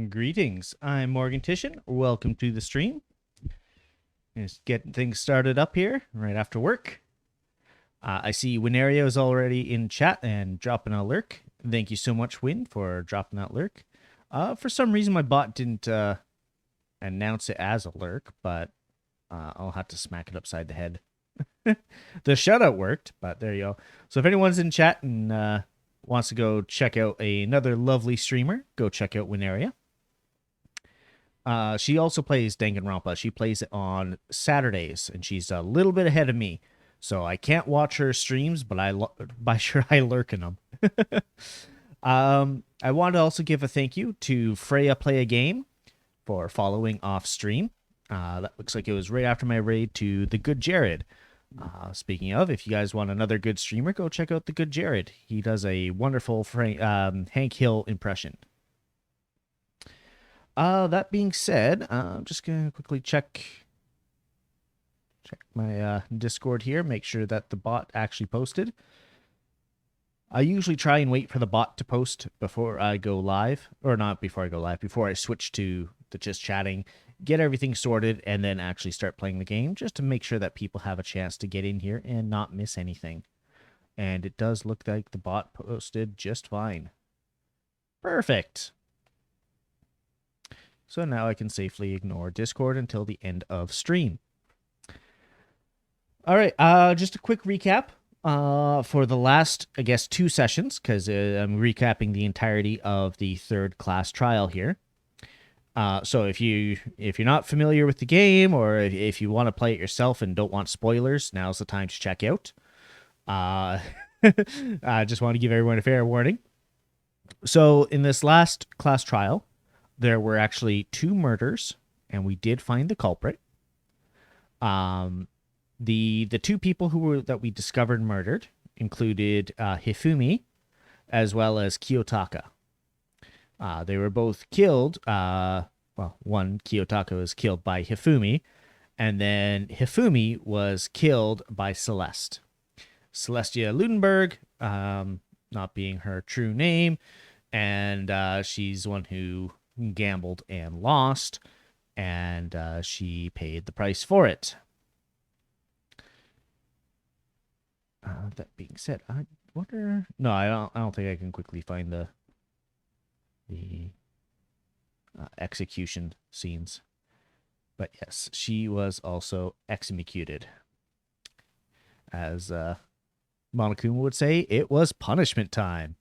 Greetings, I'm Morgan Titian. Welcome to the stream. Just getting things started up here right after work. I see Winario is already in chat and dropping a lurk. Thank you so much, Win, for dropping that lurk. For some reason, my bot didn't announce it as a lurk, but I'll have to smack it upside the head. The shutout worked, but there you go. So if anyone's in chat and wants to go check out another lovely streamer, go check out Winaria. She also plays Danganronpa. She plays it on Saturdays, and she's a little bit ahead of me. So I can't watch her streams, but I lurk in them. I want to also give a thank you to Freya Play a Game for following off stream. That looks like it was right after my raid to The Good Jared. Speaking of, if you guys want another good streamer, go check out The Good Jared. He does a wonderful Hank Hill impression. That being said, I'm just going to quickly check my Discord here, make sure that the bot actually posted. I usually try and wait for the bot to post before I go live, or not before I go live, before I switch to the just chatting, get everything sorted, and then actually start playing the game, just to make sure that people have a chance to get in here and not miss anything. And it does look like the bot posted just fine. Perfect. So now I can safely ignore Discord until the end of stream. All right, just a quick recap for the last, I guess, 2 sessions, because I'm recapping the entirety of the 3rd class trial here. So if you're not familiar with the game, or if you want to play it yourself and don't want spoilers, now's the time to check out. I just want to give everyone a fair warning. So in this last class trial, there were actually 2 murders, and we did find the culprit. The 2 people that we discovered murdered included Hifumi as well as Kiyotaka. They were both killed. Well, one, Kiyotaka, was killed by Hifumi, and then Hifumi was killed by Celeste. Celestia Ludenberg, not being her true name, and she's one who gambled and lost, and she paid the price for it. That being said, I wonder. No, I don't think I can quickly find the execution scenes. But yes, she was also executed. As Monokuma would say, it was punishment time.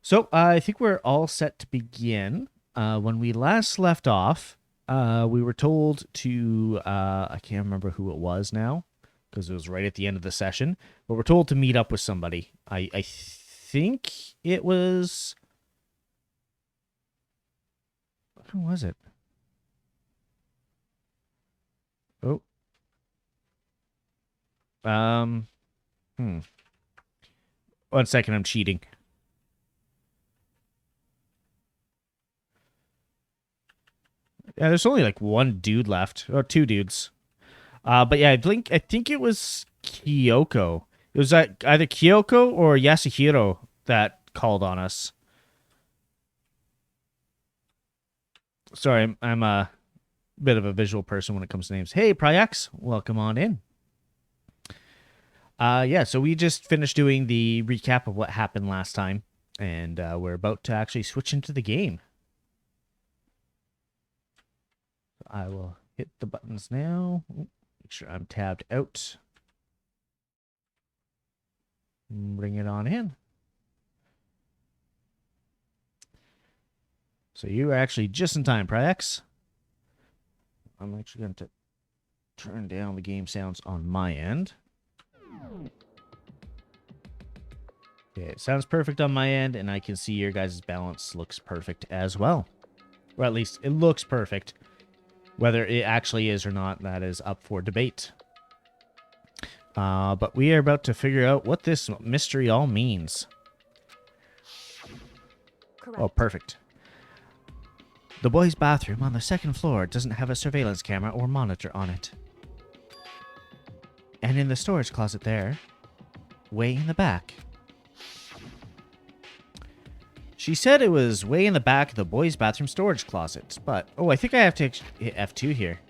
So I think we're all set to begin. When we last left off, we were told to, I can't remember who it was now, because it was right at the end of the session, but we're told to meet up with somebody. I think it was... Who was it? Oh. 1 second, I'm cheating. Yeah, there's only like 1 dude left, or 2 dudes. But yeah, I think it was Kyoko. It was either Kyoko or Yasuhiro that called on us. Sorry, I'm a bit of a visual person when it comes to names. Hey, Pryax, welcome on in. Yeah, so we just finished doing the recap of what happened last time, and we're about to actually switch into the game. I will hit the buttons now. Make sure I'm tabbed out. Bring it on in. So you are actually just in time, Pryax. I'm actually going to turn down the game sounds on my end. Okay, it sounds perfect on my end, and I can see your guys' balance looks perfect as well. Or at least it looks perfect. Whether it actually is or not, that is up for debate. But we are about to figure out what this mystery all means. Correct. Oh, perfect. The boys' bathroom on the second floor doesn't have a surveillance camera or monitor on it. And in the storage closet there, way in the back. She said it was way in the back of the boys' bathroom storage closet, but... Oh, I think I have to hit F2 here.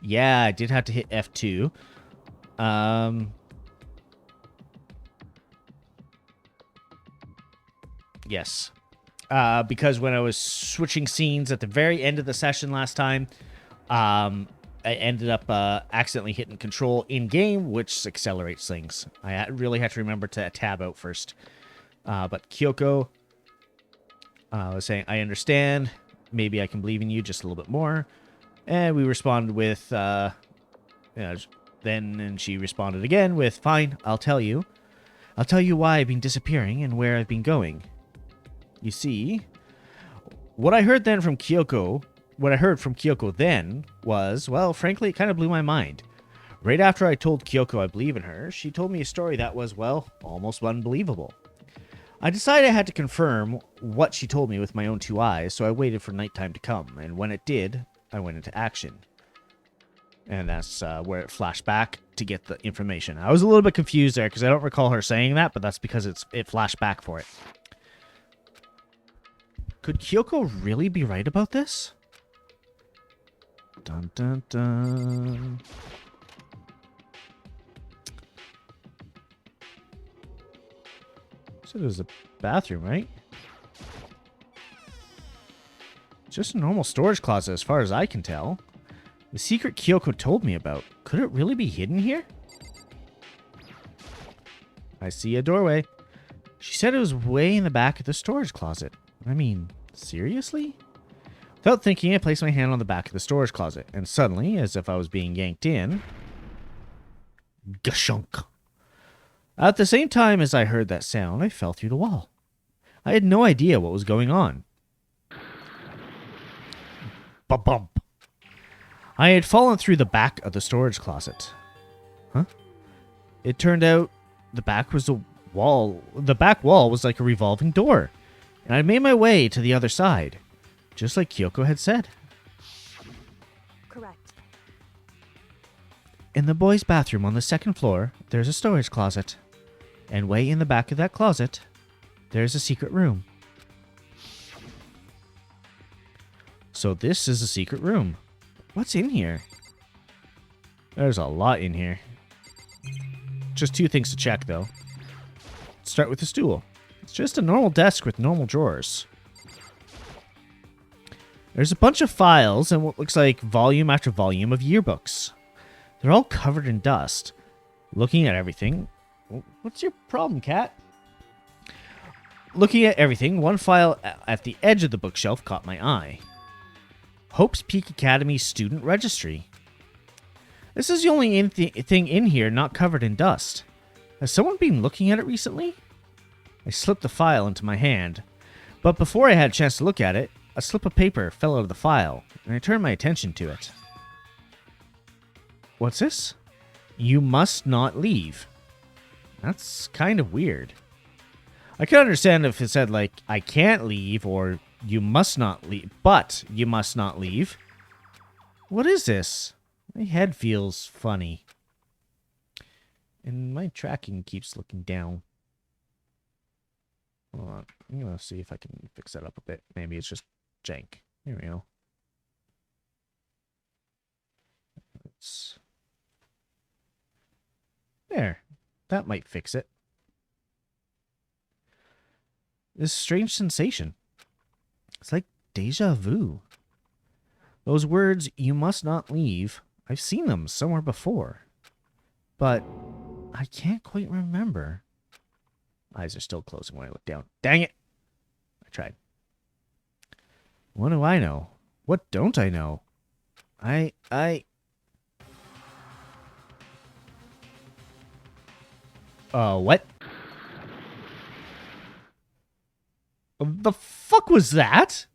Yeah, I did have to hit F2. Yes. Because when I was switching scenes at the very end of the session last time, I ended up accidentally hitting control in-game, which accelerates things. I really had to remember to tab out first. But Kyoko was saying, I understand. Maybe I can believe in you just a little bit more. And we responded with, then she responded again with, fine, I'll tell you. I'll tell you why I've been disappearing and where I've been going. You see, what I heard from Kyoko then was, well, frankly, it kind of blew my mind. Right after I told Kyoko I believe in her, she told me a story that was, well, almost unbelievable. I decided I had to confirm what she told me with my own two eyes, so I waited for nighttime to come, and when it did, I went into action. And that's where it flashed back to get the information. I was a little bit confused there, because I don't recall her saying that, but that's because it flashed back for it. Could Kyoko really be right about this? Dun dun dun. So there's a bathroom, right? Just a normal storage closet as far as I can tell. The secret Kyoko told me about. Could it really be hidden here? I see a doorway. She said it was way in the back of the storage closet. I mean, seriously? Without thinking, I placed my hand on the back of the storage closet, and suddenly, as if I was being yanked in, gashunk. At the same time as I heard that sound, I fell through the wall. I had no idea what was going on. Ba-bump. I had fallen through the back of the storage closet. Huh? It turned out the back wall was like a revolving door, and I made my way to the other side. Just like Kyoko had said. Correct. In the boys' bathroom on the second floor, there's a storage closet. And way in the back of that closet, there's a secret room. So this is a secret room. What's in here? There's a lot in here. Just two things to check, though. Let's start with the stool. It's just a normal desk with normal drawers. There's a bunch of files and what looks like volume after volume of yearbooks. They're all covered in dust. Looking at everything... What's your problem, cat? Looking at everything, one file at the edge of the bookshelf caught my eye. Hope's Peak Academy Student Registry. This is the only thing in here not covered in dust. Has someone been looking at it recently? I slipped the file into my hand, but before I had a chance to look at it, a slip of paper fell out of the file, and I turned my attention to it. What's this? You must not leave. That's kind of weird. I could understand if it said, like, I can't leave, or You must not leave. But you must not leave. What is this? My head feels funny. And my tracking keeps looking down. Hold on. I'm going to see if I can fix that up a bit. Maybe it's just jank. Here we go. There. That might fix it. This strange sensation. It's like deja vu. Those words, you must not leave, I've seen them somewhere before. But I can't quite remember. Eyes are still closing when I look down. Dang it! I tried. What do I know? What don't I know? What? The fuck was that?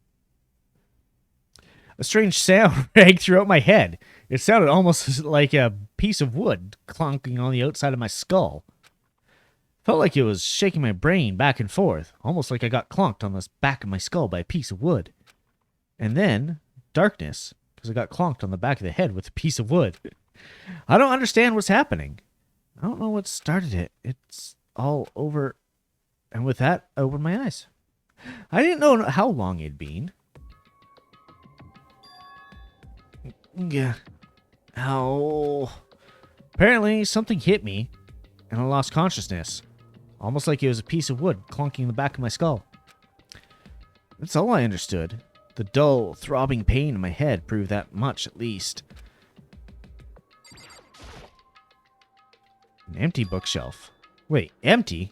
A strange sound rang throughout my head. It sounded almost like a piece of wood clunking on the outside of my skull. Felt like it was shaking my brain back and forth, almost like I got clunked on the back of my skull by a piece of wood. And then, darkness, because I got clunked on the back of the head with a piece of wood. I don't understand what's happening. I don't know what started it. It's all over. And with that, I opened my eyes. I didn't know how long it'd been. Yeah. Ow. Apparently, something hit me, and I lost consciousness. Almost like it was a piece of wood clunking the back of my skull. That's all I understood. The dull, throbbing pain in my head proved that much, at least. An empty bookshelf. Wait, empty?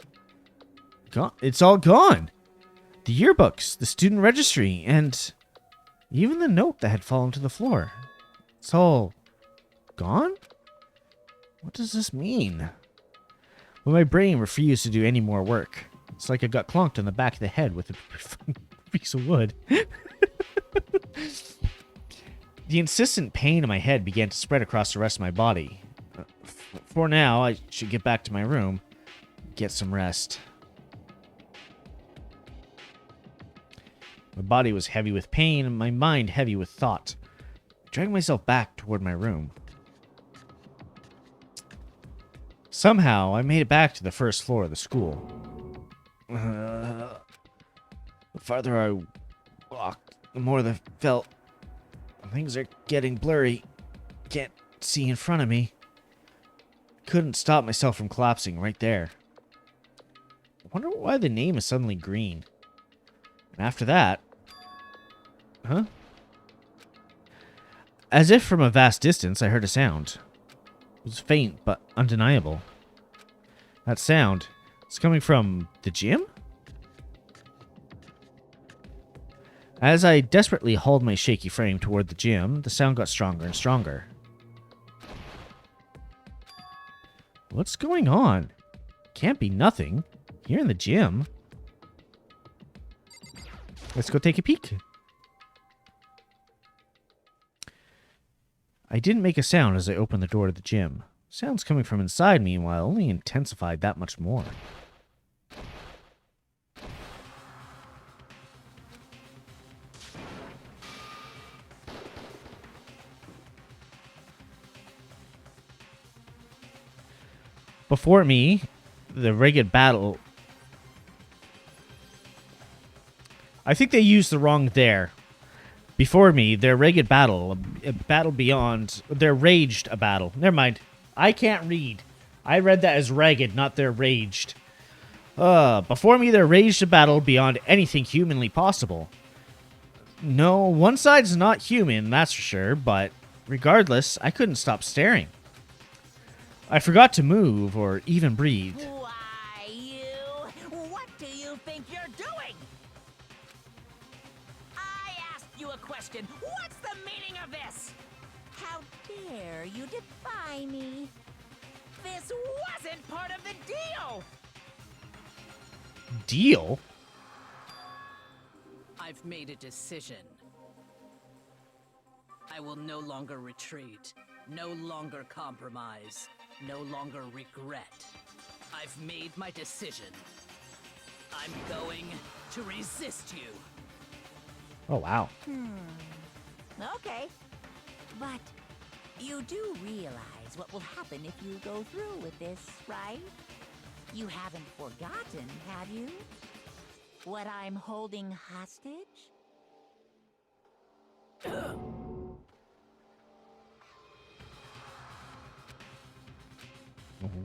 It's all gone. The yearbooks, the student registry, and even the note that had fallen to the floor. It's all gone? What does this mean? Well, my brain refused to do any more work. It's like I got clunked on the back of the head with a piece of wood. The insistent pain in my head began to spread across the rest of my body. For now, I should get back to my room, get some rest. My body was heavy with pain, and my mind heavy with thought. I dragged myself back toward my room. Somehow, I made it back to the first floor of the school. The farther I walked, the more I felt things are getting blurry. Can't see in front of me. Couldn't stop myself from collapsing right there. I wonder why the name is suddenly green. And after that... Huh? As if from a vast distance, I heard a sound. It was faint, but undeniable. That sound is coming from the gym? As I desperately hauled my shaky frame toward the gym, the sound got stronger and stronger. What's going on? Can't be nothing. Here in the gym. Let's go take a peek. I didn't make a sound as I opened the door to the gym. Sounds coming from inside, meanwhile, only intensified that much more. Before me, the Ragged Battle... I think they used the wrong there. Before me, their Ragged Battle, a battle beyond... Their Raged a battle. Never mind. I can't read. I read that as Ragged, not their Raged. Before me, there raged a battle beyond anything humanly possible. No, one side's not human, that's for sure, but regardless, I couldn't stop staring. I forgot to move or even breathe. Why, you? What do you think you're doing? I asked you a question. What's the meaning of this? How dare you defy me? This wasn't part of the deal! Deal? I've made a decision. I will no longer retreat, no longer compromise, no longer regret. I've made my decision. I'm going to resist you. Oh, wow. Okay. But you do realize what will happen if you go through with this, right? You haven't forgotten, have you? What I'm holding hostage?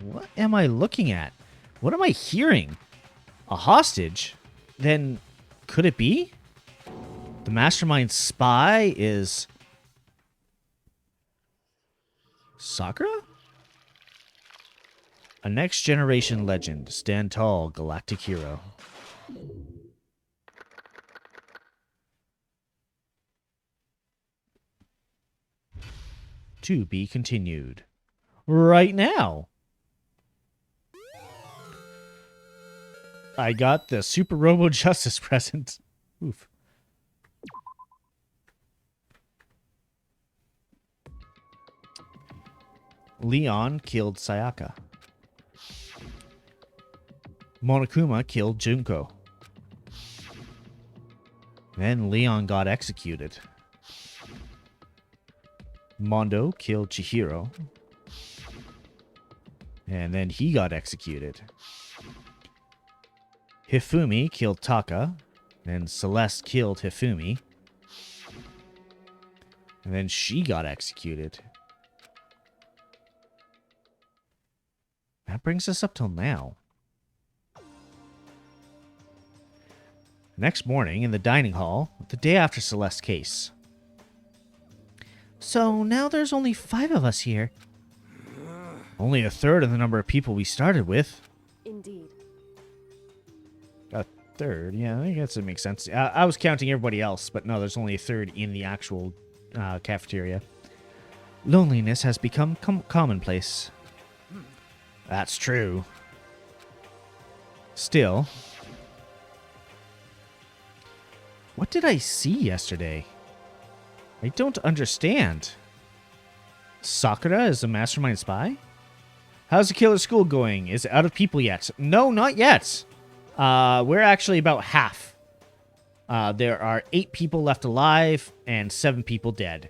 What am I looking at? What am I hearing? A hostage? Then could it be? The mastermind spy is Sakura? A next generation legend. Stand tall, galactic hero. To be continued. Right now. I got the Super Robo Justice present. Oof. Leon killed Sayaka. Monokuma killed Junko. Then Leon got executed. Mondo killed Chihiro. And then he got executed. Hifumi killed Taka. Then Celeste killed Hifumi. And then she got executed. That brings us up till now. Next morning, in the dining hall, the day after Celeste's case. So now there's only 5 of us here. Only a third of the number of people we started with. Indeed. A third? Yeah, I guess it makes sense. I was counting everybody else, but no, there's only a third in the actual cafeteria. Loneliness has become commonplace. That's true. Still, what did I see yesterday? I don't understand. Sakura is a mastermind spy? How's the killer school going? Is it out of people yet? No, not yet. We're actually about half. There are 8 people left alive and 7 people dead.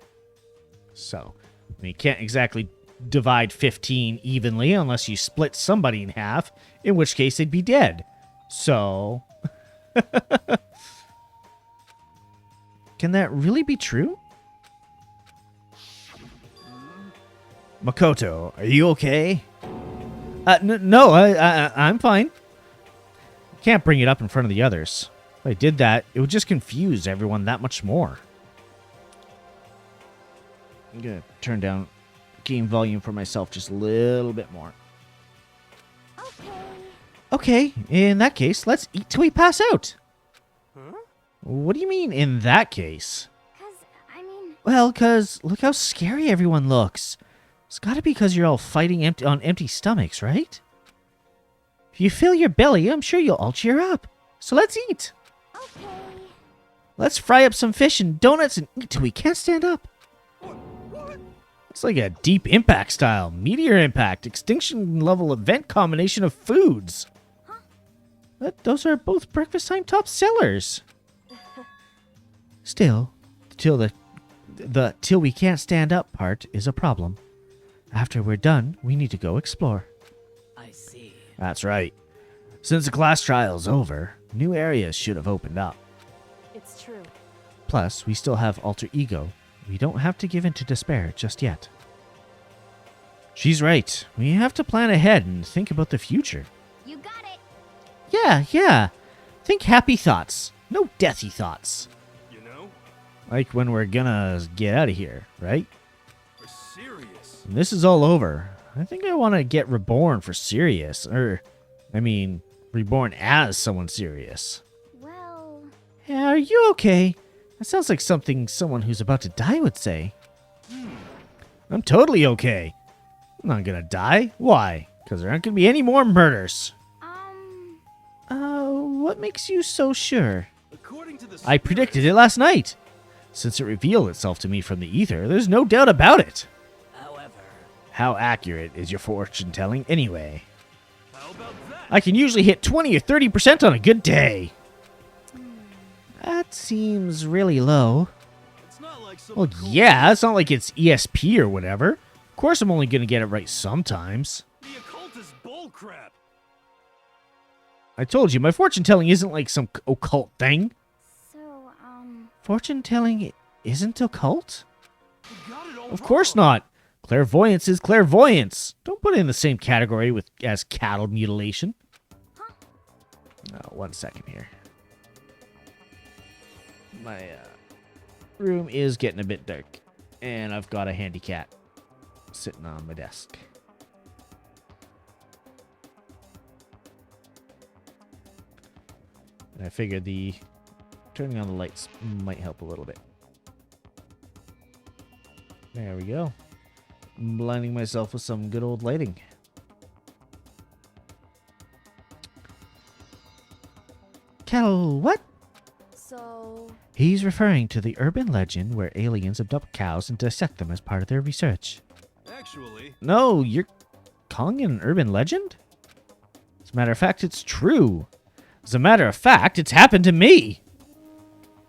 So, I mean, you can't exactly divide 15 evenly unless you split somebody in half, in which case they'd be dead. So, can that really be true? Makoto, are you okay? No, I'm fine. Can't bring it up in front of the others. If I did that, it would just confuse everyone that much more. I'm gonna turn down game volume for myself just a little bit more. Okay, in that case, let's eat till we pass out. Huh? What do you mean, in that case? Well, Cause look how scary everyone looks. It's gotta be because you're all fighting on empty stomachs, right? If you fill your belly, I'm sure you'll all cheer up. So let's eat. okay. Let's fry up some fish and donuts and eat till we can't stand up. It's like a deep impact style, meteor impact, extinction level event combination of foods. Those are both breakfast time top sellers. Still, till the till we can't stand up part is a problem. After we're done, we need to go explore. I see. That's right. Since the class trial's over, new areas should have opened up. It's true. Plus, we still have alter ego. We don't have to give in to despair just yet. She's right. We have to plan ahead and think about the future. You got it. Yeah. Think happy thoughts. No deathy thoughts. You know, Like when we're gonna get out of here, right? we're serious. When this is all over, I think I want to get reborn for serious. Reborn as someone serious. Well, Yeah, are you okay? That sounds like something someone who's about to die would say. I'm totally okay. I'm not gonna die. Why? Because there aren't gonna be any more murders. What makes you so sure? According to the I predicted it last night. Since it revealed itself to me from the ether, there's no doubt about it. However, How accurate is your fortune telling anyway? How about that? I can usually hit 20 or 30% on a good day. That seems really low. It's not like some Well, cool- yeah, it's not like it's ESP or whatever. Of course I'm only going to get it right sometimes. The occult is bullcrap. I told you, my fortune telling isn't like some occult thing. So, Fortune telling isn't occult? You got it all Of course wrong. not. Clairvoyance is clairvoyance. Don't put it in the same category with as cattle mutilation. Oh, 1 second here. My room is getting a bit dark, and I've got a handy cat sitting on my desk. And I figured the turning on the lights might help a little bit. There we go. I'm blinding myself with some good old lighting. Cattle, what? so He's referring to the urban legend where aliens abduct cows and dissect them as part of their research. Actually, No, you're calling it an urban legend? As a matter of fact, it's true. As a matter of fact, it's happened to me.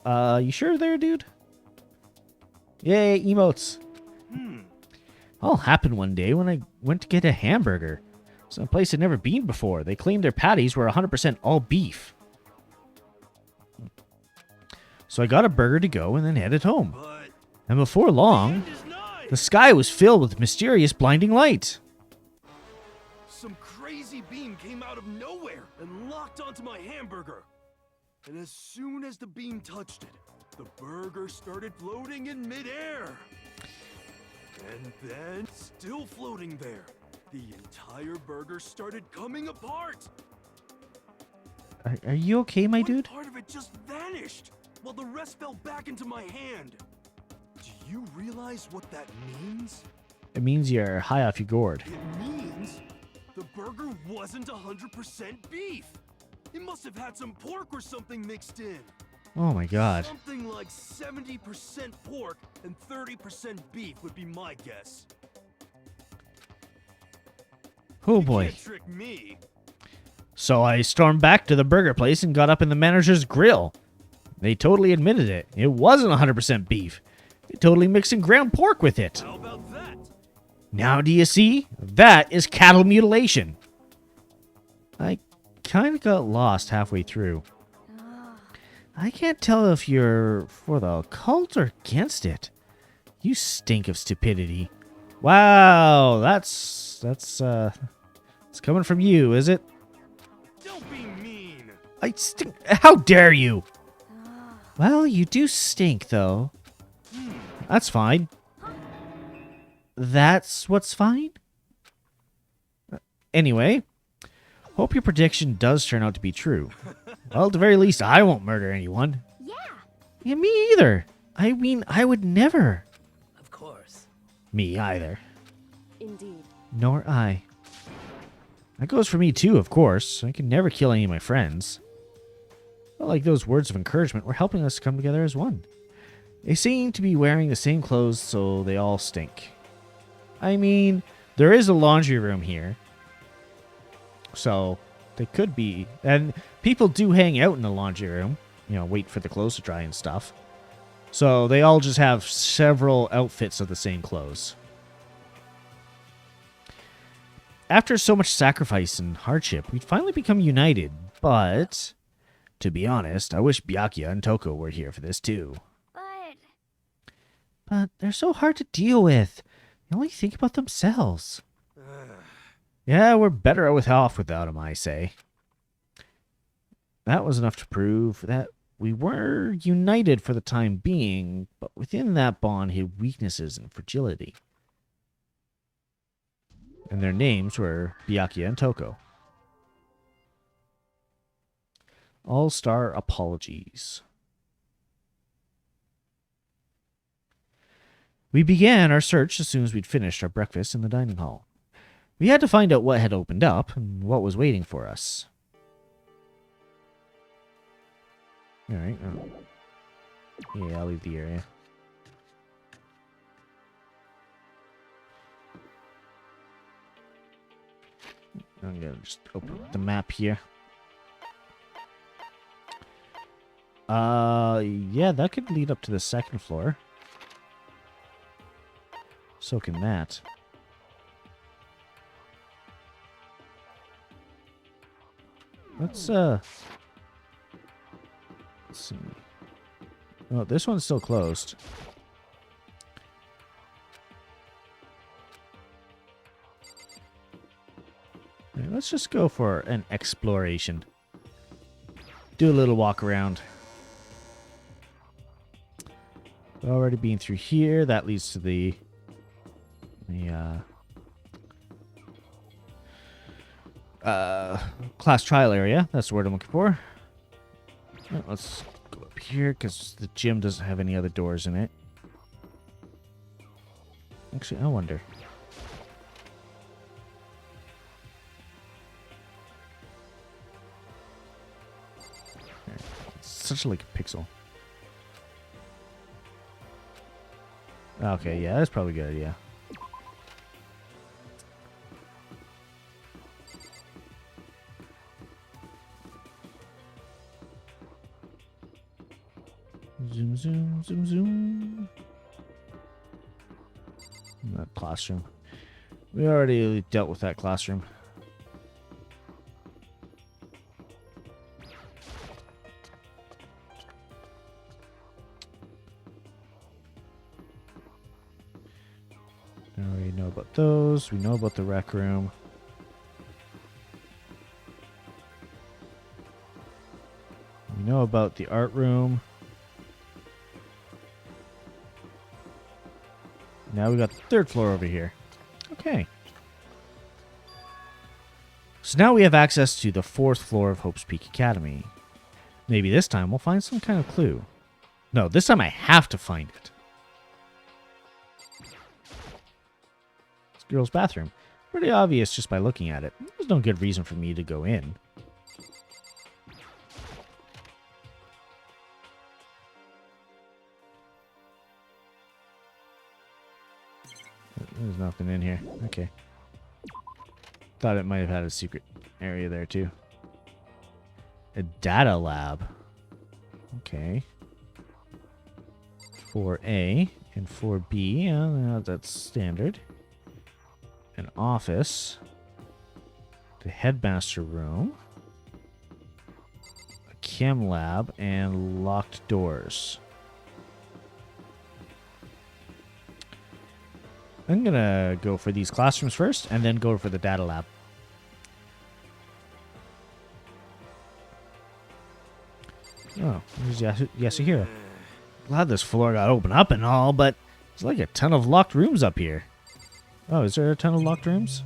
You sure there, dude? Yay, emotes. All happened one day when I went to get a hamburger. It's a place I'd never been before. They claimed their patties were 100% all beef. So I got a burger to go and then headed home. but And before long, end is nigh. the sky was filled with mysterious blinding light. Some crazy beam came out of nowhere and locked onto my hamburger. And as soon as the beam touched it, the burger started floating in midair. And then, still floating there, the entire burger started coming apart. Are you okay, my One dude? part of it just vanished, while the rest fell back into my hand. Do you realize what that means? It means you're high off your gourd. It means the burger wasn't 100% beef. It must have had some pork or something mixed in. Oh my god. Something like 70% pork and 30% beef would be my guess. Oh You boy. can't trick me. So I stormed back to the burger place and got up in the manager's grill. They totally admitted it. It wasn't 100% beef. They totally mixed in ground pork with it. How about that? Now do you see? That is cattle mutilation. I kind of got lost halfway through. I can't tell if you're for the cult or against it. You stink of stupidity. Wow, that's it's coming from you, is it? Don't be mean. I stink. How dare you? Well, you do stink, though. That's fine. That's what's fine? Anyway, hope your prediction does turn out to be true. Well, at the very least, I won't murder anyone. yeah. Yeah, me either. I mean, I would never. Of course. Me either. Indeed. Nor I. That goes for me too, of course. I can never kill any of my friends. But like those words of encouragement were helping us come together as one. They seem to be wearing the same clothes, so they all stink. I mean, there is a laundry room here. So, they could be... And people do hang out in the laundry room. You know, wait for the clothes to dry and stuff. So, they all just have several outfits of the same clothes. After so much sacrifice and hardship, we'd finally become united. But, to be honest, I wish Byakuya and Toko were here for this too. But they're so hard to deal with. They only think about themselves. Yeah, we're better off without them, I say. That was enough to prove that we were united for the time being, but within that bond hid weaknesses and fragility. And their names were Byakuya and Toko. All-star apologies. We began our search as soon as we'd finished our breakfast in the dining hall. We had to find out what had opened up and what was waiting for us. Alright. Oh. Yeah, I'll leave the area. I'm gonna just open up the map here. Yeah, that could lead up to the second floor. So can that. Let's see. Oh, this one's still closed. Okay, let's just go for an exploration. Do a little walk around. We've already been through here. That leads to the class trial area. That's the word I'm looking for. Right, let's go up here because the gym doesn't have any other doors in it. Actually, I wonder. It's such like a pixel. Okay, yeah, that's probably a good idea. Zoom, zoom, zoom, zoom. That classroom. We already dealt with that classroom. We already know about those. We know about the rec room. We know about the art room. Now we got the third floor over here. Okay. So now we have access to the fourth floor of Hope's Peak Academy. Maybe this time we'll find some kind of clue. No, this time I have to find it. This girl's bathroom. Pretty obvious just by looking at it. There's no good reason for me to go in. There's nothing in here. Okay. Thought it might have had a secret area there too. A data lab. Okay. 4A and 4B. Yeah, that's standard. An office. The headmaster room. A chem lab and locked doors. I'm gonna go for these classrooms first and then go for the data lab. Oh, there's Yasuhiro. Glad this floor got opened up and all, but there's like a ton of locked rooms up here. Oh, is there a ton of locked rooms?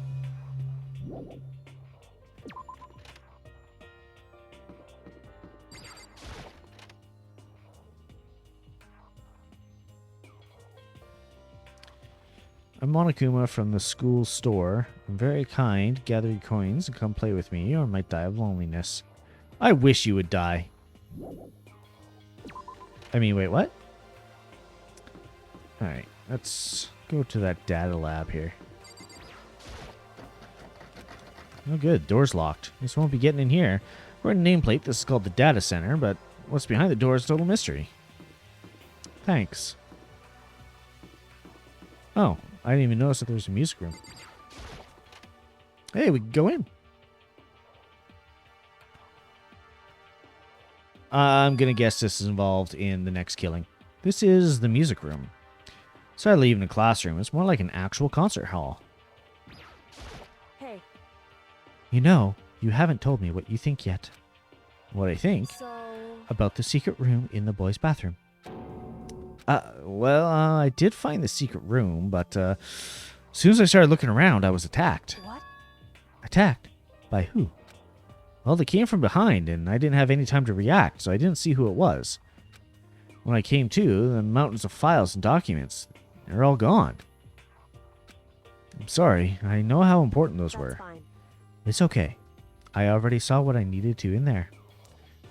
I'm Monokuma from the school store. I'm very kind. Gather your coins and come play with me, or I might die of loneliness. I wish you would die. I mean, wait, what? Alright, let's go to that data lab here. Oh good, door's locked. This won't be getting in here. We're in a nameplate. This is called the data center, but what's behind the door is a total mystery. Thanks. Oh, I didn't even notice that there was a music room. Hey, we can go in. I'm going to guess this is involved in the next killing. This is the music room. Sadly, even a classroom. It's more like an actual concert hall. Hey. You know, you haven't told me what you think yet. What I think So, about the secret room in the boys' bathroom. Well, I did find the secret room, but as soon as I started looking around, I was attacked. what? Attacked? By who? Well, they came from behind, and I didn't have any time to react, so I didn't see who it was. When I came to, the mountains of files and documents, they're all gone. I'm sorry, I know how important those That's were. fine. It's okay. I already saw what I needed to in there.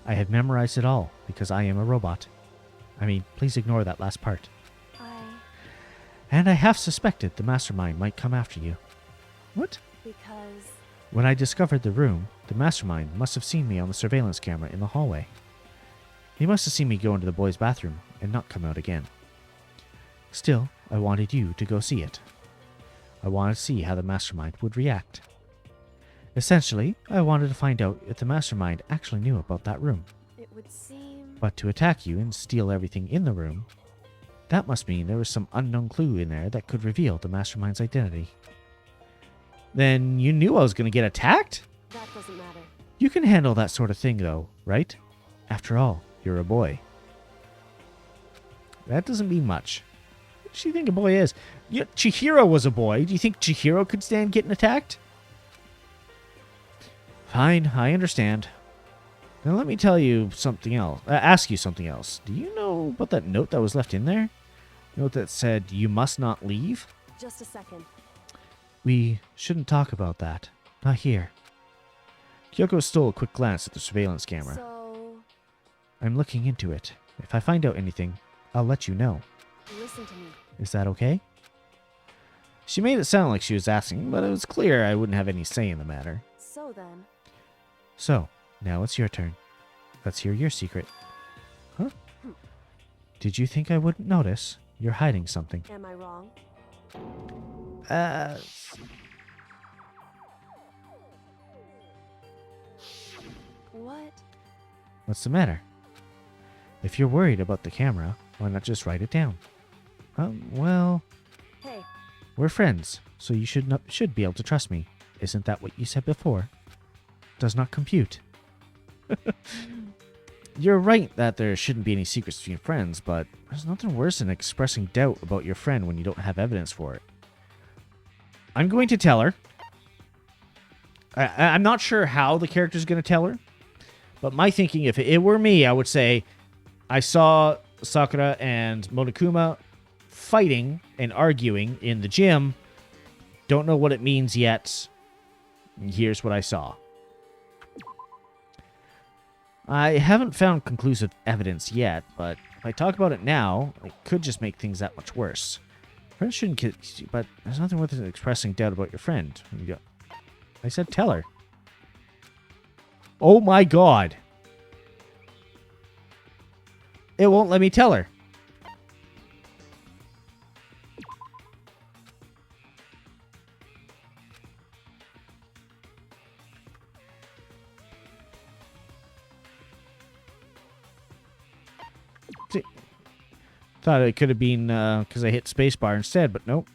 I have memorized it all, because I am a robot. I mean, please ignore that last part. And I half suspected the mastermind might come after you. What? Because... When I discovered the room, the mastermind must have seen me on the surveillance camera in the hallway. He must have seen me go into the boys' bathroom and not come out again. Still, I wanted you to go see it. I wanted to see how the mastermind would react. Essentially, I wanted to find out if the mastermind actually knew about that room. It would seem... But to attack you and steal everything in the room, that must mean there was some unknown clue in there that could reveal the mastermind's identity. Then you knew I was going to get attacked? That doesn't matter. You can handle that sort of thing, though, right? After all, you're a boy. That doesn't mean much. What does she think a boy is? Yeah, Chihiro was a boy. Do you think Chihiro could stand getting attacked? Fine, I understand. Now let me tell you something else. Ask you something else. Do you know about that note that was left in there? Note that said, "You must not leave"? Just a second. We shouldn't talk about that. Not here. Kyoko stole a quick glance at the surveillance camera. So... I'm looking into it. If I find out anything, I'll let you know. listen to me. Is that okay? She made it sound like she was asking, but it was clear I wouldn't have any say in the matter. So then... So, now it's your turn. Let's hear your secret. Huh? Did you think I wouldn't notice? You're hiding something. Am I wrong? What? What's the matter? If you're worried about the camera, why not just write it down? Well, Hey, we're friends, so you should be able to trust me. Isn't that what you said before? Does not compute. You're right that there shouldn't be any secrets between friends, but there's nothing worse than expressing doubt about your friend when you don't have evidence for it. I'm going to tell her. I'm not sure how the character's going to tell her, but my thinking, if it were me, I would say, I saw Sakura and Monokuma fighting and arguing in the gym. Don't know what it means yet. Here's what I saw. I haven't found conclusive evidence yet, but if I talk about it now, it could just make things that much worse. Friends shouldn't kiss, but there's nothing worth expressing doubt about your friend. I said tell her. Oh my god. It won't let me tell her. Thought it could have been because I hit spacebar instead, but nope.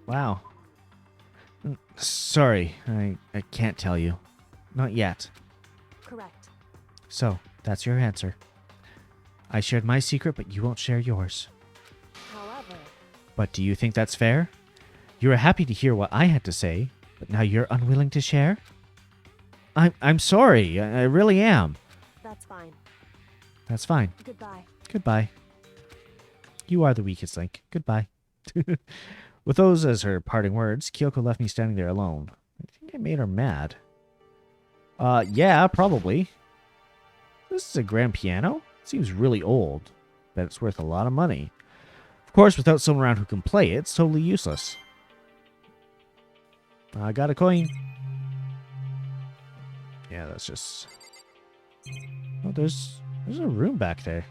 Wow. Sorry, I can't tell you. Not yet. correct. So, that's your answer. I shared my secret, but you won't share yours. However... But do you think that's fair? You were happy to hear what I had to say, but now you're unwilling to share? I'm sorry. I really am. That's fine. That's fine. Goodbye. Goodbye. You are the weakest link. Goodbye. With those as her parting words, Kyoko left me standing there alone. I think I made her mad. Yeah, probably. This is a grand piano? It seems really old. Bet it's worth a lot of money. Of course, without someone around who can play it, it's totally useless. I got a coin. Yeah, that's just... Oh, there's a room back there.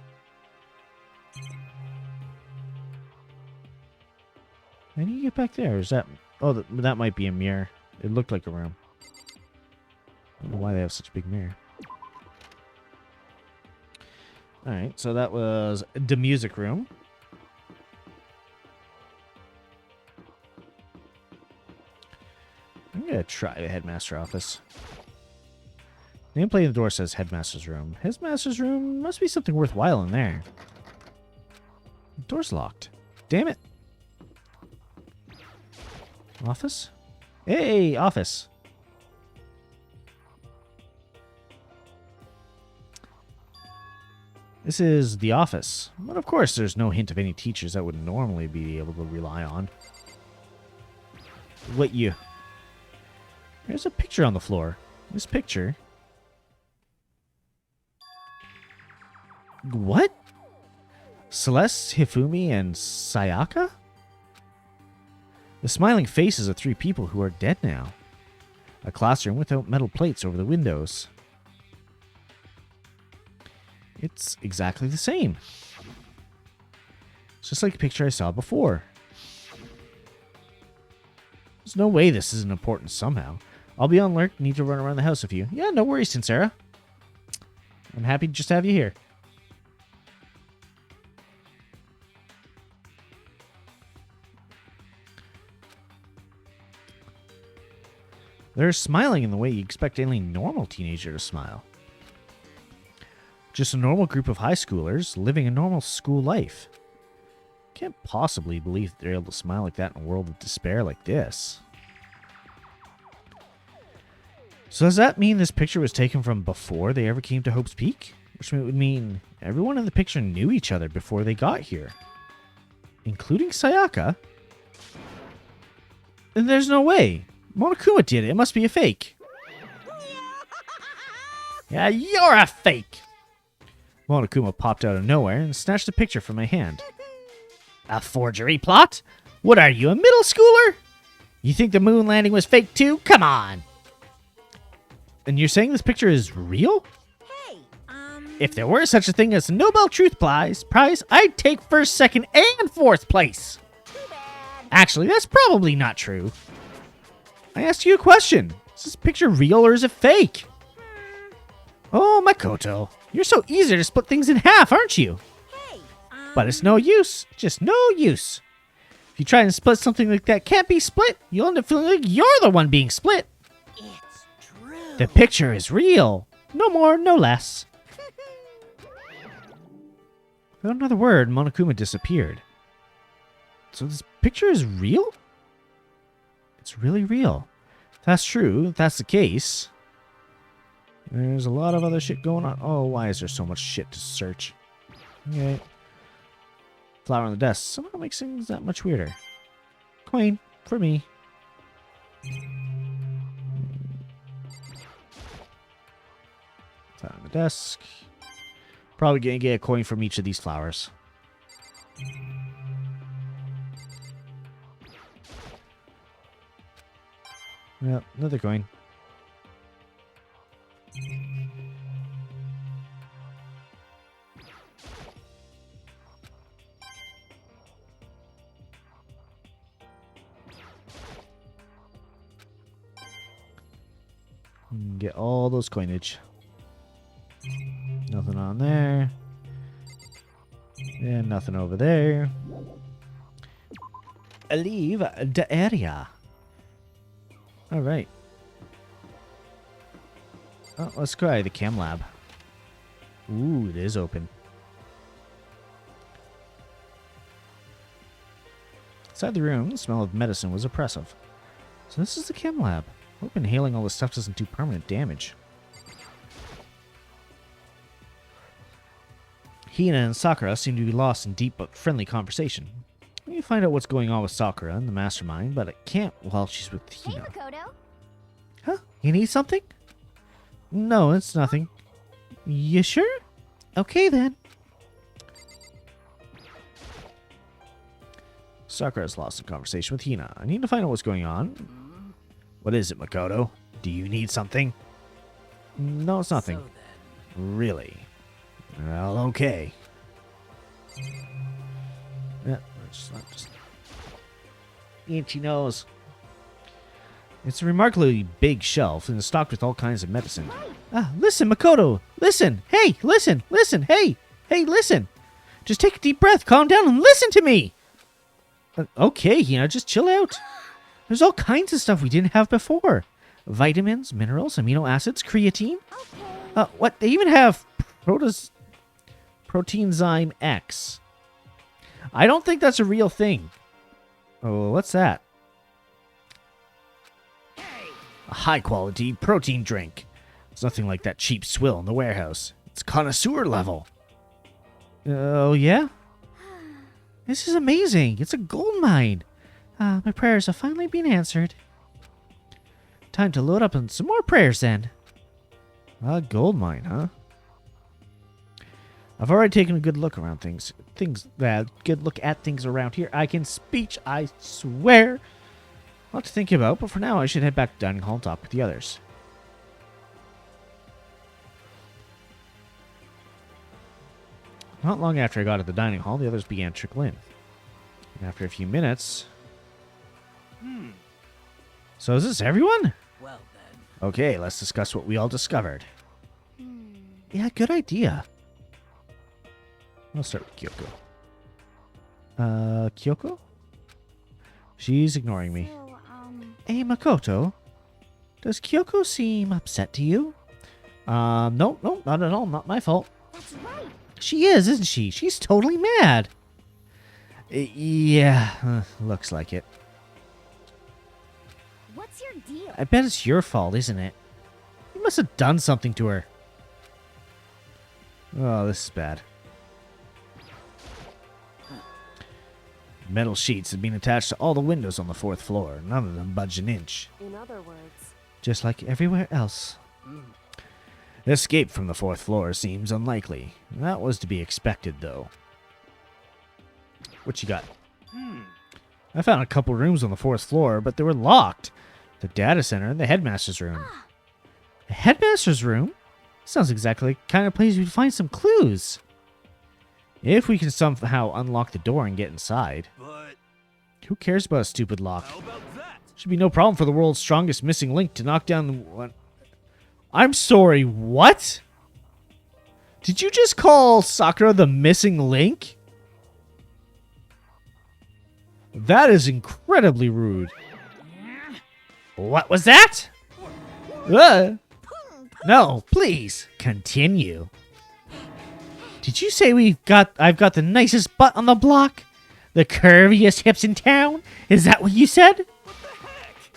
How do you get back there? Is that... Oh, that might be a mirror. It looked like a room. I don't know why they have such a big mirror. Alright, so that was the music room. I'm going to try the headmaster office. Nameplate on the door says headmaster's room. Headmaster's room must be something worthwhile in there. The door's locked. Damn it. Office? Hey, office. This is the office. But of course, there's no hint of any teachers that would normally be able to rely on. What you? There's a picture on the floor. This picture... What? Celeste, Hifumi, and Sayaka? The smiling faces of three people who are dead now. A classroom without metal plates over the windows. It's exactly the same. It's just like a picture I saw before. There's no way this isn't important somehow. I'll be on alert. Need to run around the house with you. Yeah, no worries, Sincera. I'm happy to just have you here. They're smiling in the way you expect any normal teenager to smile. Just a normal group of high schoolers living a normal school life. Can't possibly believe that they're able to smile like that in a world of despair like this. So does that mean this picture was taken from before they ever came to Hope's Peak? Which would mean everyone in the picture knew each other before they got here. Including Sayaka? And there's no way. Monokuma did it. It must be a fake. Yeah, you're a fake. Monokuma popped out of nowhere and snatched a picture from my hand. A forgery plot? What are you, a middle schooler? You think the moon landing was fake too? Come on. And you're saying this picture is real? Hey, If there were such a thing as a Nobel Truth Prize, I'd take first, second, and fourth place. too bad. Actually, that's probably not true. I asked you a question. Is this picture real or is it fake? Oh, Makoto. You're so easy to split things in half, aren't you? Hey, But it's no use. Just no use. If you try and split something like that can't be split, you'll end up feeling like you're the one being split. it's true. The picture is real. No more, no less. Without another word, Monokuma disappeared. So this picture is real? It's really real. If that's true, if that's the case. There's a lot of other shit going on. Oh, why is there so much shit to search? Okay. Flower on the desk somehow makes things that much weirder. Coin for me. Flower on the desk. Probably gonna get a coin from each of these flowers. Yep, another coin. Get all those coinage. Nothing on there. And nothing over there. Leave the area. Alright. Oh, let's try the chem lab. Ooh, it is open. Inside the room, the smell of medicine was oppressive. So this is the chem lab. Hope inhaling all this stuff doesn't do permanent damage. Hina and Sakura seem to be lost in deep but friendly conversation. I need to find out what's going on with Sakura and the mastermind, but I can't while she's with Hey, Hina. Makoto. Huh? You need something? No, it's nothing. You sure? Okay, then. Sakura's lost in conversation with Hina. I need to find out what's going on. What is it, Makoto? Do you need something? No, it's nothing. So then, Really? Well, okay. Yeah, just itchy nose. It's a remarkably big shelf and is stocked with all kinds of medicine. Ah, listen, Makoto! Listen! Hey, listen! Listen! Hey! Hey, listen! Just take a deep breath, calm down, and listen to me! Okay, just chill out. There's all kinds of stuff we didn't have before. Vitamins, minerals, amino acids, creatine. What? They even have Proteinzyme X. I don't think that's a real thing. Oh, what's that? A high-quality protein drink. It's nothing like that cheap swill in the warehouse. It's connoisseur level. Oh, yeah? This is amazing. It's a gold mine. My prayers have finally been answered. Time to load up on some more prayers, then. A gold mine, huh? I've already taken a good look around things. Good look at things around here. I can speech, I swear. A lot to think about, but for now I should head back to dining hall and talk with the others. Not long after I got at the dining hall, the others began to trickle in. And after a few minutes... So is this everyone? Well then. Okay, let's discuss what we all discovered. Yeah, good idea. I'll start with Kyoko. Kyoko? She's ignoring me. So, Hey, Makoto. Does Kyoko seem upset to you? No, not at all. Not my fault. that's right. She is, isn't she? She's totally mad. Yeah, looks like it. What's your deal? I bet it's your fault, isn't it? You must have done something to her. Oh, this is bad. Metal sheets had been attached to all the windows on the 4th floor. None of them budged an inch. In other words, Just like everywhere else. Escape from the 4th floor seems unlikely. That was to be expected, though. What you got? I found a couple rooms on the 4th floor, but they were locked. The data center and the headmaster's room. The headmaster's room? Sounds exactly like the kind of place we'd find some clues. If we can somehow unlock the door and get inside. But Who cares about a stupid lock? how about that? Should be no problem for the world's strongest missing link to knock down the one. I'm sorry, what? Did you just call Sakura the missing link? That is incredibly rude. What was that? No, please, continue. Did you say I've got the nicest butt on the block? The curviest hips in town? Is that what you said?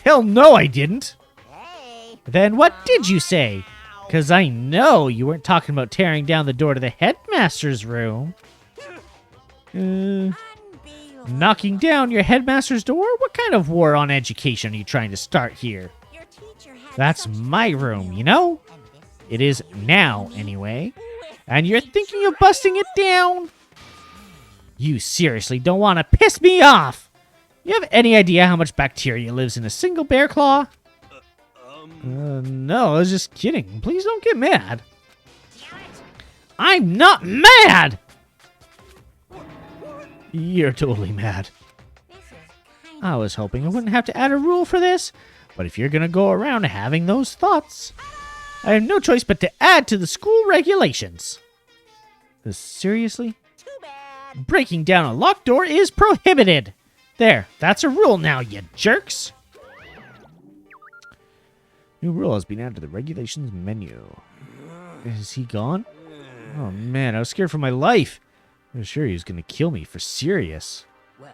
Hell no, I didn't. Hey. Then what did you say? Because I know you weren't talking about tearing down the door to the headmaster's room. Unbelievable. Knocking down your headmaster's door? What kind of war on education are you trying to start here? Your teacher had That's such my good room, will, you know? and this It is now, anyway. with And you're each thinking of busting it down? You seriously don't want to piss me off? You have any idea how much bacteria lives in a single bear claw? No, I was just kidding. Please don't get mad. Damn it. I'm not mad! You're totally mad. This is kind I was hoping I wouldn't have to add a rule for this, but if you're gonna go around having those thoughts, I have no choice but to add to the school regulations. Seriously? too bad. Breaking down a locked door is prohibited. There, that's a rule now, you jerks. New rule has been added to the regulations menu. Is he gone? Oh man, I was scared for my life. I was sure he was gonna kill me for serious. Well,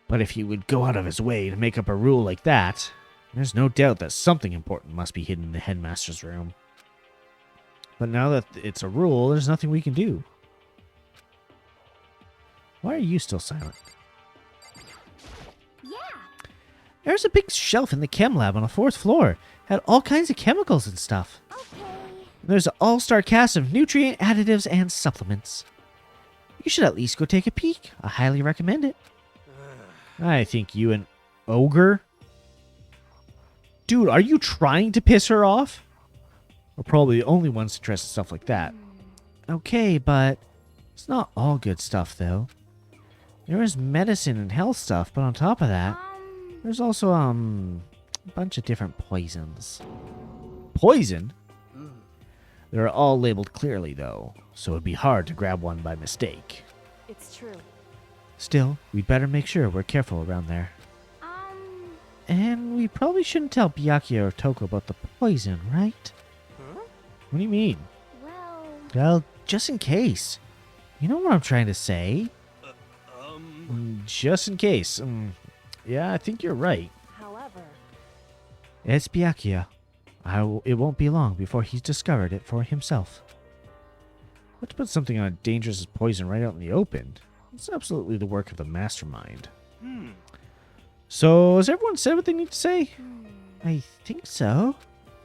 But if he would go out of his way to make up a rule like that, there's no doubt that something important must be hidden in the headmaster's room. But now that it's a rule, there's nothing we can do. Why are you still silent? yeah. There's a big shelf in the chem lab on the 4th floor. Had all kinds of chemicals and stuff. Okay. There's an all-star cast of nutrient additives and supplements. You should at least go take a peek. I highly recommend it. I think you an ogre? Dude, are you trying to piss her off? We're probably the only ones interested in stuff like that. Okay, but it's not all good stuff, though. There is medicine and health stuff, but on top of that, there's also, a bunch of different poisons. Poison? They're all labeled clearly, though, so it'd be hard to grab one by mistake. It's true. Still, we'd better make sure we're careful around there. And we probably shouldn't tell Byakuya or Toko about the poison, right? What do you mean? Well, just in case. You know what I'm trying to say? Just in case. Yeah, I think you're right. However, It's Byakuya. It won't be long before he's discovered it for himself. Let's put something on dangerous as poison right out in the open. It's absolutely the work of the mastermind. So, has everyone said what they need to say? I think so.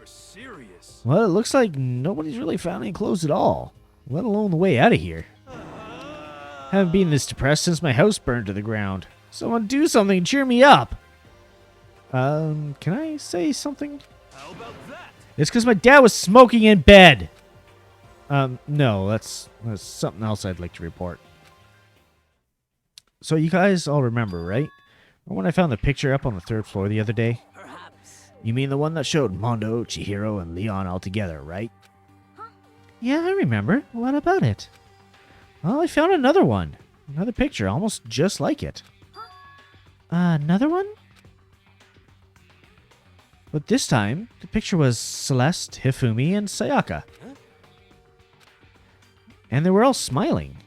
For serious? Well, it looks like nobody's really found any clothes at all, let alone the way out of here. Haven't been this depressed since my house burned to the ground. Someone do something. Cheer me up. Can I say something? How about that? It's because my dad was smoking in bed. No, that's something else I'd like to report. So you guys all remember, right? When I found the picture up on the 3rd floor the other day? Perhaps. You mean the one that showed Mondo, Chihiro, and Leon all together, right? Yeah, I remember. What about it? Well, I found another one. Another picture, almost just like it. Another one? But this time, the picture was Celeste, Hifumi, and Sayaka. And they were all smiling.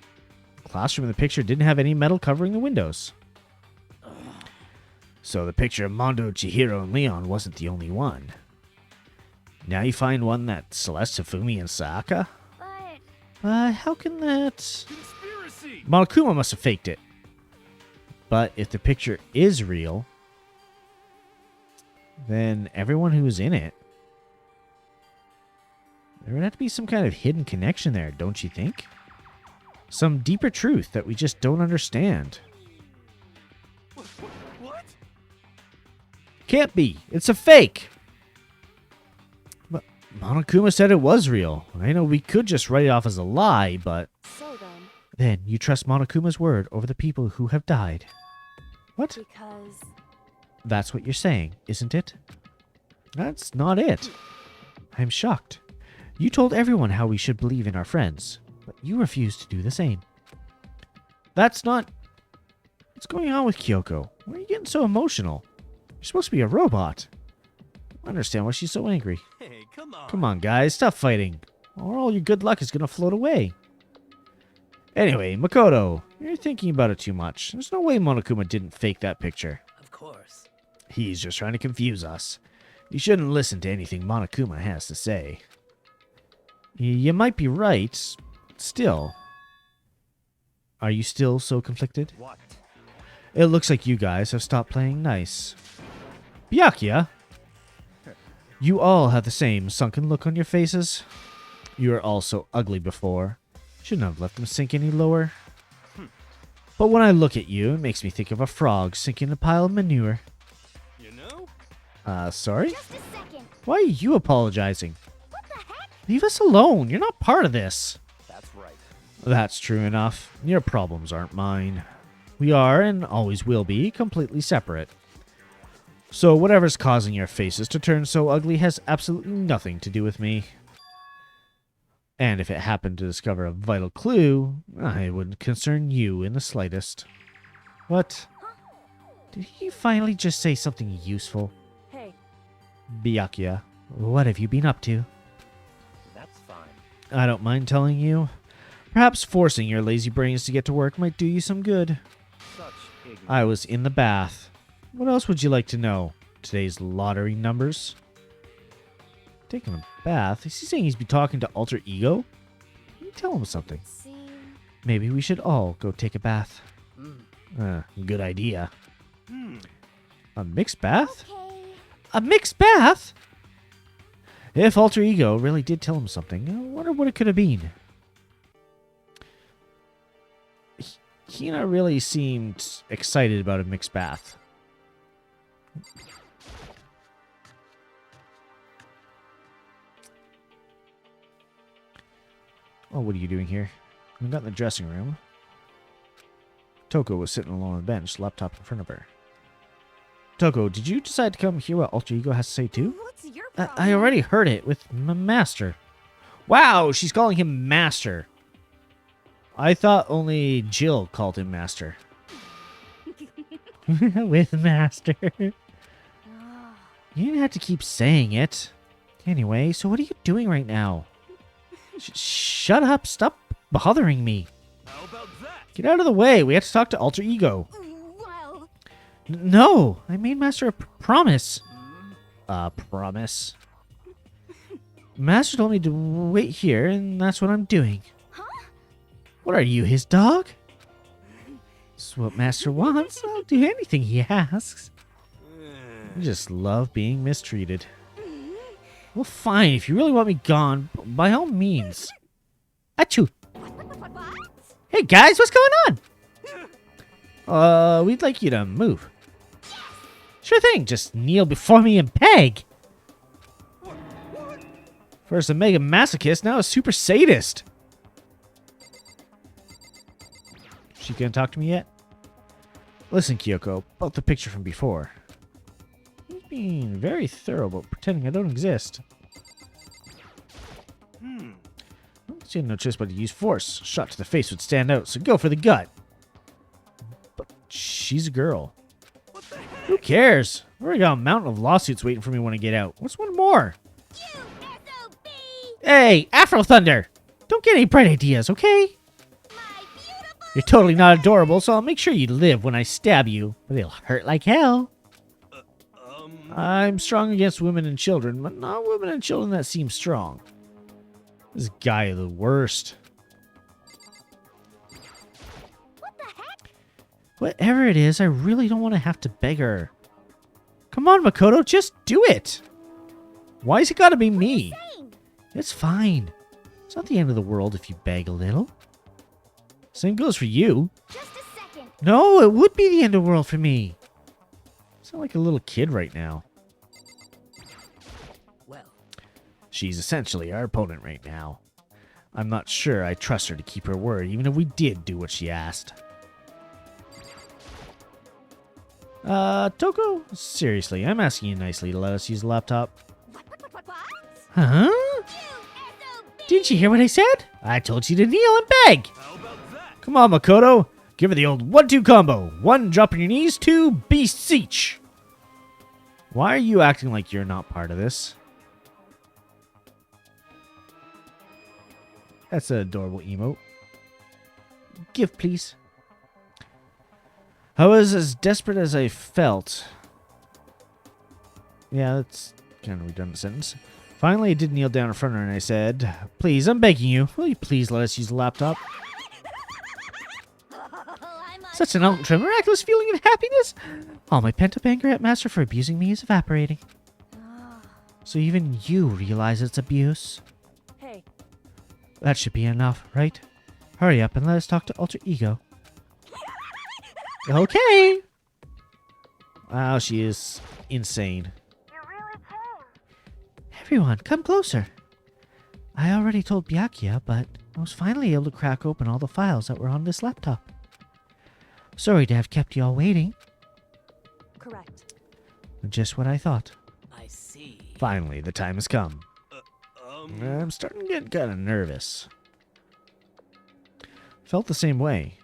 The classroom in the picture didn't have any metal covering the windows. So the picture of Mondo, Chihiro, and Leon wasn't the only one. Now you find one that's Celeste, Hifumi, and Sayaka? How can that... Conspiracy! Monokuma must have faked it. But if the picture is real, then everyone who was in it, there would have to be some kind of hidden connection there, don't you think? Some deeper truth that we just don't understand. What? Can't be. It's a fake. But Monokuma said it was real. I know we could just write it off as a lie, but... So Then you trust Monokuma's word over the people who have died. What? because That's what you're saying, isn't it? That's not it. I'm shocked. You told everyone how we should believe in our friends, but you refused to do the same. That's not... What's going on with Kyoko? Why are you getting so emotional? You're supposed to be a robot. I understand why she's so angry. Hey, come on. Come on, guys, stop fighting, or all your good luck is going to float away. Anyway, Makoto, you're thinking about it too much. There's no way Monokuma didn't fake that picture. Of course. He's just trying to confuse us. You shouldn't listen to anything Monokuma has to say. You might be right. Still. Are you still so conflicted? What? It looks like you guys have stopped playing nice. Byakuya, you all have the same sunken look on your faces. You were all so ugly before. Shouldn't have let them sink any lower. But when I look at you, it makes me think of a frog sinking in a pile of manure. You know? Sorry? just a second. Why are you apologizing? What the heck? Leave us alone. You're not part of this. That's right. That's true enough. Your problems aren't mine. We are, and always will be, completely separate. So whatever's causing your faces to turn so ugly has absolutely nothing to do with me. And if it happened to discover a vital clue, it wouldn't concern you in the slightest. What? Did he finally just say something useful? Hey, Byakuya, what have you been up to? That's fine. I don't mind telling you. Perhaps forcing your lazy brains to get to work might do you some good. Such ignorance. I was in the bath. What else would you like to know? Today's lottery numbers? Taking a bath? Is he saying he's be talking to Alter Ego? Can you tell him something? see. Maybe we should all go take a bath. Mm. Good idea. Hmm. A mixed bath? Okay. A mixed bath? If Alter Ego really did tell him something, I wonder what it could have been. Hina really seemed excited about a mixed bath. Oh, what are you doing here? We got in the dressing room. Toko was sitting alone on the bench, laptop in front of her. Toko, did you decide to come hear what Alter Ego has to say too? What's your I problem? already heard it with Master. Wow, she's calling him Master. I thought only Jill called him Master. With Master. Ah, You didn't have to keep saying it. Anyway, so what are you doing right now? Shut up. Stop bothering me. How about that? Get out of the way. We have to talk to Alter Ego. well, No, I made Master a promise. Promise. Master told me to wait here, and that's what I'm doing. huh? What are you, his dog? This is what Master wants. I'll do anything he asks. I just love being mistreated. Well, fine. If you really want me gone, by all means. Achoo. What? Hey, guys, what's going on? We'd like you to move. Sure thing, just kneel before me and beg. First a mega masochist, now a super sadist. She gonna talk to me yet? Listen, Kyoko, about the picture from before. He's being very thorough about pretending I don't exist. She had no choice but to use force. A shot to the face would stand out, so go for the gut. But she's a girl. Who cares? I already got a mountain of lawsuits waiting for me when I get out. What's one more? You SOB! Hey, Afro Thunder! Don't get any bright ideas, okay? My beautiful... You're totally not adorable, so I'll make sure you live when I stab you. But it'll hurt like hell. I'm strong against women and children, but not women and children that seem strong. This guy is the worst. What the heck? Whatever it is, I really don't want to have to beg her. Come on, Makoto, just do it! Why's it gotta be me? Saying? It's fine. It's not the end of the world if you beg a little. Same goes for you. Just a second. No, it would be the end of the world for me. I sound like a little kid right now. Well, She's essentially our opponent right now. I'm not sure I trust her to keep her word, even if we did do what she asked. Toko? Seriously, I'm asking you nicely to let us use the laptop. What? Huh? You SOB! Didn't you hear what I said? I told you to kneel and beg. How about that? Come on, Makoto. Give her the old 1-2 combo. 1, drop on your knees. 2, beseech. Why are you acting like you're not part of this? That's an adorable emote. Give, please. I was as desperate as I felt. Yeah, that's kind of a redundant sentence. Finally, I did kneel down in front of her and I said, please, I'm begging you. Will you please let us use the laptop? I'm a... Such an ultra miraculous feeling of happiness. All my pent-up anger at Master for abusing me is evaporating. So even you realize it's abuse? Hey, That should be enough, right? Hurry up and let us talk to Alter Ego. Okay. Wow, she is insane. You really came. Everyone, come closer. I already told Byakuya, but I was finally able to crack open all the files that were on this laptop. Sorry to have kept you all waiting. correct. Just what I thought. I see. Finally, the time has come. I'm starting to get kind of nervous. Felt the same way.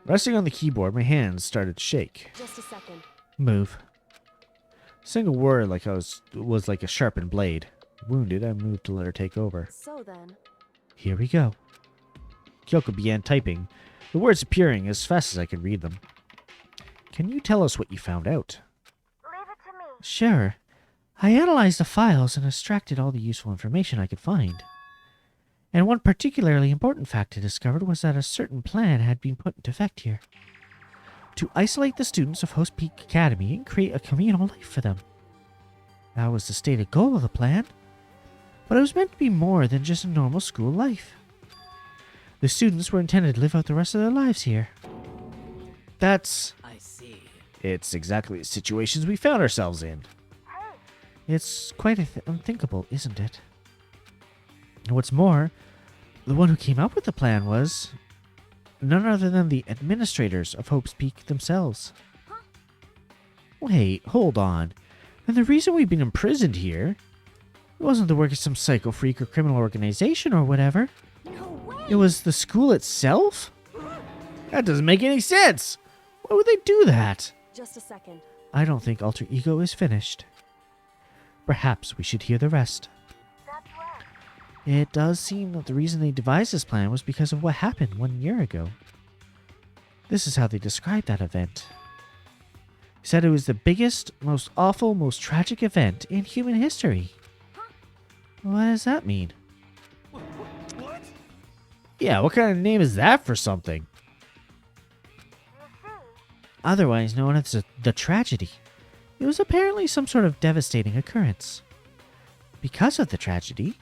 Resting on the keyboard, my hands started to shake. Just a second. Move. Single word like I was like a sharpened blade. Wounded, I moved to let her take over. So then, Here we go. Kyoko began typing, the words appearing as fast as I could read them. Can you tell us what you found out? Leave it to me. Sure. I analyzed the files and extracted all the useful information I could find. And one particularly important fact I discovered was that a certain plan had been put into effect here. To isolate the students of Host Peak Academy and create a communal life for them. That was the stated goal of the plan. But it was meant to be more than just a normal school life. The students were intended to live out the rest of their lives here. That's... I see. It's exactly the situations we found ourselves in. It's quite unthinkable, isn't it? And what's more, the one who came up with the plan was none other than the administrators of Hope's Peak themselves. Wait, hold on. And the reason we've been imprisoned here wasn't the work of some psycho freak or criminal organization or whatever. No way. It was the school itself? That doesn't make any sense. Why would they do that? just a second. I don't think Alter Ego is finished. Perhaps we should hear the rest. That's right. It does seem that the reason they devised this plan was because of what happened 1 year ago. This is how they described that event. They said it was the biggest, most awful, most tragic event in human history. What does that mean? What? Yeah, what kind of name is that for something? Otherwise known as the tragedy. It was apparently some sort of devastating occurrence. Because of the tragedy,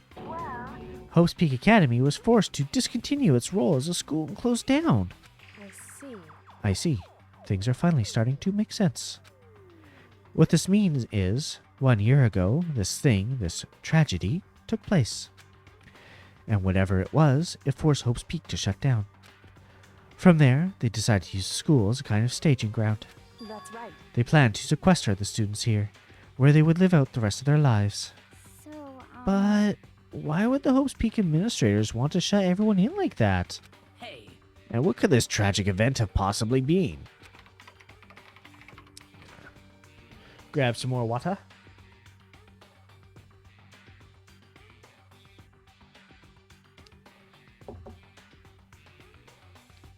Hope's Peak Academy was forced to discontinue its role as a school and close down. I see. I see. things are finally starting to make sense. What this means is, 1 year ago, this tragedy, took place. And whatever it was, it forced Hope's Peak to shut down. From there, they decided to use the school as a kind of staging ground. That's right. They planned to sequester the students here, where they would live out the rest of their lives. So, But why would the Hope's Peak administrators want to shut everyone in like that? Hey, And what could this tragic event have possibly been? Grab some more water.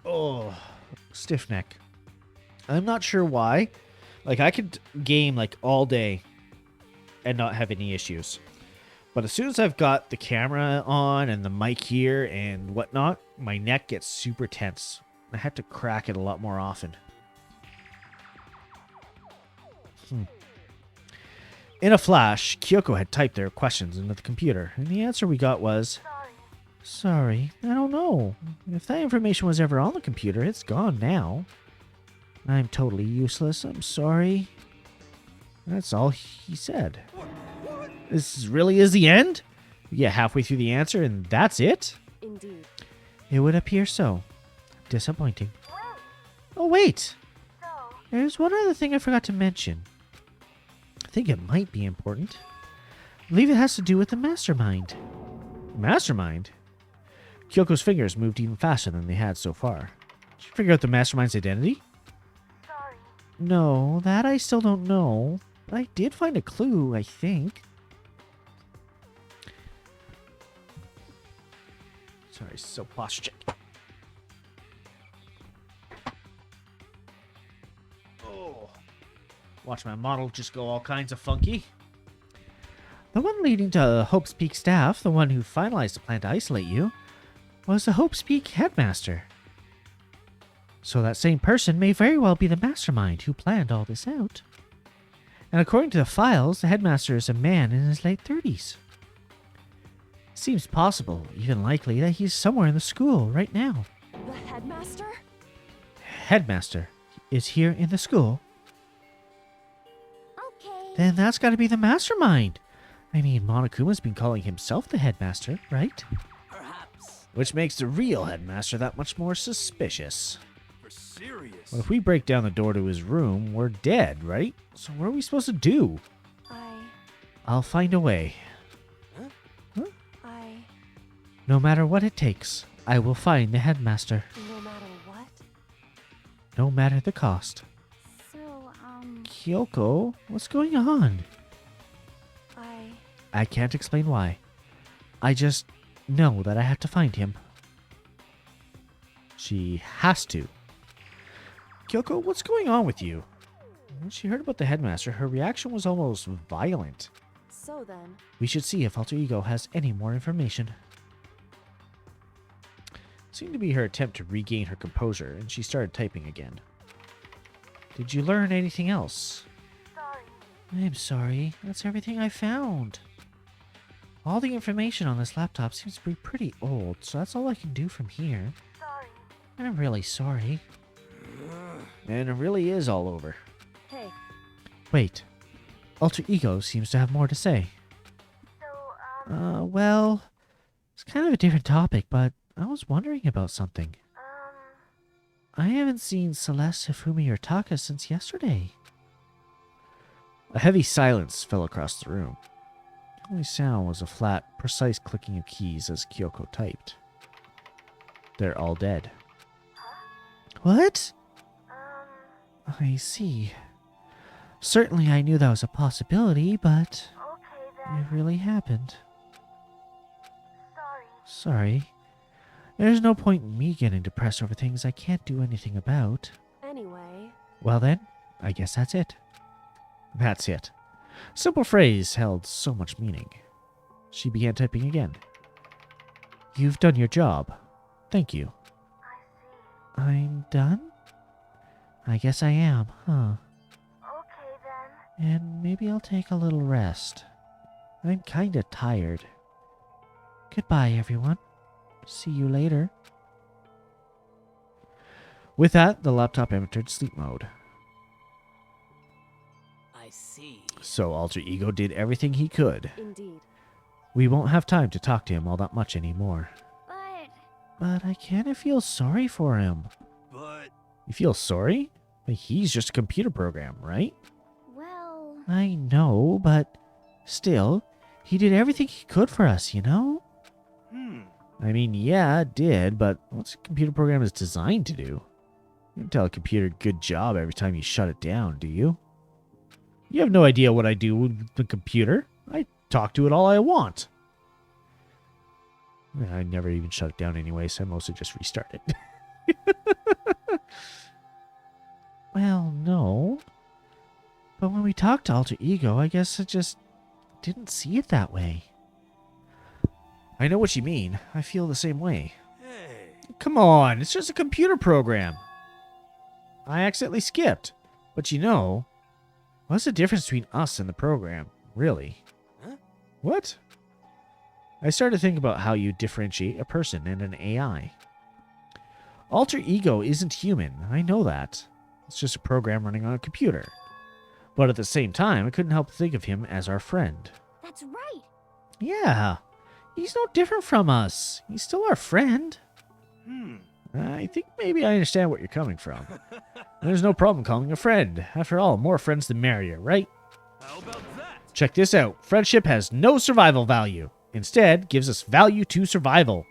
Oh, stiff neck. I'm not sure why. Like, I could game like all day and not have any issues. But as soon as I've got the camera on and the mic here and whatnot, my neck gets super tense. I have to crack it a lot more often. In a flash, Kyoko had typed their questions into the computer, and the answer we got was, Sorry, I don't know. If that information was ever on the computer, it's gone now. I'm totally useless, I'm sorry. That's all he said. This really is the end? You get halfway through the answer and that's it? Indeed. It would appear so. Disappointing. Oh, wait! so, There's one other thing I forgot to mention. I think it might be important. I believe it has to do with the mastermind. Mastermind? Kyoko's fingers moved even faster than they had so far. Did you figure out the mastermind's identity? sorry. No, that I still don't know. But I did find a clue, I think. Sorry, so posture check. Oh. Watch my model just go all kinds of funky. The one leading to Hope's Peak staff, the one who finalized the plan to isolate you, was the Hope's Peak headmaster. So that same person may very well be the mastermind who planned all this out. And according to the files, the headmaster is a man in his late 30s. Seems possible, even likely, that he's somewhere in the school right now. The headmaster? Headmaster is here in the school. Okay. Then that's got to be the mastermind. I mean, Monokuma's been calling himself the headmaster, right? perhaps. Which makes the real headmaster that much more suspicious. For serious? Well, if we break down the door to his room, we're dead, right? So what are we supposed to do? I'll find a way. No matter what it takes, I will find the headmaster. No matter what? No matter the cost. So, Kyoko, what's going on? I can't explain why. I just know that I have to find him. She has to. Kyoko, what's going on with you? When she heard about the headmaster, her reaction was almost violent. So then, We should see if Alter Ego has any more information. It seemed to be her attempt to regain her composure, and she started typing again. Did you learn anything else? sorry. I'm sorry. That's everything I found. All the information on this laptop seems to be pretty old, so that's all I can do from here. Sorry. I'm really sorry. And it really is all over. hey, Wait. Alter Ego seems to have more to say. So, Well, it's kind of a different topic, but I was wondering about something. I haven't seen Celeste, Hifumi, or Taka since yesterday. A heavy silence fell across the room. The only sound was a flat, precise clicking of keys as Kyoko typed. They're all dead. What? I see. Certainly I knew that was a possibility, but okay then. it really happened. Sorry. Sorry. There's no point in me getting depressed over things I can't do anything about. anyway, Well then, I guess that's it. That's it. Simple phrase held so much meaning. She began typing again. You've done your job. Thank you. I see. I'm done? I guess I am, huh? Okay then. And maybe I'll take a little rest. I'm kinda tired. Goodbye, everyone. See you later. With that, the laptop entered sleep mode. I see. So Alter Ego did everything he could. Indeed. We won't have time to talk to him all that much anymore. But But I kind of feel sorry for him. But You feel sorry? Like, he's just a computer program, right? well, I know, but still, he did everything he could for us, you know? I mean, yeah, it did, but what's a computer program is designed to do? You don't tell a computer good job every time you shut it down, do you? You have no idea what I do with the computer. I talk to it all I want. I never even shut it down anyway, so I mostly just restart it. Well, no. But when we talked to Alter Ego, I guess I just didn't see it that way. I know what you mean. I feel the same way. hey, Come on, it's just a computer program. I accidentally skipped. But you know, what's the difference between us and the program, really? Huh? What? I started to think about how you differentiate a person and an AI. Alter Ego isn't human, I know that. It's just a program running on a computer. But at the same time, I couldn't help but think of him as our friend. that's right. Yeah, he's no different from us. He's still our friend. hmm. I think maybe I understand what you're coming from. There's no problem calling a friend. After all, more friends the merrier, right? How about that? Check this out. Friendship has no survival value. Instead, gives us value to survival.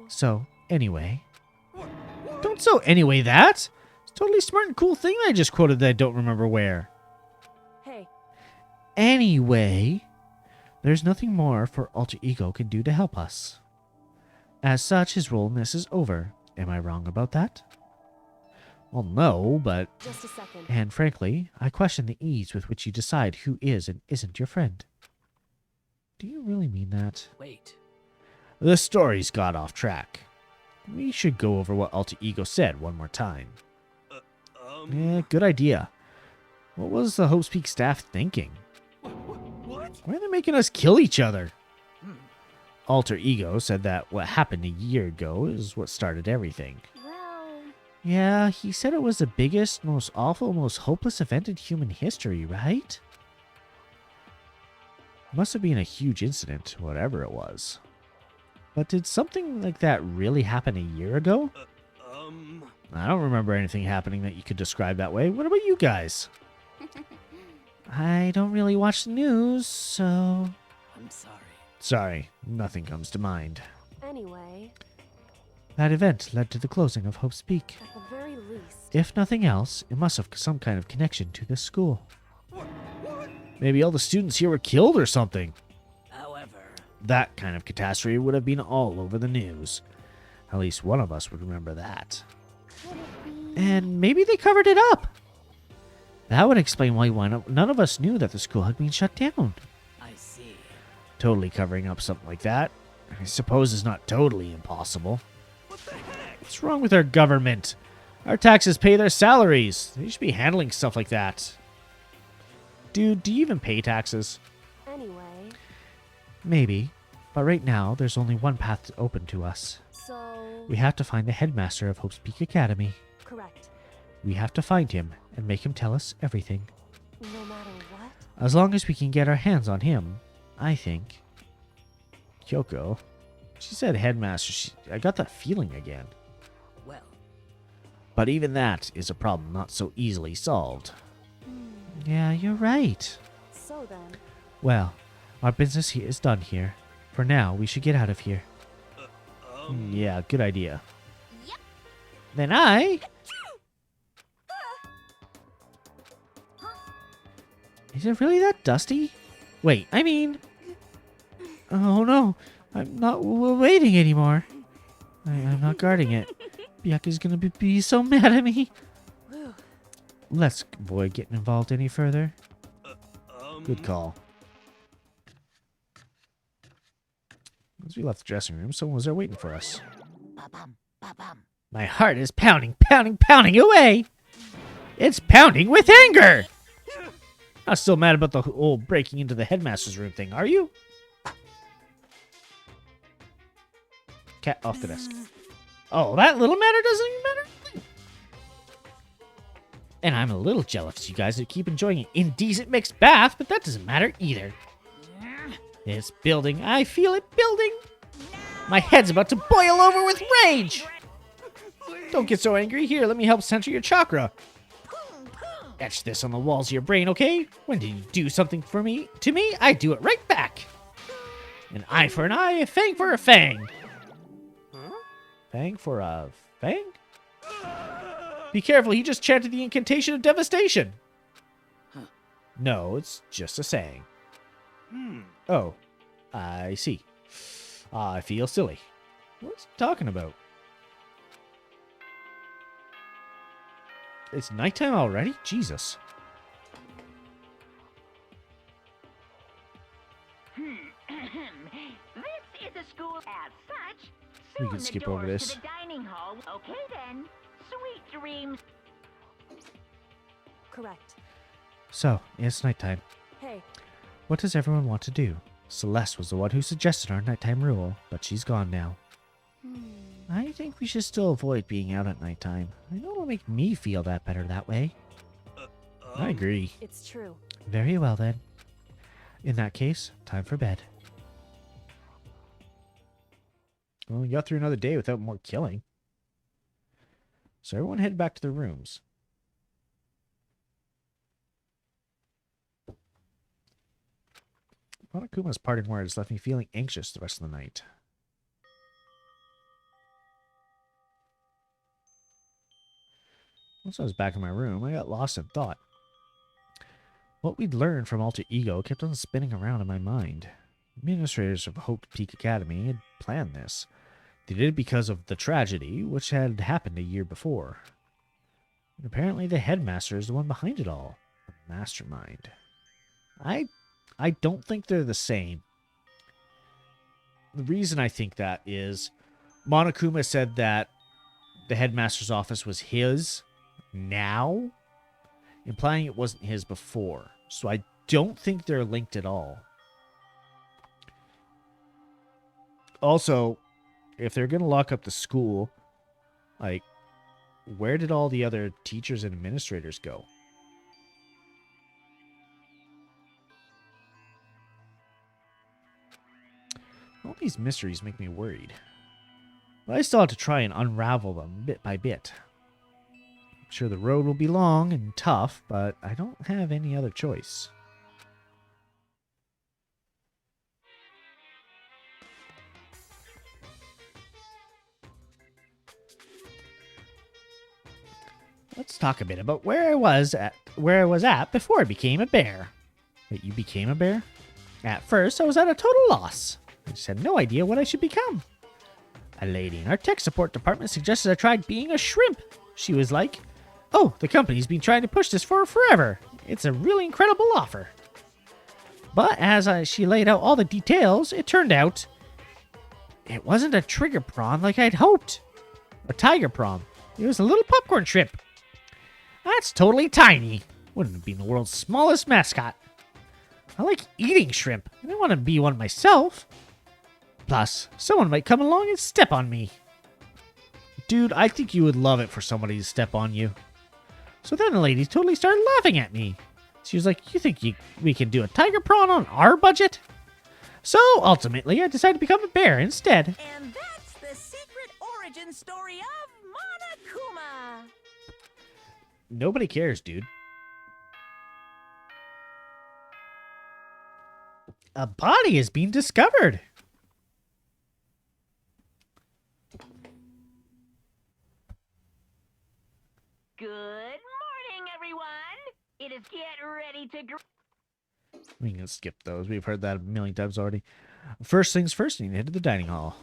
So, anyway. Don't so anyway that. It's a totally smart and cool thing I just quoted that I don't remember where. Hey, Anyway, there's nothing more for Alter Ego can do to help us. As such, his role in this is over. Am I wrong about that? Well, no, but... just a second. And frankly, I question the ease with which you decide who is and isn't your friend. Do you really mean that? Wait. The story's got off track. We should go over what Alter Ego said one more time. Yeah, good idea. What was the Hope's Peak staff thinking? What? Why are they making us kill each other? Alter Ego said that what happened a year ago is what started everything. Well, Yeah, he said it was the biggest, most awful, most hopeless event in human history, right? Must have been a huge incident, whatever it was. But did something like that really happen a year ago? I don't remember anything happening that you could describe that way. What about you guys? I don't really watch the news, so... I'm sorry. Sorry, nothing comes to mind. Anyway, That event led to the closing of Hope's Peak. at the very least, If nothing else, it must have some kind of connection to this school. Maybe all the students here were killed or something. However, That kind of catastrophe would have been all over the news. At least one of us would remember that. could it be? And maybe they covered it up. That would explain why none of us knew that the school had been shut down. I see. Totally covering up something like that, I suppose, is not totally impossible. What the heck? What's wrong with our government? Our taxes pay their salaries. They should be handling stuff like that. Dude, do you even pay taxes? anyway, Maybe. But right now, there's only one path open to us. so... We have to find the headmaster of Hope's Peak Academy. correct. We have to find him and make him tell us everything. No matter what? As long as we can get our hands on him, I think. Kyoko. She said headmaster. I got that feeling again. Well, But even that is a problem not so easily solved. Yeah, you're right. So then, Well, our business here is done here. For now, we should get out of here. Yeah, good idea. Yep. Then I... Is it really that dusty? Wait, I mean... Oh no, I'm not waiting anymore. I'm not guarding it. Byaku's gonna be so mad at me. whew, Let's avoid getting involved any further. Good call. As we left the dressing room, someone was there waiting for us. Ba-bum, ba-bum. My heart is pounding, pounding, pounding away. It's pounding with anger. Not still mad about the whole breaking into the headmaster's room thing, are you? Cat off the desk. Oh, that little matter doesn't even matter? And I'm a little jealous you guys that keep enjoying an indecent mixed bath, but that doesn't matter either. It's building. I feel it building. My head's about to boil over with rage. Don't get so angry. Here, let me help center your chakra. Etch this on the walls of your brain, okay? When did you do something for me? To me, I do it right back. An eye for an eye, a fang for a fang. Fang for a fang? Be careful, he just chanted the incantation of devastation. No, it's just a saying. Oh, I see. I feel silly. What's he talking about? It's nighttime already? Jesus. This is a school as such. We can skip over this. To the dining hall. Okay then. Sweet dreams. Correct. So, it's nighttime. Hey, What does everyone want to do? Celeste was the one who suggested our nighttime rule, but she's gone now. I think we should still avoid being out at nighttime. I know it'll make me feel that better that way. I agree. it's true. Very well then. In that case, time for bed. Well, we got through another day without more killing. So everyone head back to their rooms. Monokuma's parting words left me feeling anxious the rest of the night. Once I was back in my room, I got lost in thought. What we'd learned from Alter Ego kept on spinning around in my mind. Administrators of Hope Peak Academy had planned this. They did it because of the tragedy, which had happened a year before. And apparently the headmaster is the one behind it all. The mastermind. I don't think they're the same. The reason I think that is Monokuma said that the headmaster's office was his now, implying it wasn't his before. So I don't think they're linked at all. Also, if they're going to lock up the school, like, where did all the other teachers and administrators go? All these mysteries make me worried. But I still have to try and unravel them bit by bit. I'm sure the road will be long and tough, but I don't have any other choice. Let's talk a bit about where I was at before I became a bear. Wait, you became a bear? At first, I was at a total loss. I just had no idea what I should become. A lady in our tech support department suggested I tried being a shrimp. She was like, "Oh, the company's been trying to push this for forever. It's a really incredible offer." But as she laid out all the details, it turned out it wasn't a trigger prawn like I'd hoped. A tiger prawn. It was a little popcorn shrimp. That's totally tiny. Wouldn't have been the world's smallest mascot. I like eating shrimp. I don't want to be one myself. Plus, someone might come along and step on me. Dude, I think you would love it for somebody to step on you. So then the lady totally started laughing at me. She was like, "You think we can do a tiger prawn on our budget?" So ultimately, I decided to become a bear instead. And that's the secret origin story of Monokuma. Nobody cares, dude. A body is being discovered. Good morning, everyone. It is get ready to We can skip those. We've heard that a million times already. First things first, you need to head to the dining hall.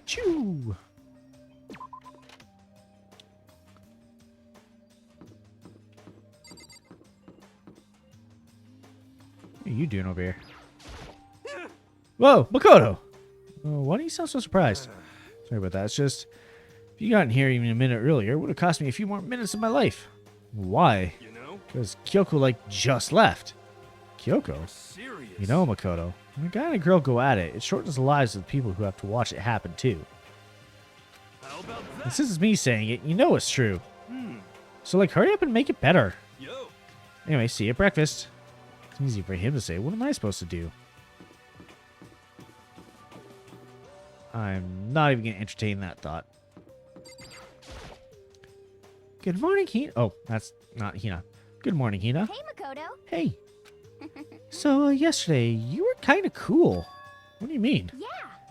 Choo! What are you doing over here? Whoa, Makoto! Why do you sound so surprised? Sorry about that. It's just, if you got in here even a minute earlier, it would have cost me a few more minutes of my life. Why? You know? Because Kyoko, like, just left. Kyoko? Serious. You know, Makoto, when a guy and a girl go at it, it shortens the lives of the people who have to watch it happen, too. about that? This is me saying it. You know it's true. So, like, hurry up and make it better. Yo. Anyway, see you at breakfast. It's easy for him to say. What am I supposed to do? I'm not even going to entertain that thought. Good morning, Hina. Oh, that's not Hina. Good morning, Hina. Hey, Makoto. Hey. So, yesterday, you were kind of cool. What do you mean? Yeah.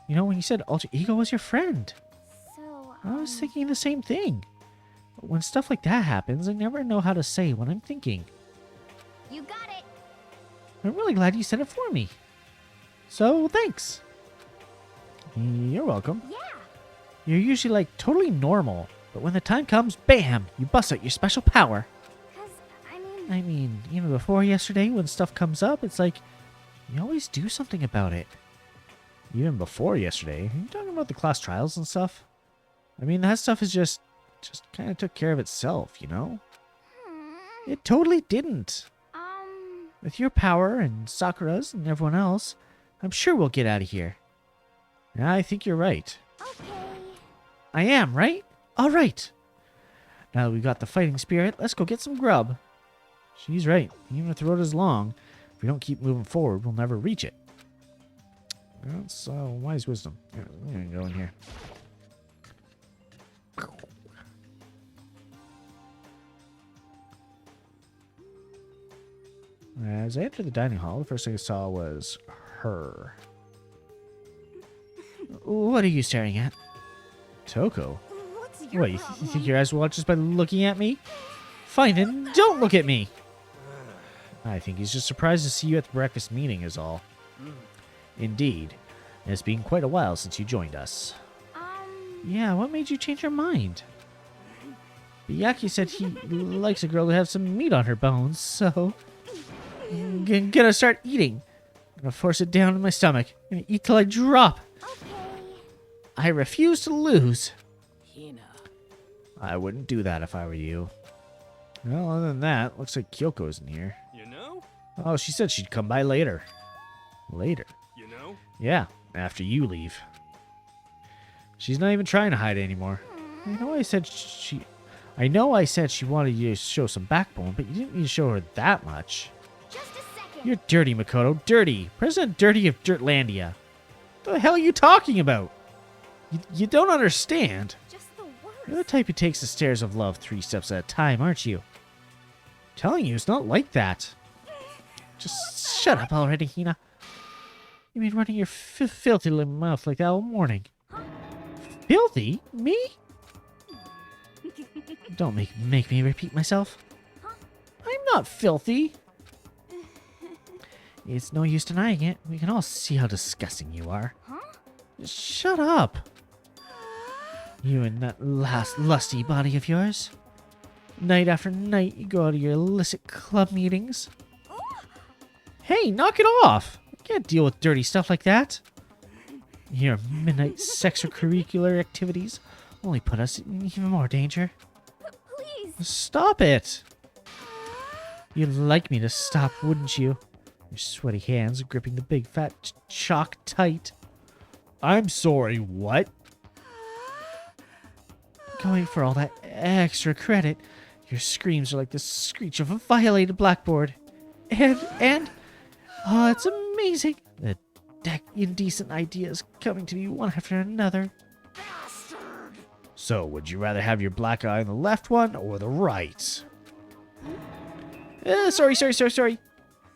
You know, when you said Alter Ego was your friend, So, I was thinking the same thing. But when stuff like that happens, I never know how to say what I'm thinking. you got it. I'm really glad you said it for me. So, thanks. You're welcome. Yeah. You're usually, like, totally normal. But when the time comes, bam! You bust out your special power. 'Cause, I mean, even before yesterday, when stuff comes up, it's like, you always do something about it. Even before yesterday, are you talking about the class trials and stuff? I mean, that stuff is just kind of took care of itself, you know? It totally didn't. With your power and Sakura's and everyone else, I'm sure we'll get out of here. Yeah, I think you're right. okay. I am, right? All right. Now that we've got the fighting spirit, let's go get some grub. She's right. Even if the road is long, if we don't keep moving forward, we'll never reach it. That's wise wisdom. Yeah, I'm going to go in here. As I entered the dining hall, the first thing I saw was her. What are you staring at? Toko. What's your What, you problem? think your eyes will watch just by looking at me? Fine, then don't look at me! I think he's just surprised to see you at the breakfast meeting is all. Indeed. It's been quite a while since you joined us. Yeah, what made you change your mind? Yaki said he likes a girl to have some meat on her bones, so... gonna start eating. Gonna force it down in my stomach. Gonna eat till I drop. Okay. I refuse to lose. Hina. I wouldn't do that if I were you. Well, other than that, looks like Kyoko's in here. You know? Oh, she said she'd come by later. Later? You know? Yeah, after you leave. She's not even trying to hide it anymore. I know I said she wanted you to show some backbone, but you didn't need to show her that much. Just a second. You're dirty, Makoto. Dirty. President Dirty of Dirtlandia. What the hell are you talking about? You don't understand. Just the You're the worst. type who takes the stairs of love 3 steps at a time, aren't you? I'm telling you, it's not like that. Just shut up already, Hina. You mean running your filthy little mouth like that all morning? Filthy? Me? Don't make me repeat myself. I'm not filthy. It's no use denying it. We can all see how disgusting you are. Shut up. You and that last lusty body of yours. Night after night, you go to your illicit club meetings. Hey, knock it off. I can't deal with dirty stuff like that. Your midnight extracurricular activities only put us in even more danger. Please. Stop it. You'd like me to stop, wouldn't you? Your sweaty hands gripping the big fat chalk tight. I'm sorry, what? Going for all that extra credit. Your screams are like the screech of a violated blackboard. And, oh, it's amazing. The indecent ideas coming to me one after another. So, would you rather have your black eye on the left one or the right? Sorry.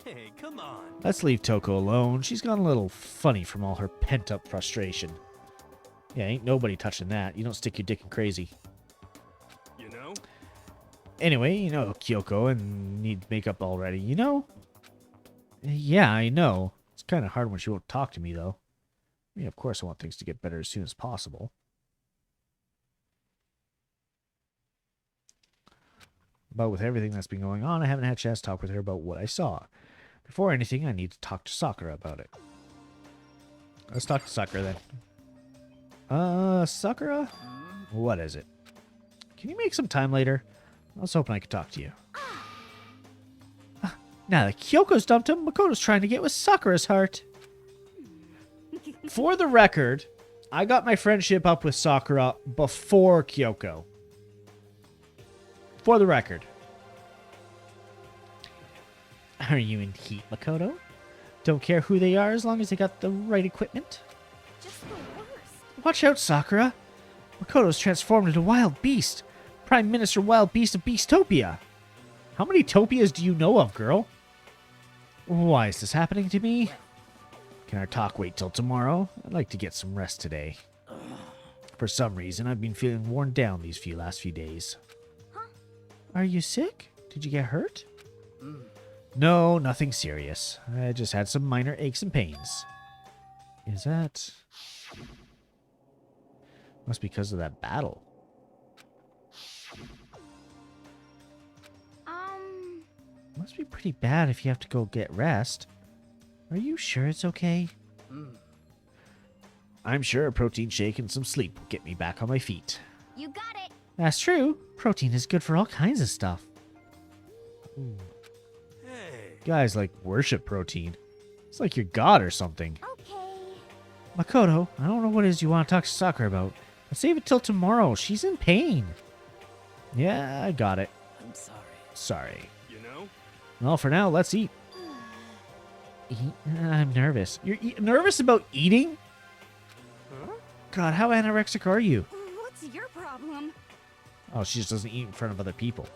Hey, come on. Let's leave Toko alone. She's gone a little funny from all her pent-up frustration. Yeah, ain't nobody touching that. You don't stick your dick in crazy. You know? Anyway, you know Kyoko and need makeup already, you know? Yeah, I know. It's kind of hard when she won't talk to me, though. I mean, of course I want things to get better as soon as possible. But with everything that's been going on, I haven't had a chance to talk with her about what I saw. Before anything, I need to talk to Sakura about it. Let's talk to Sakura then. Sakura? What is it? Can you make some time later? I was hoping I could talk to you. Now that Kyoko's dumped him, Makoto's trying to get with Sakura's heart. For the record, I got my friendship up with Sakura before Kyoko. For the record. Are you in heat, Makoto? Don't care who they are as long as they got the right equipment? Just the worst. Watch out, Sakura. Makoto's transformed into a wild beast. Prime Minister Wild Beast of Beastopia. How many Topias do you know of, girl? Why is this happening to me? Can our talk wait till tomorrow? I'd like to get some rest today. For some reason, I've been feeling worn down these last few days. Huh? Are you sick? Did you get hurt? No, nothing serious. I just had some minor aches and pains. Is that... Must be because of that battle. Must be pretty bad if you have to go get rest. Are you sure it's okay? I'm sure a protein shake and some sleep will get me back on my feet. You got it. That's true. Protein is good for all kinds of stuff. Hey. Guys like worship protein. It's like your god or something. Okay. Makoto, I don't know what it is you want to talk to Sakura about, but save it till tomorrow. She's in pain. Yeah, I got it. I'm sorry. Sorry. You know? Well, for now, let's eat. Eat? I'm nervous. You're nervous about eating? Huh? God, how anorexic are you? What's your problem? Oh, she just doesn't eat in front of other people.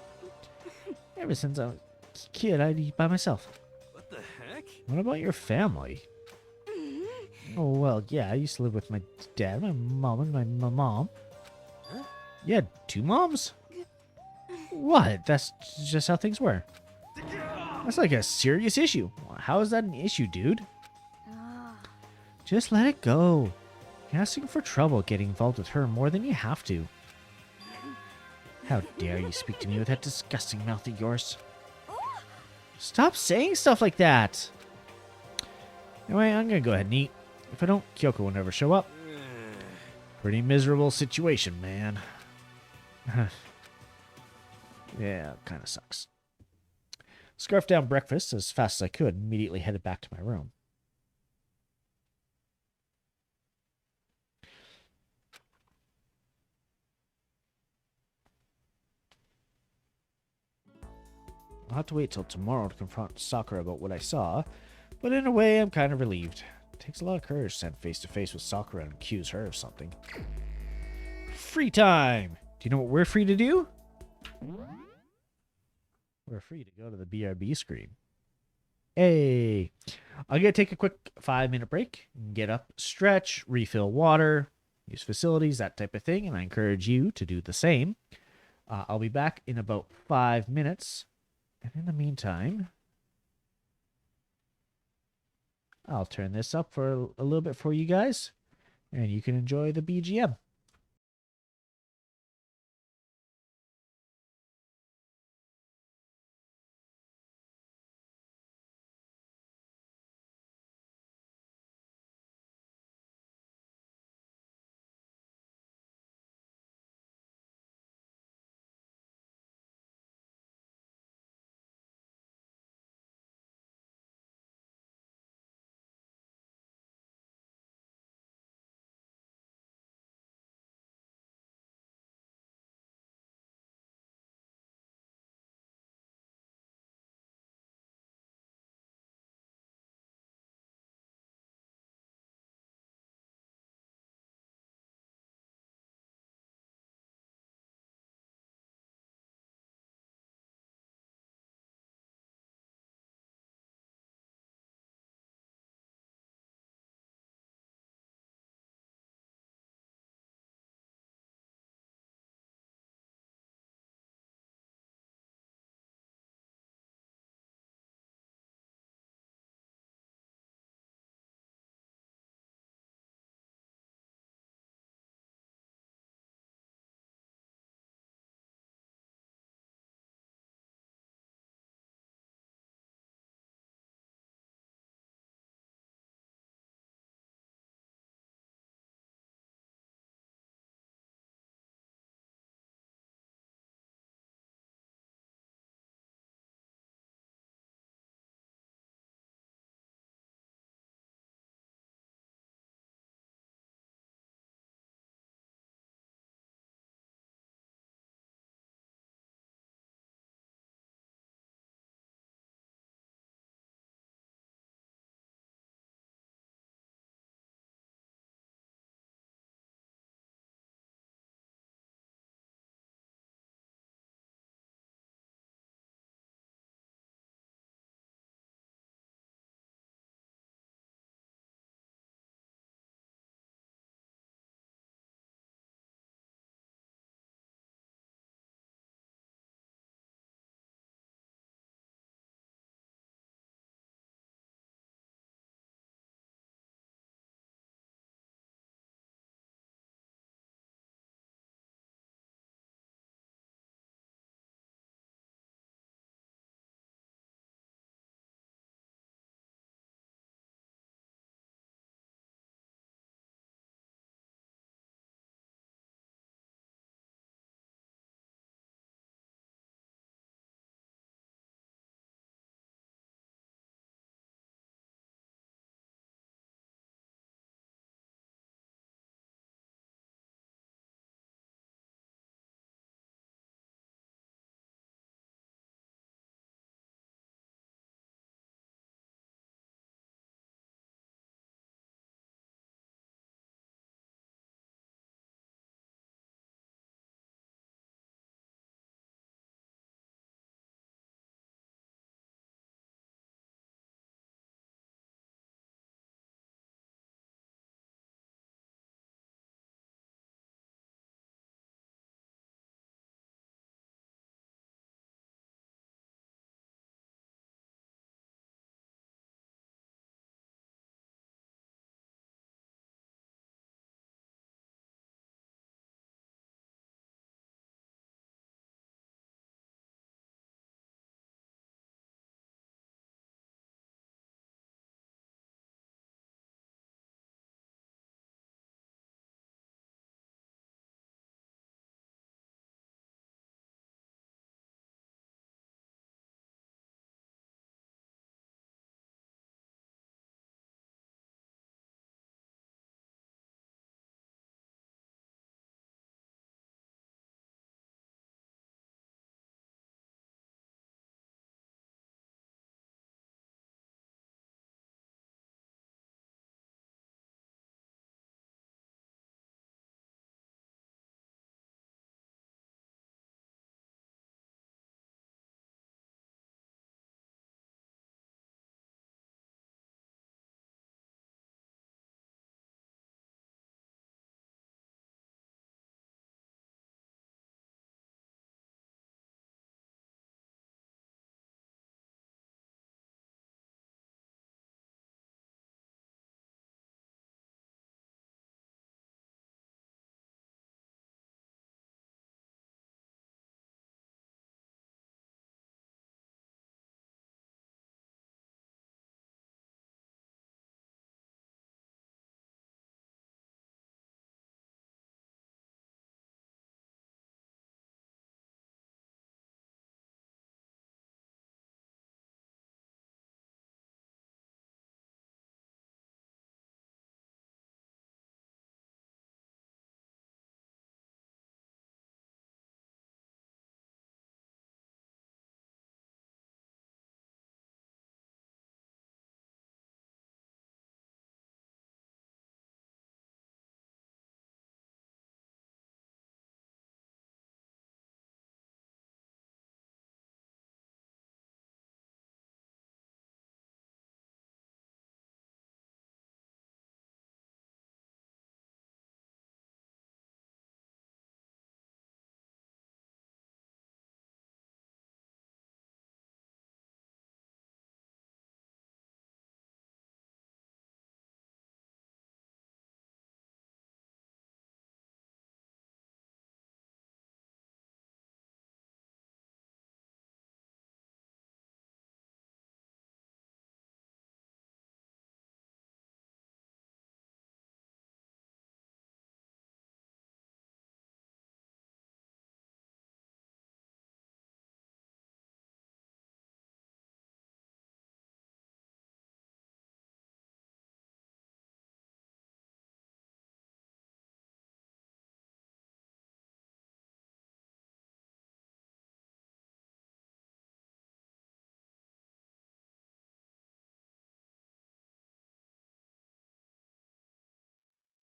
Ever since I was a kid, I'd eat by myself. What the heck? What about your family? Oh, well, yeah, I used to live with my dad, my mom, and my mom. Huh? You had 2 moms? What? That's just how things were. That's like a serious issue. How is that an issue, dude? Just let it go. You're asking for trouble getting involved with her more than you have to. How dare you speak to me with that disgusting mouth of yours? Stop saying stuff like that. Anyway, I'm gonna go ahead and eat. If I don't, Kyoko will never show up. Pretty miserable situation, man. Yeah, kind of sucks. Scarfed down breakfast as fast as I could and immediately headed back to my room. I'll have to wait till tomorrow to confront Sakura about what I saw, but in a way, I'm kind of relieved. It takes a lot of courage to stand face to face with Sakura and accuse her of something. Free time! Do you know what we're free to do? We're free to go to the BRB screen. Hey! I'm going to take a quick 5-minute break, get up, stretch, refill water, use facilities, that type of thing, and I encourage you to do the same. I'll be back in about 5 minutes. And in the meantime, I'll turn this up for a little bit for you guys, and you can enjoy the BGM.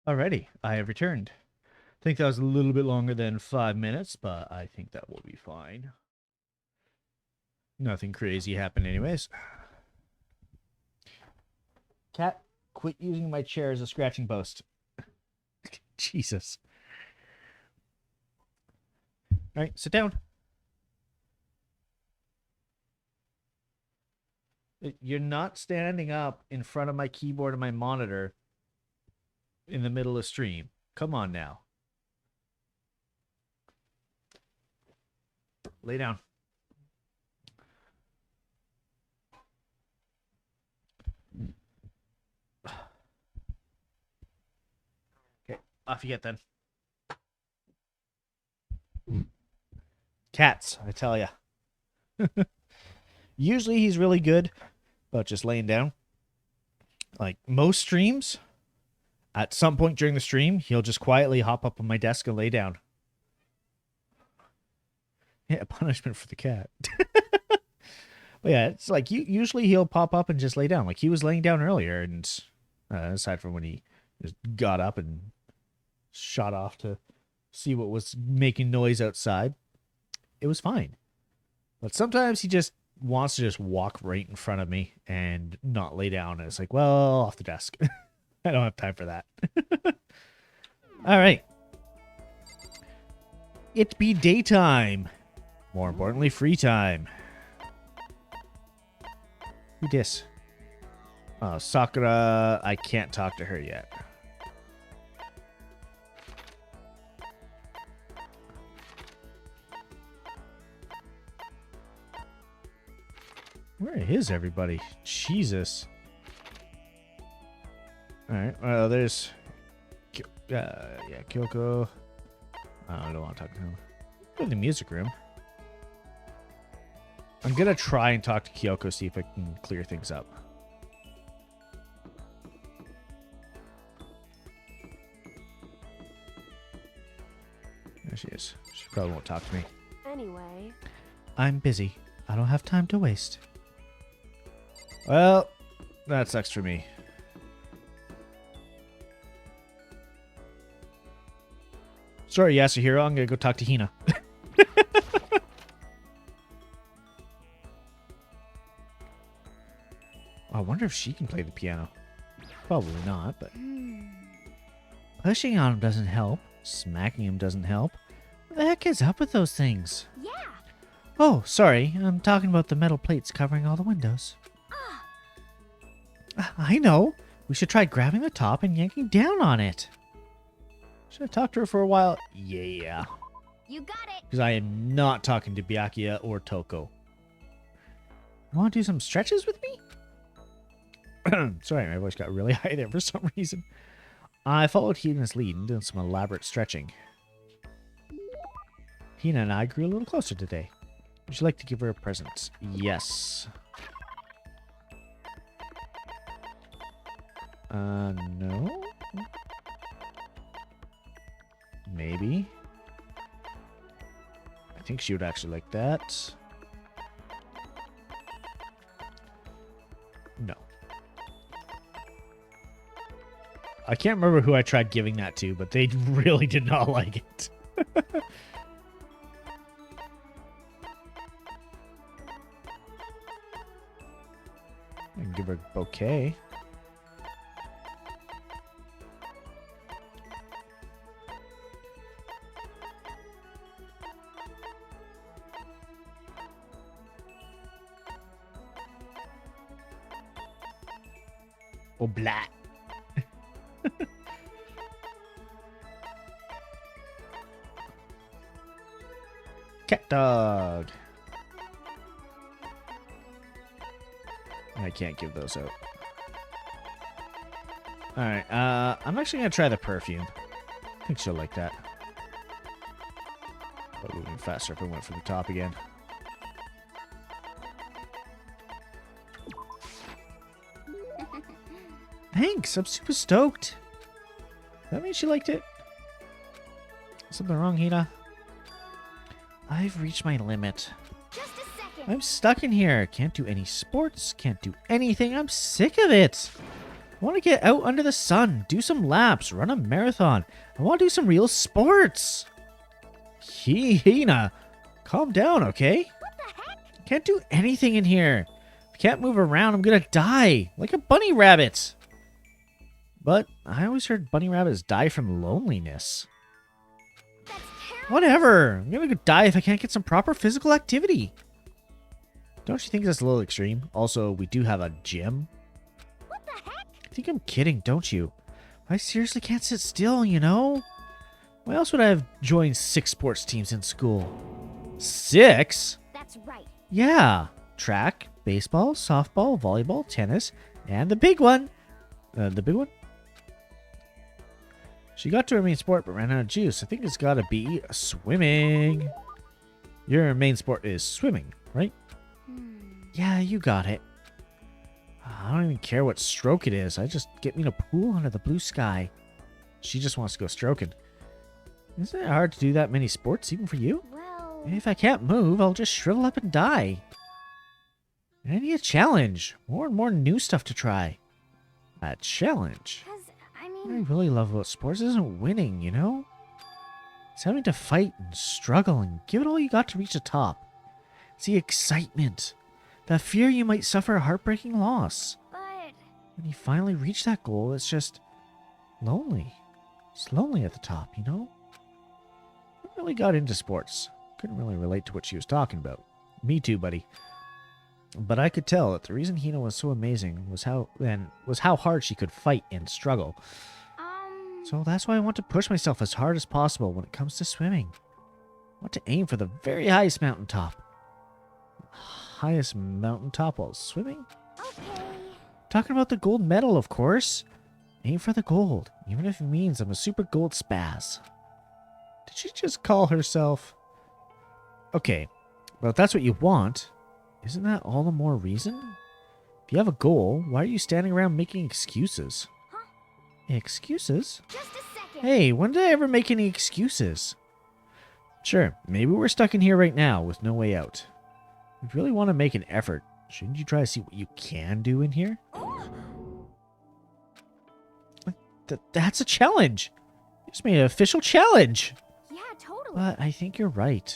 Alrighty, I have returned. I think that was a little bit longer than 5 minutes, but I think that will be fine. Nothing crazy happened anyways. Cat, quit using my chair as a scratching post. Jesus. Alright, sit down. You're not standing up in front of my keyboard and my monitor in the middle of stream. Come on now. Lay down. Okay, off you get then. Cats, I tell ya. Usually he's really good about just laying down. Like most streams, at some point during the stream, he'll just quietly hop up on my desk and lay down. Yeah, punishment for the cat. But yeah, it's like usually he'll pop up and just lay down. Like he was laying down earlier, and aside from when he just got up and shot off to see what was making noise outside, it was fine. But sometimes he just wants to just walk right in front of me and not lay down. And it's like, well, off the desk. I don't have time for that. All right. It be daytime. More importantly, free time. Who dis? Oh, Sakura. I can't talk to her yet. Where is everybody? Jesus. Alright, well, there's... yeah, Kyoko. I don't want to talk to him. Go in the music room. I'm going to try and talk to Kyoko, see if I can clear things up. There she is. She probably won't talk to me. Anyway. I'm busy. I don't have time to waste. Well, that sucks for me. Sorry, Yasuhiro. I'm going to go talk to Hina. I wonder if she can play the piano. Probably not, but... Pushing on him doesn't help. Smacking him doesn't help. What the heck is up with those things? Yeah. Oh, sorry. I'm talking about the metal plates covering all the windows. I know. We should try grabbing the top and yanking down on it. Should I talk to her for a while? Yeah. You got it. Because I am not talking to Byakuya or Toko. You want to do some stretches with me? Sorry, my voice got really high there for some reason. I followed Hina's lead and did some elaborate stretching. Hina and I grew a little closer today. Would you like to give her a present? Yes. No? Maybe. I think she would actually like that. No. I can't remember who I tried giving that to, but they really did not like it. I can give her a bouquet. Oh, blah. Cat dog. I can't give those out. Alright, I'm actually going to try the perfume. I think she'll like that. But moving faster if I went for the top again. Thanks, I'm super stoked. That means she liked it. Something wrong, Hina? I've reached my limit. Just a second. I'm stuck in here. Can't do any sports. Can't do anything. I'm sick of it. want to get out under the sun, do some laps, run a marathon. I want to do some real sports. Hina, calm down, okay? What the heck? Can't do anything in here. If I can't move around, I'm gonna die like a bunny rabbit. But I always heard bunny rabbits die from loneliness. That's terrible. Whatever. I'm gonna go die if I can't get some proper physical activity. Don't you think that's a little extreme? Also, we do have a gym. What the heck? I think I'm kidding, don't you? I seriously can't sit still, you know? Why else would I have joined 6 sports teams in school? 6? That's right. Yeah. Track, baseball, softball, volleyball, tennis, and the big one. The big one? She got to her main sport but ran out of juice. I think it's gotta be swimming. Your main sport is swimming, right? Yeah, you got it. I don't even care what stroke it is. I just get me in a pool under the blue sky. She just wants to go stroking. Isn't it hard to do that many sports, even for you? Well, If I can't move, I'll just shrivel up and die. I need a challenge. More and more new stuff to try. A challenge? because, I What I mean, really love about sports isn't winning, you know? It's having to fight and struggle and give it all you got to reach the top. It's the excitement. The fear you might suffer a heartbreaking loss. but, When you finally reach that goal, it's just lonely. It's lonely at the top, you know? I really got into sports. Couldn't really relate to what she was talking about. Me too, buddy. But I could tell that the reason Hina was so amazing was how hard she could fight and struggle. So that's why I want to push myself as hard as possible when it comes to swimming. I want to aim for the very highest mountaintop. Highest mountaintop while swimming? okay. Talking about the gold medal, of course. Aim for the gold, even if it means I'm a super gold spaz. Did she just call herself? Okay, well, if that's what you want, isn't that all the more reason? If you have a goal, why are you standing around making excuses? Huh? Excuses? Just a second. Hey, when did I ever make any excuses? Sure, maybe we're stuck in here right now with no way out. If you really want to make an effort, shouldn't you try to see what you can do in here? That's a challenge. You just made an official challenge. Yeah, totally. But I think you're right.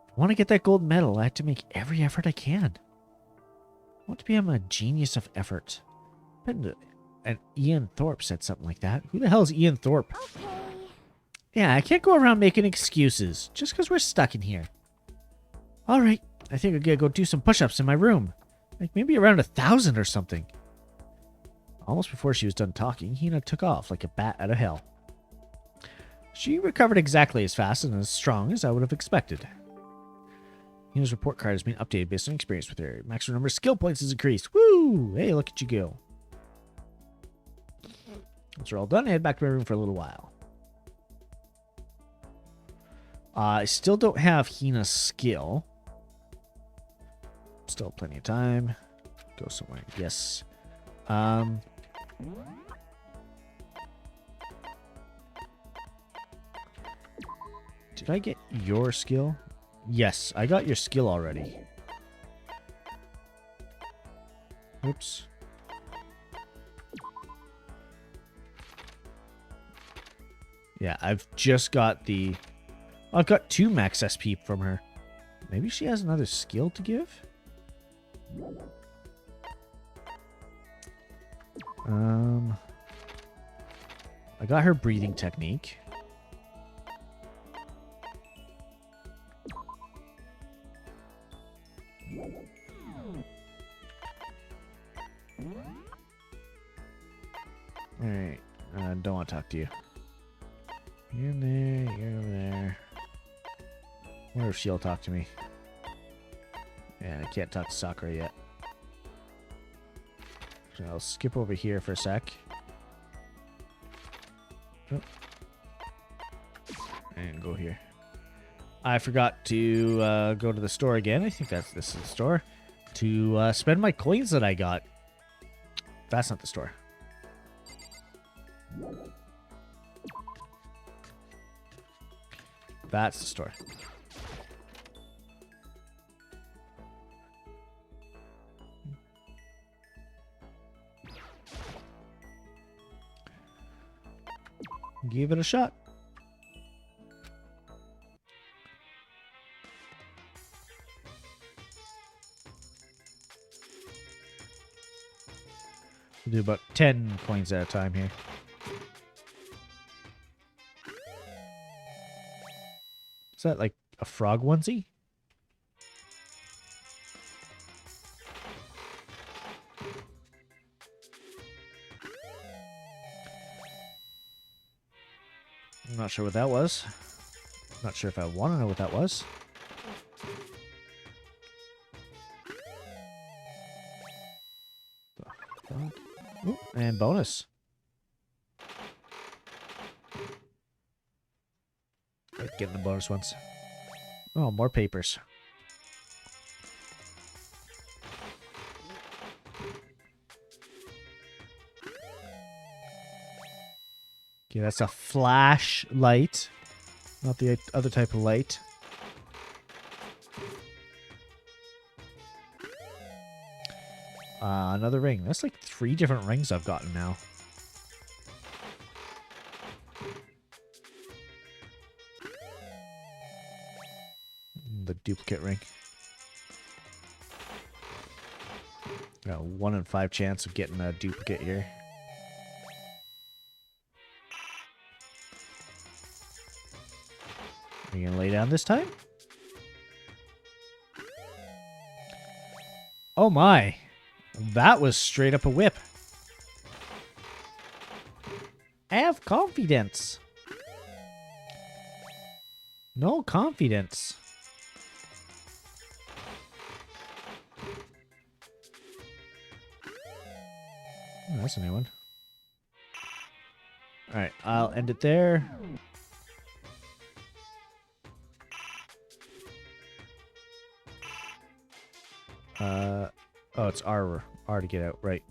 If I want to get that gold medal, I have to make every effort I can. I want to become a genius of effort. And Ian Thorpe said something like that. Who the hell is Ian Thorpe? Okay. Yeah, I can't go around making excuses just because we're stuck in here. All right, I think I'm gonna go do some push-ups in my room. Like maybe around 1,000 or something. Almost before she was done talking, Hina took off like a bat out of hell. She recovered exactly as fast and as strong as I would have expected. Hina's report card has been updated based on experience with her. Maximum number of skill points has increased. Woo! Hey, look at you go. Once we're all done, I head back to my room for a little while. I still don't have Hina's skill. Still plenty of time. Go somewhere. Yes. Did I get your skill? Yes, I got your skill already. Oops. Yeah, I've just got the... I've got 2 max SP from her. Maybe she has another skill to give? I got her breathing technique. Alright, I don't want to talk to you. You're there, you're there. I wonder if she'll talk to me. Yeah, I can't talk to Sakura yet. So I'll skip over here for a sec. Oh. And go here. I forgot to go to the store again. I think this is the store. To spend my coins that I got. That's not the store. That's the store. Give it a shot. We'll do about 10 coins at a time here. Is that like a frog onesie? I'm not sure what that was. Not sure if I want to know what that was. Ooh, and bonus. Getting the bonus ones. Oh, more papers. Okay, that's a flashlight, not the other type of light. Another ring. That's like 3 different rings I've gotten now. The duplicate ring. Got a 1 in 5 chance of getting a duplicate here. Are you gonna lay down this time? Oh my! That was straight up a whip. Have confidence. No confidence. Oh, that's a new one. Alright, I'll end it there. Oh, it's R to get out, right.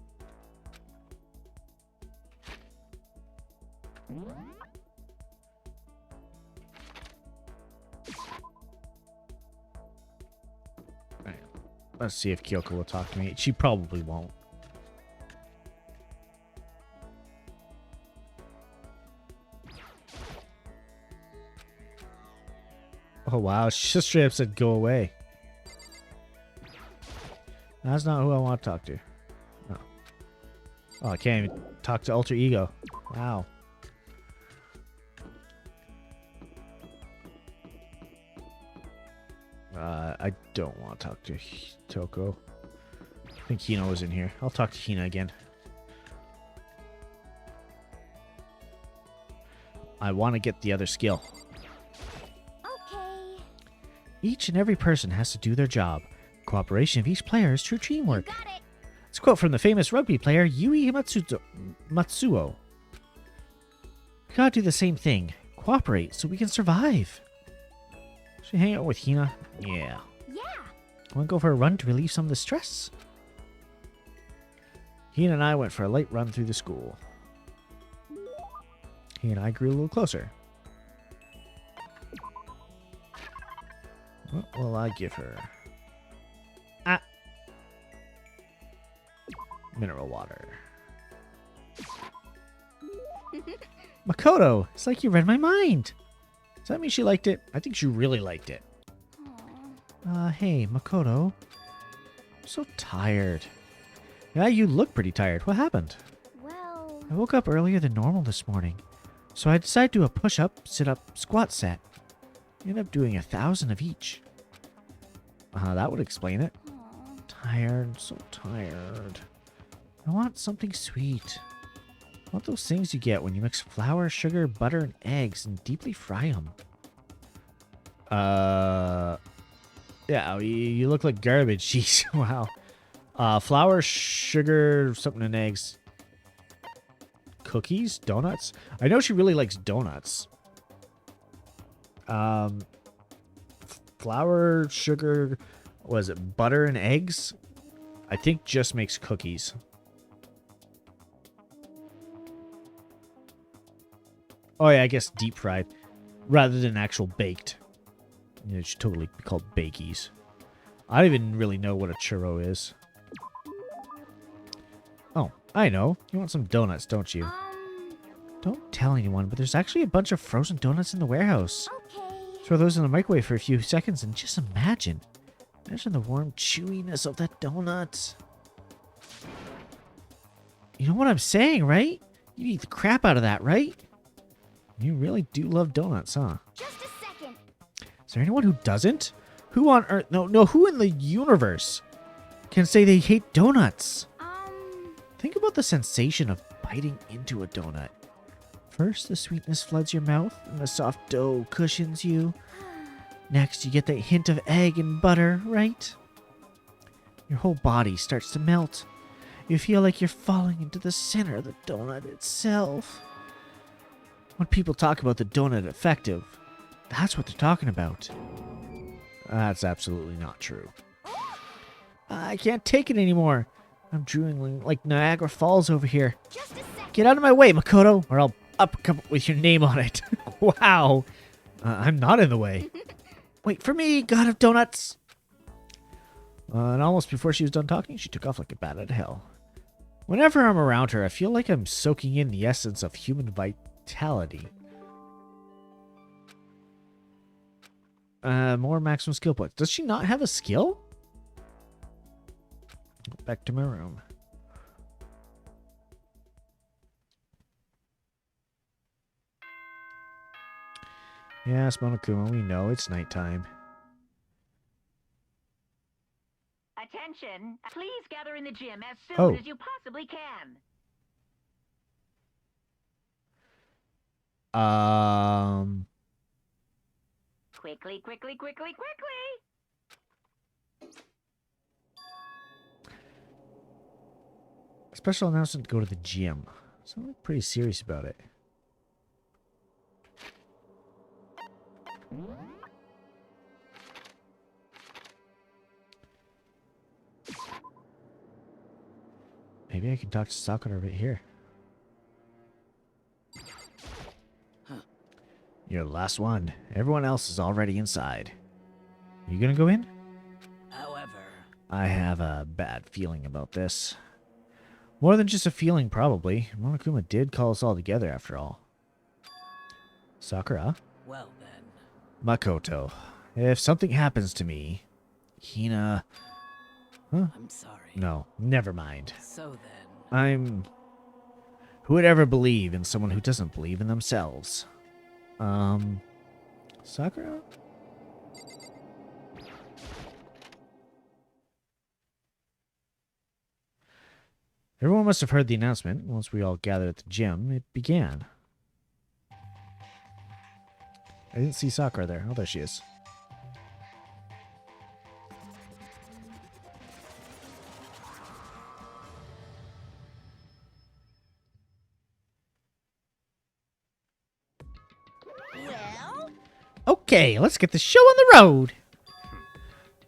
Alright, let's see if Kyoko will talk to me. She probably won't. Oh wow, she just straight up said go away. That's not who I want to talk to. No. Oh, I can't even talk to Alter Ego. Wow. I don't want to talk to Toko. I think Hina was in here. I'll talk to Hina again. I want to get the other skill. Okay. Each and every person has to do their job. Cooperation of each player is true teamwork. Got it. It's a quote from the famous rugby player Yui Matsuo. We gotta do the same thing. Cooperate so we can survive. Should we hang out with Hina? Yeah. Yeah. Wanna go for a run to relieve some of the stress? Hina and I went for a light run through the school. He and I grew a little closer. What will I give her? Mineral water. Makoto, it's like you read my mind. Does that mean she liked it? I think she really liked it. Hey, Makoto. I'm so tired. Yeah, you look pretty tired. What happened? Well, I woke up earlier than normal this morning, so I decided to do a push-up, sit-up, squat set. I ended up doing 1,000 of each. That would explain it. Tired, so tired. I want something sweet. I want those things you get when you mix flour, sugar, butter, and eggs and deeply fry them. Yeah, you look like garbage. Jeez, wow. Flour, sugar, something, and eggs. Cookies? Donuts? I know she really likes donuts. Flour, sugar, was it butter and eggs? I think just makes cookies. Oh yeah, I guess deep fried rather than actual baked. You know, it should totally be called bakies. I don't even really know what a churro is. Oh, I know. You want some donuts, don't you? Don't tell anyone, but there's actually a bunch of frozen donuts in the warehouse. Okay. Throw those in the microwave for a few seconds and just imagine. Imagine the warm chewiness of that donut. You know what I'm saying, right? You eat the crap out of that, right? You really do love donuts, huh? Just a second. Is there anyone who doesn't? Who on earth? No, who in the universe can say they hate donuts? Think about the sensation of biting into a donut. First, the sweetness floods your mouth and the soft dough cushions you. Next, you get that hint of egg and butter, right? Your whole body starts to melt. You feel like you're falling into the center of the donut itself. When people talk about the donut effective, that's what they're talking about. That's absolutely not true. I can't take it anymore. I'm drooling like Niagara Falls over here. Just a second. Get out of my way, Makoto, or I'll uppercut with your name on it. Wow. I'm not in the way. Wait for me, god of donuts. And almost before she was done talking, she took off like a bat out of hell. Whenever I'm around her, I feel like I'm soaking in the essence of human vitality. More maximum skill points. Does she not have a skill? Back to my room. Yes, Monokuma, we know it's nighttime. Attention! Please gather in the gym as soon Oh. as you possibly can. Quickly, quickly, quickly, quickly! Special announcement to go to the gym. So I'm pretty serious about it. Maybe I can talk to Sakura right here. You're the last one. Everyone else is already inside. You gonna go in? However, I have a bad feeling about this. More than just a feeling, probably. Monokuma did call us all together, after all. Sakura? well then. Makoto. If something happens to me, Hina... Huh? I'm sorry. No, never mind. So then. Who would ever believe in someone who doesn't believe in themselves? Sakura? Everyone must have heard the announcement. Once we all gathered at the gym, it began. I didn't see Sakura there. Oh, there she is. Well? Okay, let's get the show on the road.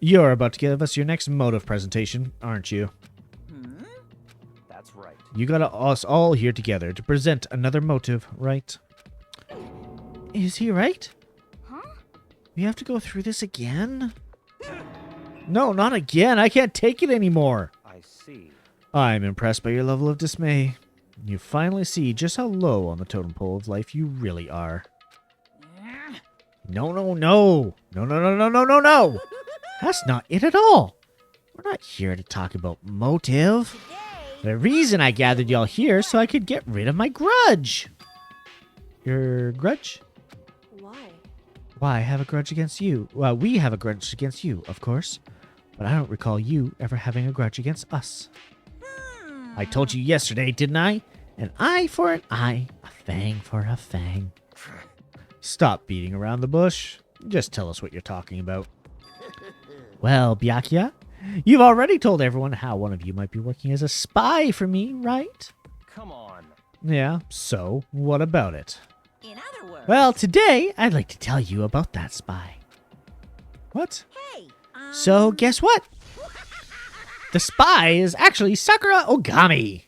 You're about to give us your next motive presentation, aren't you? That's right. You got us all here together to present another motive, right? Is he right? Huh? We have to go through this again? No, not again. I can't take it anymore. I see. I'm impressed by your level of dismay. You finally see just how low on the totem pole of life you really are. No, no, no. No, no, no, no, no, no, no. That's not it at all. We're not here to talk about motive. The reason I gathered y'all here is so I could get rid of my grudge. Your grudge? Why? Why, I have a grudge against you. Well, we have a grudge against you, of course. But I don't recall you ever having a grudge against us. I told you yesterday, didn't I? An eye for an eye, a fang for a fang. Stop beating around the bush. Just tell us what you're talking about. Well, Byakuya, you've already told everyone how one of you might be working as a spy for me, right? Come on. Yeah, so what about it? In other words... Well, today, I'd like to tell you about that spy. What? Hey, So, guess what? The spy is actually Sakura Ogami.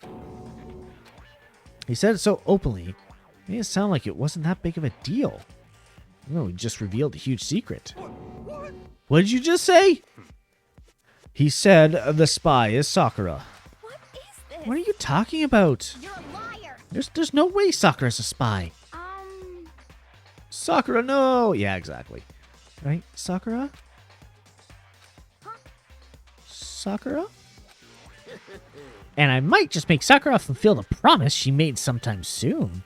He said it so openly, it made it sound like it wasn't that big of a deal. No, he just revealed a huge secret. What did you just say? He said the spy is Sakura. What is this? What are you talking about? You're a liar. There's no way Sakura's a spy. Sakura, no! Yeah, exactly. Right, Sakura? Sakura? And I might just make Sakura fulfill the promise she made sometime soon.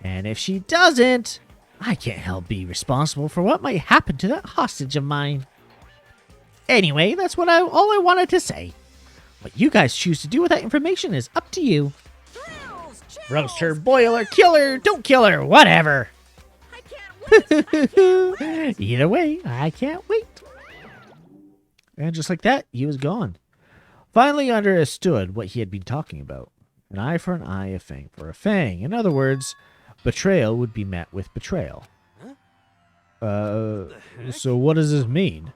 And if she doesn't, I can't help be responsible for what might happen to that hostage of mine. Anyway, that's all I wanted to say. What you guys choose to do with that information is up to you. Roast her, boil her, kill her, don't kill her, whatever. Either way, I can't wait. And just like that, he was gone. Finally understood what he had been talking about. An eye for an eye, a fang for a fang. In other words, betrayal would be met with betrayal. So what does this mean?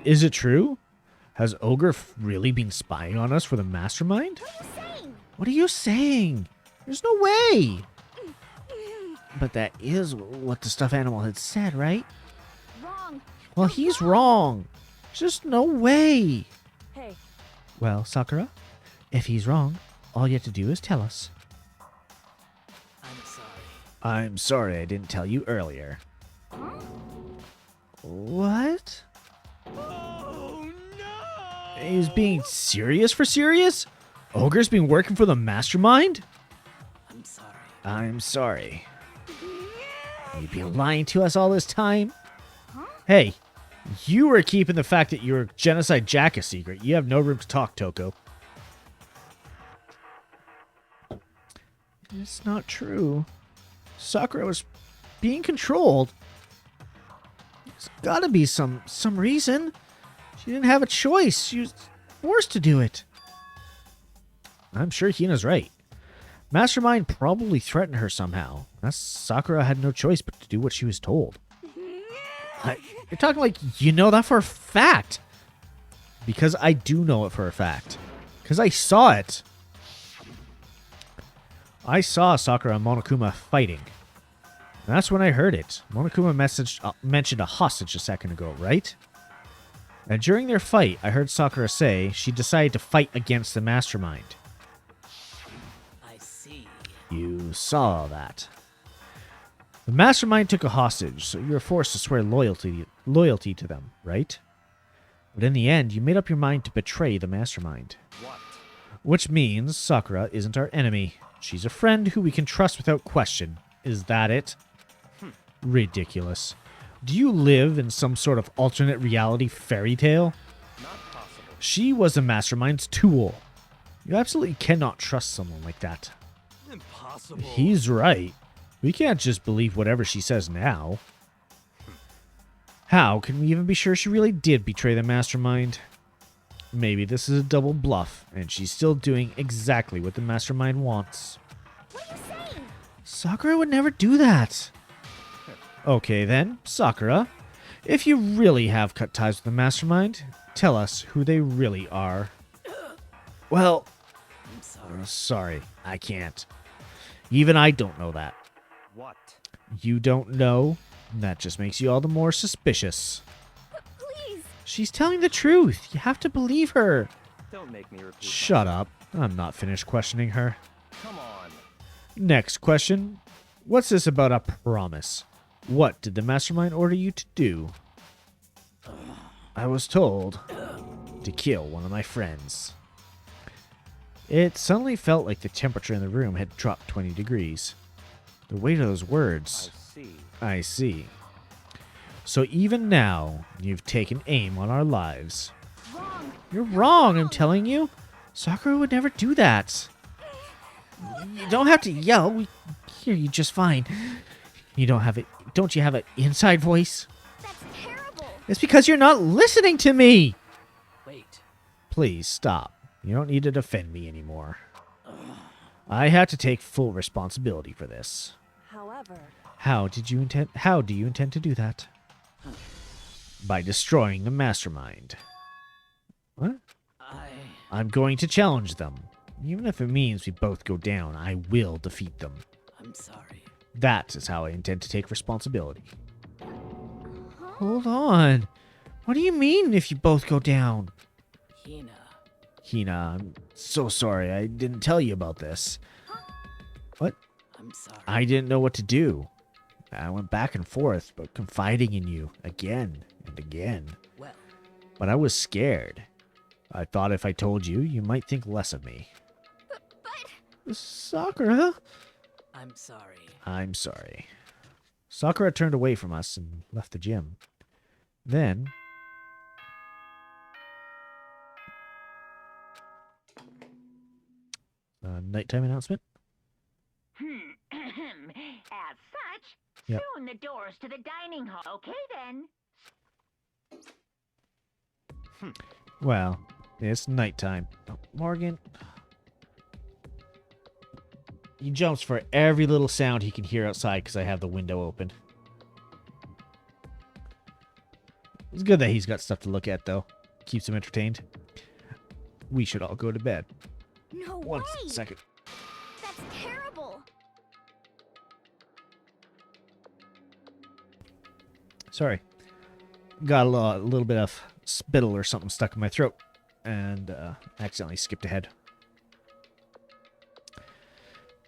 Is it true? Has Ogre really been spying on us for the mastermind? What are you saying? There's no way! But that is what the stuffed animal had said, right? Wrong. Well, he's wrong. Just no way. Hey, Well, Sakura, if he's wrong, all you have to do is tell us. I'm sorry. I'm sorry I didn't tell you earlier. What? Oh no! He's being serious for serious? Ogre's been working for the mastermind? I'm sorry. I'm sorry. You've been lying to us all this time? Hey, you were keeping the fact that you're Genocide Jack a secret. You have no room to talk, Toko. It's not true. Sakura was being controlled. There's gotta be some reason. She didn't have a choice. She was forced to do it. I'm sure Hina's right. Mastermind probably threatened her somehow. Sakura had no choice but to do what she was told. You're talking like you know that for a fact. Because I do know it for a fact. Because I saw it. I saw Sakura and Monokuma fighting. And that's when I heard it. Monokuma mentioned a hostage a second ago, right? And during their fight, I heard Sakura say she decided to fight against the mastermind. I see. You saw that. The mastermind took a hostage, so you were forced to swear loyalty to them, right? But in the end, you made up your mind to betray the mastermind. What? Which means Sakura isn't our enemy. She's a friend who we can trust without question. Is that it? Ridiculous. Do you live in some sort of alternate reality fairy tale? Not possible. She was the mastermind's tool. You absolutely cannot trust someone like that. Impossible. He's right. We can't just believe whatever she says now. How can we even be sure she really did betray the mastermind? Maybe this is a double bluff, and she's still doing exactly what the mastermind wants. What are you saying? Sakura would never do that. Okay then, Sakura. If you really have cut ties with the mastermind, tell us who they really are. Well, I'm sorry. sorry, I can't. Even I don't know that. What? You don't know? That just makes you all the more suspicious. Please. She's telling the truth. You have to believe her. Don't make me repeat. Shut up. I'm not finished questioning her. Come on. Next question. What's this about a promise? What did the mastermind order you to do? I was told to kill one of my friends. It suddenly felt like the temperature in the room had dropped 20 degrees. The weight of those words. See. I see. So even now, you've taken aim on our lives. Wrong. You're wrong, I'm telling you. Sakura would never do that. You don't have to yell. We hear you just fine. You don't have it. Don't you have an inside voice? That's terrible. It's because you're not listening to me. Wait. Please stop. You don't need to defend me anymore. I have to take full responsibility for this. however, How do you intend to do that? By destroying the mastermind. What? I'm going to challenge them. Even if it means we both go down, I will defeat them. I'm sorry. That is how I intend to take responsibility. Hold on. What do you mean if you both go down? Hina. Hina, I'm so sorry I didn't tell you about this. What? I'm sorry. I didn't know what to do. I went back and forth, but confiding in you again and again. Well, But I was scared. I thought if I told you, you might think less of me. But Sakura? I'm sorry. I'm sorry. Sakura turned away from us and left the gym. Then... nighttime announcement? As such, Yep. soon the doors to the dining hall. Okay then. Well, it's nighttime. Oh, Morgan. He jumps for every little sound he can hear outside because I have the window open. It's good that he's got stuff to look at, though. Keeps him entertained. We should all go to bed. no One way. second. That's terrible. Sorry. Got a little bit of spittle or something stuck in my throat. And accidentally skipped ahead.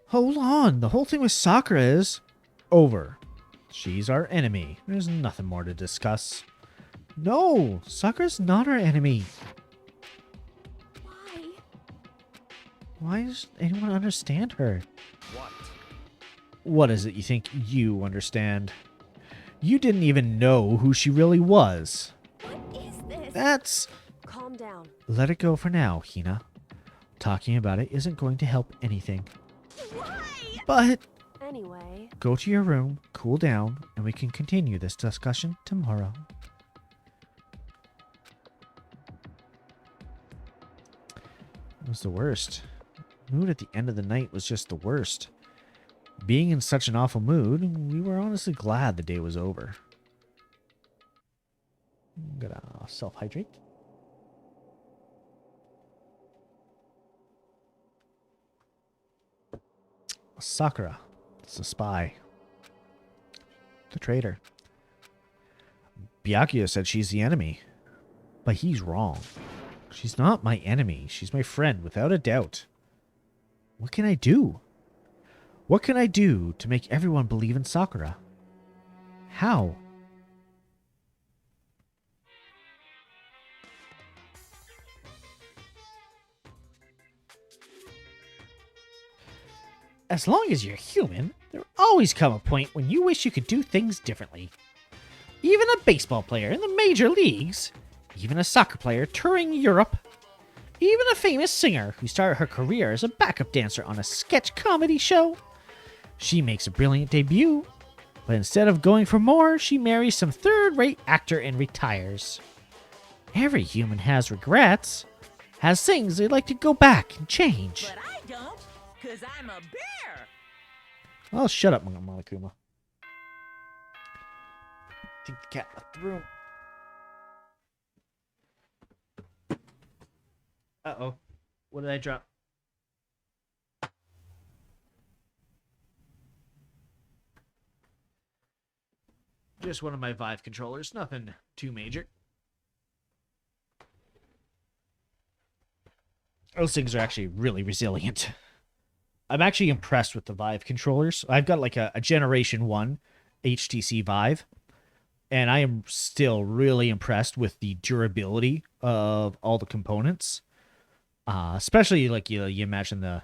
Hold on. The whole thing with Sakura is over. She's our enemy. There's nothing more to discuss. No, Sakura's not our enemy. Why? Why does anyone understand her? What? What is it you think you understand? You didn't even know who she really was. What is this? That's... Calm down. Let it go for now, Hina. Talking about it isn't going to help anything. Why? But Anyway, go to your room, cool down, and we can continue this discussion tomorrow. It was the worst. Mood at the end of the night was just the worst. Being in such an awful mood, we were honestly glad the day was over. I'm gonna self-hydrate. Sakura. It's a spy. The traitor. Byakuya said she's the enemy. But he's wrong. She's not my enemy. She's my friend, without a doubt. What can I do? What can I do to make everyone believe in Sakura? How? As long as you're human, there'll always come a point when you wish you could do things differently. Even a baseball player in the major leagues, even a soccer player touring Europe, even a famous singer who started her career as a backup dancer on a sketch comedy show. She makes a brilliant debut, but instead of going for more, she marries some third-rate actor and retires. Every human has regrets, has things they'd like to go back and change. But I don't, because I'm a bear. Oh, shut up, Monokuma. I think the cat left the room. Uh-oh. What did I drop? Just one of my Vive controllers. Nothing too major. Those things are actually really resilient. I'm actually impressed with the Vive controllers. I've got like a Generation 1 HTC Vive. And I am still really impressed with the durability of all the components. Especially, like, you imagine the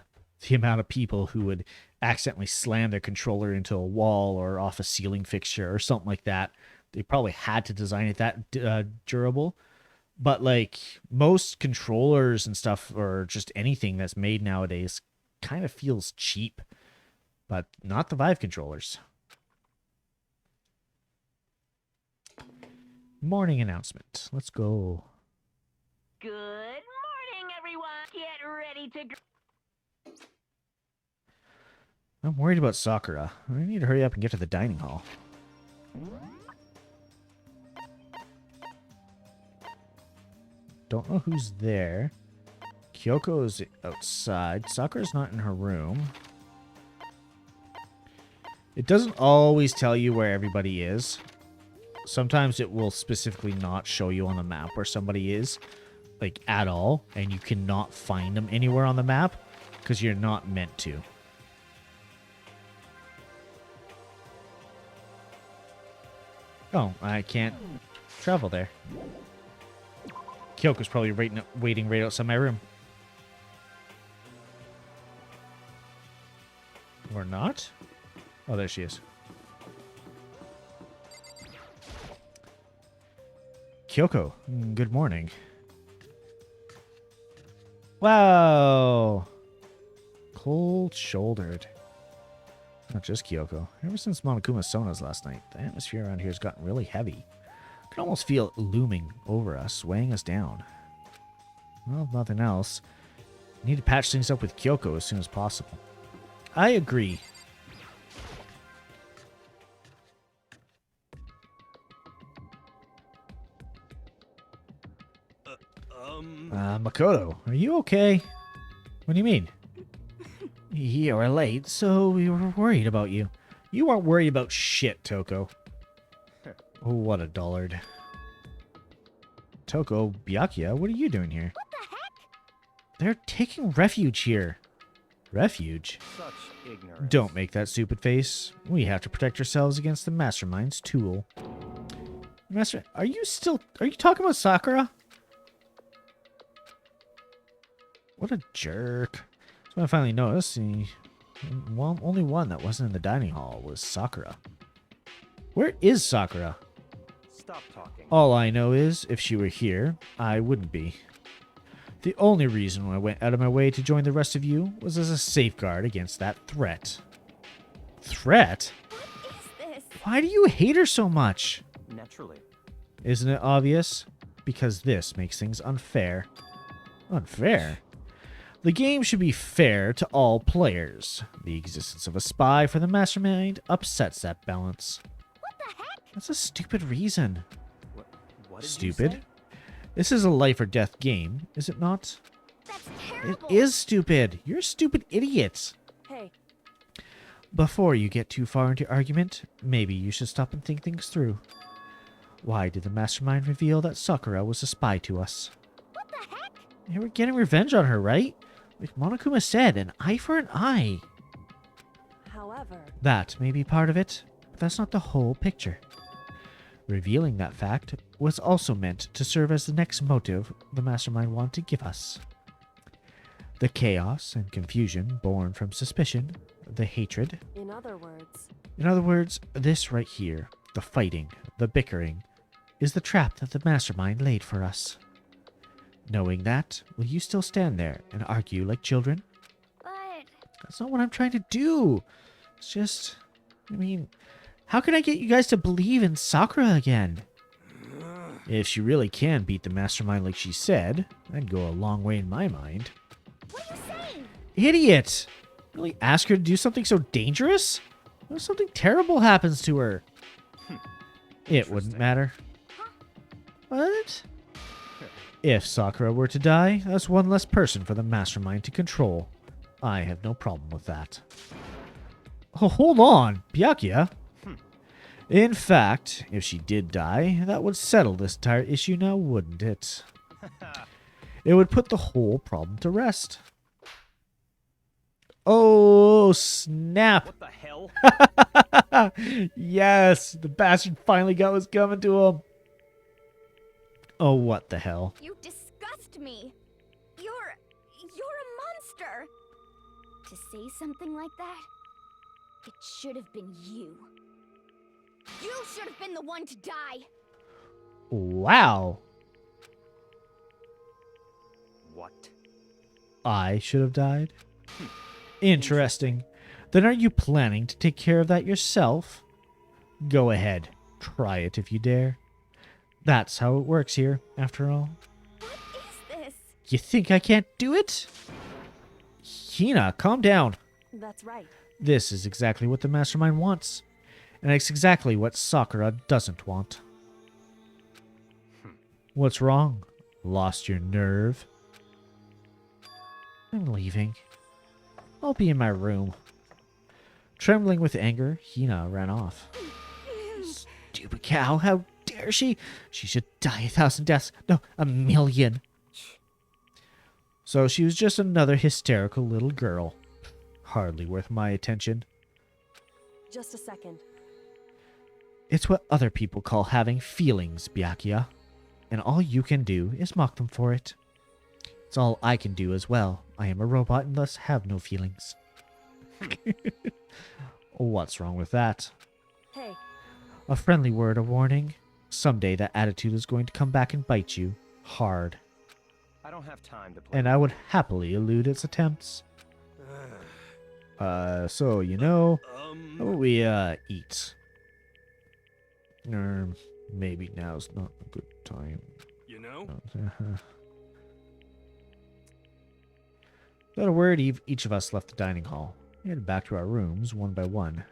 amount of people who would accidentally slam their controller into a wall or off a ceiling fixture or something like that. They probably had to design it that durable. But, like, most controllers and stuff, or just anything that's made nowadays, kind of feels cheap. But not the Vive controllers. Morning announcement. Let's go. Good morning, everyone. Get ready to... I'm worried about Sakura. I need to hurry up and get to the dining hall. Don't know who's there. Kyoko's outside. Sakura's not in her room. It doesn't always tell you where everybody is. Sometimes it will specifically not show you on the map where somebody is, like, at all, and you cannot find them anywhere on the map because you're not meant to. Oh, I can't travel there. Kyoko's probably waiting right outside my room. Or not? Oh, there she is. Kyoko, good morning. Wow. Cold-shouldered. Not just Kyoko. Ever since Monokuma Sona's last night, the atmosphere around here has gotten really heavy. I can almost feel it looming over us, weighing us down. Well, if nothing else, I need to patch things up with Kyoko as soon as possible. I agree. Makoto, are you okay? What do you mean? You were late, so we were worried about you. You weren't worried about shit, Toko. Oh, what a dullard. Toko, Byakuya, what are you doing here? What the heck? They're taking refuge here. Refuge? Such ignorance. Don't make that stupid face. We have to protect ourselves against the Mastermind's tool. Master, are you talking about Sakura? What a jerk. So I finally noticed only one that wasn't in the dining hall was Sakura. Where is Sakura? Stop talking. All I know is, if she were here, I wouldn't be. The only reason I went out of my way to join the rest of you was as a safeguard against that threat. Threat? What is this? Why do you hate her so much? Naturally. Isn't it obvious? Because this makes things unfair. Unfair? The game should be fair to all players. The existence of a spy for the Mastermind upsets that balance. What the heck? That's a stupid reason. What did Stupid? you say? This is a life or death game, is it not? That's It terrible. is stupid. You're a stupid idiot. Hey, Before you get too far into argument, maybe you should stop and think things through. Why did the Mastermind reveal that Sakura was a spy to us? What the heck? They were getting revenge on her, right? Like Monokuma said, an eye for an eye. however, That may be part of it, but that's not the whole picture. Revealing that fact was also meant to serve as the next motive the Mastermind wanted to give us. The chaos and confusion born from suspicion, the hatred. in other words, In other words, this right here, the fighting, the bickering, is the trap that the Mastermind laid for us. Knowing that, will you still stand there and argue like children? But That's not what I'm trying to do. It's just, how can I get you guys to believe in Sakura again? If she really can beat the Mastermind like she said, that'd go a long way in my mind. what are you saying? Idiot! Really ask her to do something so dangerous? What if something terrible happens to her? It wouldn't matter. What? If Sakura were to die, that's one less person for the Mastermind to control. I have no problem with that. Oh, hold on, Byakuya. In fact, if she did die, that would settle this entire issue now, wouldn't it? It would put the whole problem to rest. Oh, snap. What the hell? Yes, the bastard finally got what's coming to him. Oh, what the hell? You disgust me. You're a monster. To say something like that, it should have been you. You should have been the one to die. Wow. What? I should have died? Interesting. Then are you planning to take care of that yourself? Go ahead. Try it if you dare. That's how it works here, after all. What is this? You think I can't do it? Hina, calm down. that's right. This is exactly what the Mastermind wants. And it's exactly what Sakura doesn't want. What's wrong? Lost your nerve? I'm leaving. I'll be in my room. Trembling with anger, Hina ran off. Stupid cow, how dare she? She should die 1,000 deaths. No, 1,000,000. So she was just another hysterical little girl. Hardly worth my attention. Just a second. It's what other people call having feelings, Byakuya. And all you can do is mock them for it. It's all I can do as well. I am a robot and thus have no feelings. What's wrong with that? Hey, A friendly word of warning. Someday that attitude is going to come back and bite you hard. I don't have time to play. And I would happily elude its attempts. So, you know, how about we, eat? Or maybe now's not a good time. You know? Without a word, each of us left the dining hall. We headed back to our rooms, one by one.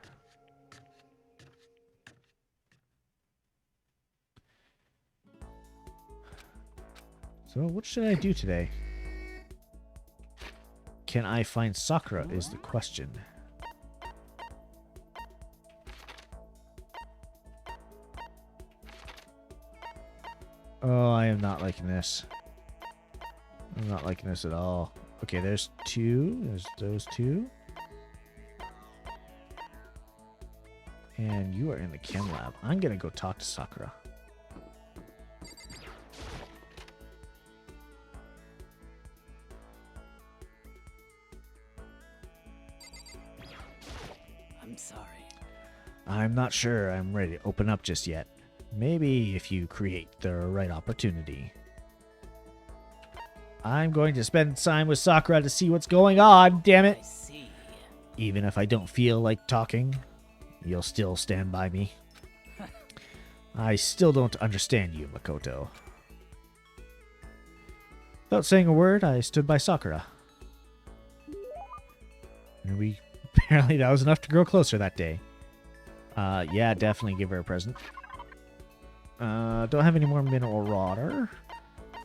So, what should I do today? Can I find Sakura is the question. Oh, I am not liking this. I'm not liking this at all. Okay, there's two. There's those two. And you are in the chem lab. I'm going to go talk to Sakura. I'm sorry. I'm not sure I'm ready to open up just yet. Maybe if you create the right opportunity. I'm going to spend time with Sakura to see what's going on, damn it. I see. Even if I don't feel like talking, you'll still stand by me. I still don't understand you, Makoto. Without saying a word, I stood by Sakura. And apparently that was enough to grow closer that day. Yeah, definitely give her a present. Don't have any more mineral water.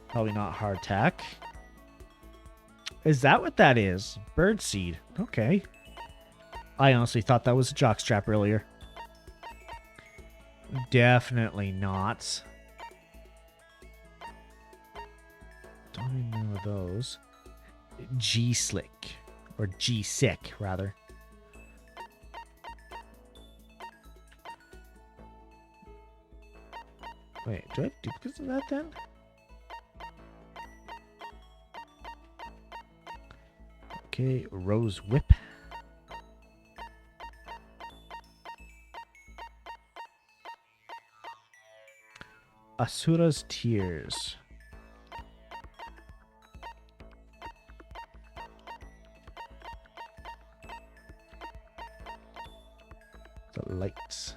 Probably not hardtack. Is that what that is? Birdseed. Okay. I honestly thought that was a jockstrap earlier. Definitely not. Don't even know those. G-Slick. Or G-Sick, rather. Wait, do I have duplicates of that then? Okay, Rose Whip. Asura's Tears. The lights.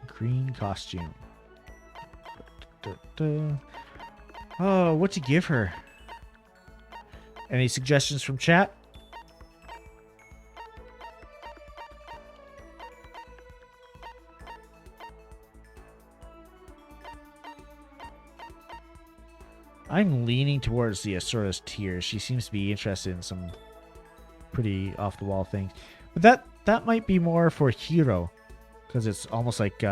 Green costume. Oh, what'd you give her? Any suggestions from chat? I'm leaning towards the Asura's Tears. She seems to be interested in some pretty off-the-wall things. But that might be more for Hiro. Because it's almost like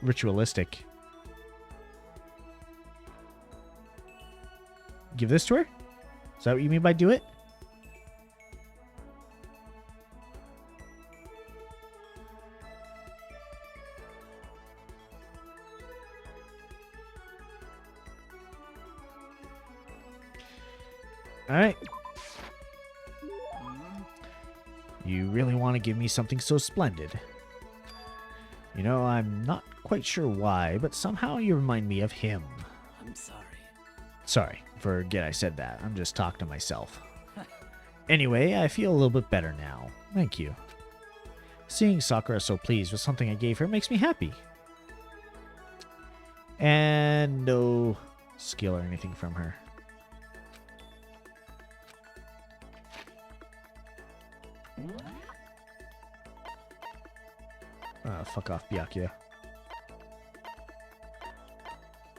ritualistic. Give this to her? Is that what you mean by do it? Alright. You really want to give me something so splendid. You know, I'm not quite sure why, but somehow you remind me of him. I'm sorry. Sorry, forget I said that. I'm just talking to myself. Anyway, I feel a little bit better now. Thank you. Seeing Sakura so pleased with something I gave her makes me happy. And no skill or anything from her. Fuck off, Byakuya.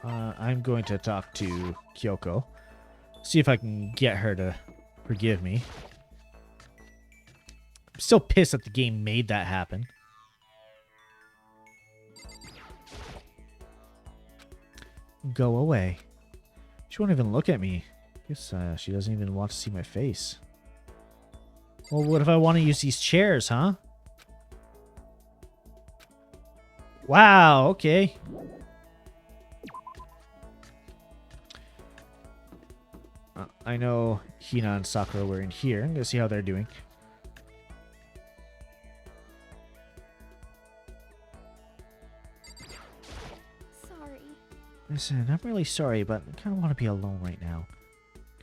I'm going to talk to Kyoko. See if I can get her to forgive me. I'm still pissed that the game made that happen. Go away. She won't even look at me. Guess she doesn't even want to see my face. Well, what if I want to use these chairs, huh? Wow, okay. I know Hina and Sakura were in here. I'm gonna see how they're doing. Sorry. Listen, I'm really sorry, but I kind of want to be alone right now.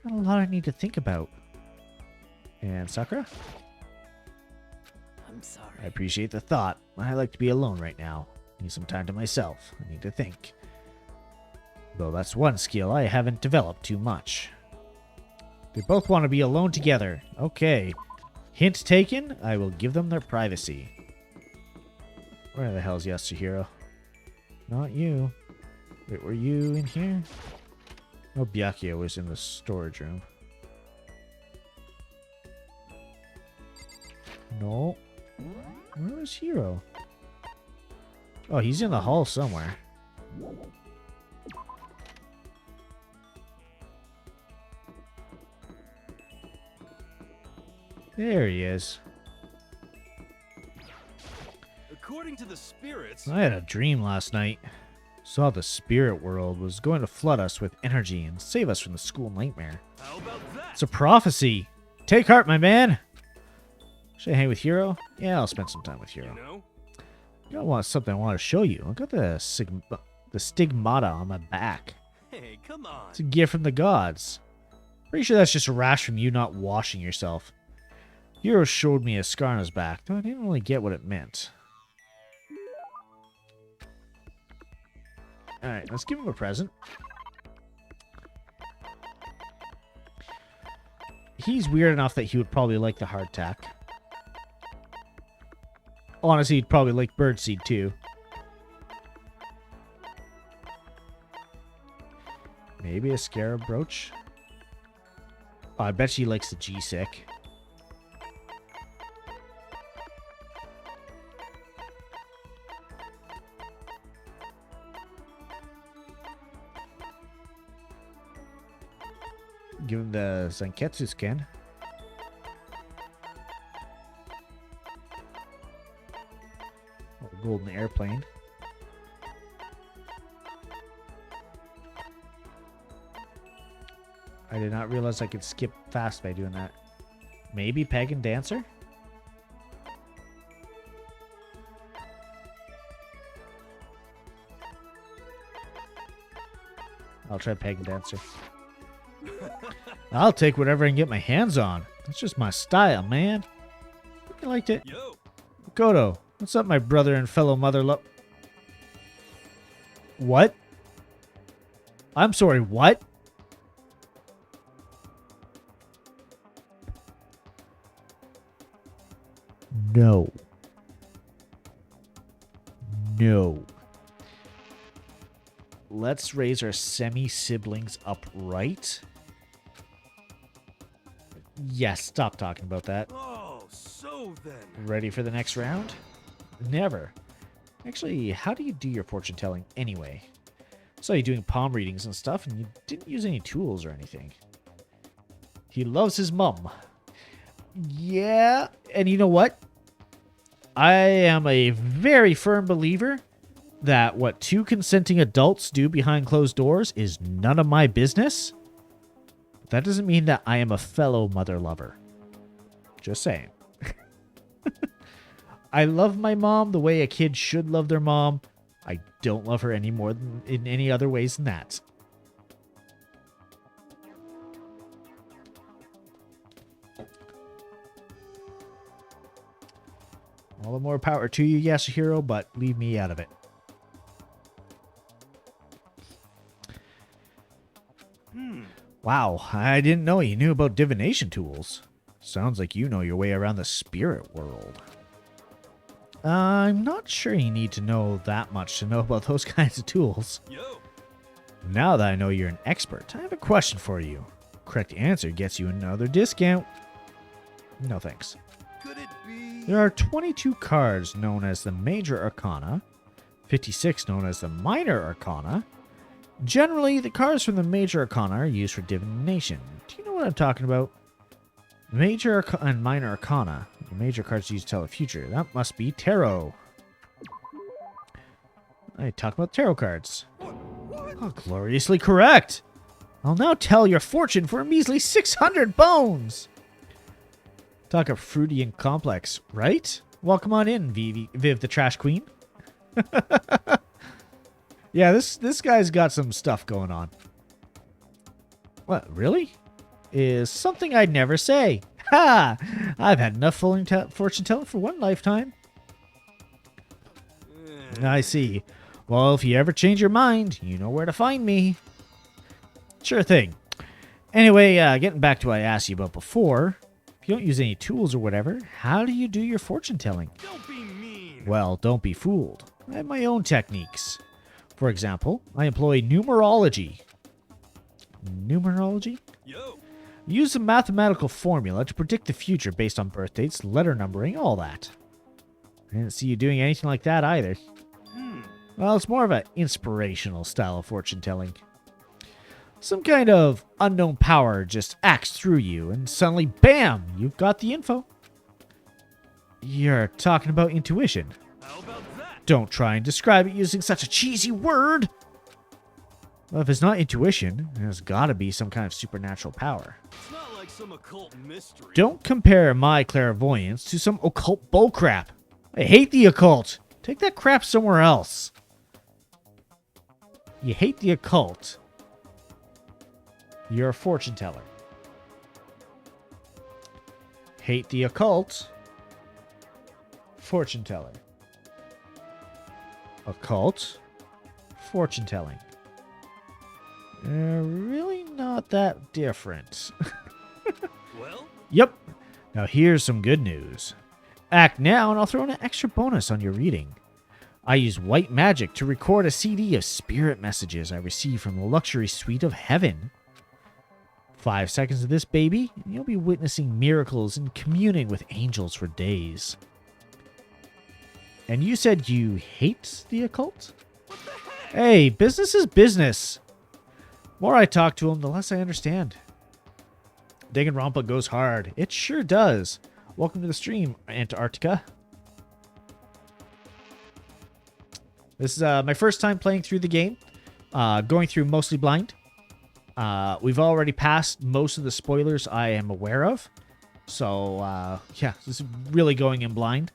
Got a lot I need to think about. And Sakura? I'm sorry. I appreciate the thought. I like to be alone right now. Need some time to myself. I need to think. Though that's one skill I haven't developed too much. They both want to be alone together. Okay. Hint taken. I will give them their privacy. Where the hell's Yasuhiro? Not you. Wait, were you in here? Oh, Byakuya was in the storage room. No. Where was Hiro? Oh, he's in the hall somewhere. There he is. According to the spirits, I had a dream last night. Saw the spirit world was going to flood us with energy and save us from the school nightmare. how about that? It's a prophecy. Take heart, my man. Should I hang with Hiro? Yeah, I'll spend some time with Hiro. You know? I got something I want to show you. I got the stigmata on my back. Hey, come on. It's a gift from the gods. Pretty sure that's just a rash from you not washing yourself. Hiro showed me a scar on his back, though I didn't really get what it meant. Alright, let's give him a present. He's weird enough that he would probably like the hardtack. Honestly, he'd probably like birdseed too. Maybe a scarab brooch? Oh, I bet she likes the G-Sick. Give him the Zanketsu skin. Oh, golden airplane. I did not realize I could skip fast by doing that. Maybe Pagan Dancer? I'll try Pagan Dancer. I'll take whatever I can get my hands on. That's just my style, man. Hope you liked it. Yo, Kodo, what's up, my brother and fellow mother What? I'm sorry, what? No. No. Let's raise our semi-siblings upright. Yes, stop talking about that. oh, so then. Ready for the next round? Never. Actually, how do you do your fortune telling anyway? Saw you doing palm readings and stuff, and you didn't use any tools or anything. He loves his mum. Yeah, and you know what? I am a very firm believer that what two consenting adults do behind closed doors is none of my business. That doesn't mean that I am a fellow mother lover. Just saying. I love my mom the way a kid should love their mom. I don't love her any more than in any other ways than that. All the more power to you, Yasuhiro, but leave me out of it. Wow, I didn't know you knew about divination tools. Sounds like you know your way around the spirit world. I'm not sure you need to know that much to know about those kinds of tools. Yo, Now that I know you're an expert, I have a question for you. Correct answer gets you another discount. No thanks. could it be? There are 22 cards known as the Major Arcana, 56 known as the Minor Arcana. Generally, the cards from the Major Arcana are used for divination. Do you know what I'm talking about? Major and Minor Arcana. The major cards used to tell the future. That must be tarot. I talk about tarot cards. Oh, gloriously correct. I'll now tell your fortune for a measly 600 bones. Talk of fruity and complex, right? Welcome on in, Viv the Trash Queen. Yeah, this guy's got some stuff going on. What, really? Is something I'd never say. Ha! I've had enough fortune telling for one lifetime. I see. Well, if you ever change your mind, you know where to find me. Sure thing. Anyway, getting back to what I asked you about before. If you don't use any tools or whatever, how do you do your fortune telling? Don't be mean. Well, don't be fooled. I have my own techniques. For example, I employ numerology. Numerology? Yo. Use a mathematical formula to predict the future based on birth dates, letter numbering, all that. I didn't see you doing anything like that either. Well, it's more of an inspirational style of fortune telling. Some kind of unknown power just acts through you, and suddenly, bam, you've got the info. You're talking about intuition. How about that? Don't try and describe it using such a cheesy word. Well, if it's not intuition, there's gotta be some kind of supernatural power. It's not like some occult mystery. Don't compare my clairvoyance to some occult bullcrap. I hate the occult. Take that crap somewhere else. You hate the occult. You're a fortune teller. Hate the occult. Fortune teller. Occult. Fortune telling. Really not that different. Well, Yep. Now here's some good news. Act now and I'll throw in an extra bonus on your reading. I use white magic to record a CD of spirit messages I receive from the luxury suite of heaven. 5 seconds of this, baby, and you'll be witnessing miracles and communing with angels for days. And you said you hate the occult? Hey, business is business. The more I talk to him, the less I understand. Danganronpa goes hard. It sure does. Welcome to the stream, Antarctica. This is my first time playing through the game. Going through mostly blind. We've already passed most of the spoilers I am aware of. So, yeah, this is really going in blind.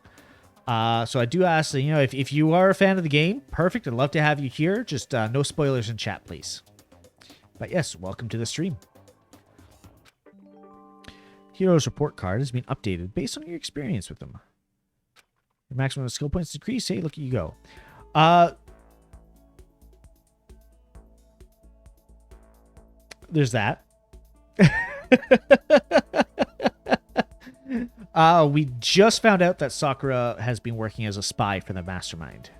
So I do ask, you know, if you are a fan of the game, perfect. I'd love to have you here. Just no spoilers in chat, please. But yes, welcome to the stream. Hero's report card has been updated based on your experience with them. Your maximum skill points decrease. Hey, look at you go. There's that. We just found out that Sakura has been working as a spy for the Mastermind.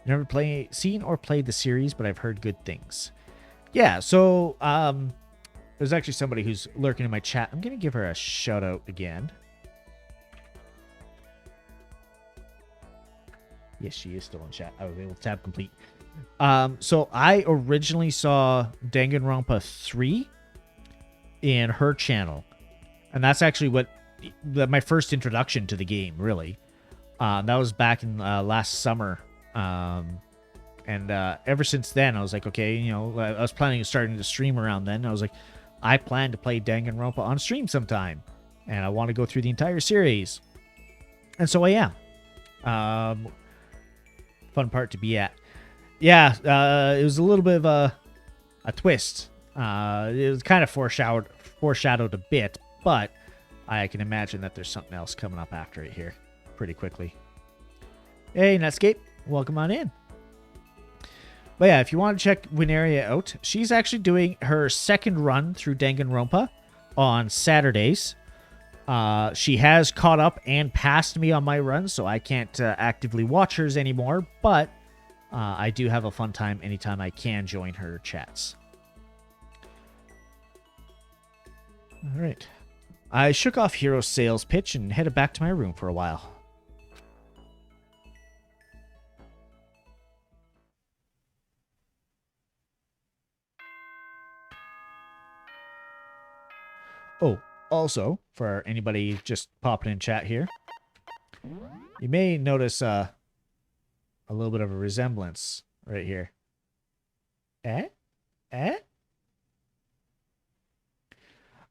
Never seen or played the series, but I've heard good things. Yeah, so there's actually somebody who's lurking in my chat. I'm going to give her a shout out again. Yes, she is still in chat. I was able to tab complete. So I originally saw Danganronpa 3 in her channel. And that's actually my first introduction to the game, really. That was back in last summer. And ever since then, I was like, okay, you know, I was planning on starting to stream around then. I was like, I plan to play Danganronpa on stream sometime. And I want to go through the entire series. And so I am. Fun part to be at. Yeah, it was a little bit of a twist. It was kind of foreshadowed a bit, but I can imagine that there's something else coming up after it here pretty quickly. Hey, Netscape, welcome on in. But yeah, if you want to check Wineria out, she's actually doing her second run through Danganronpa on Saturdays. She has caught up and passed me on my run, so I can't actively watch hers anymore, but I do have a fun time anytime I can join her chats. All right. I shook off Hero's sales pitch and headed back to my room for a while. Oh, also, for anybody just popping in chat here, you may notice a little bit of a resemblance right here. Eh? Eh?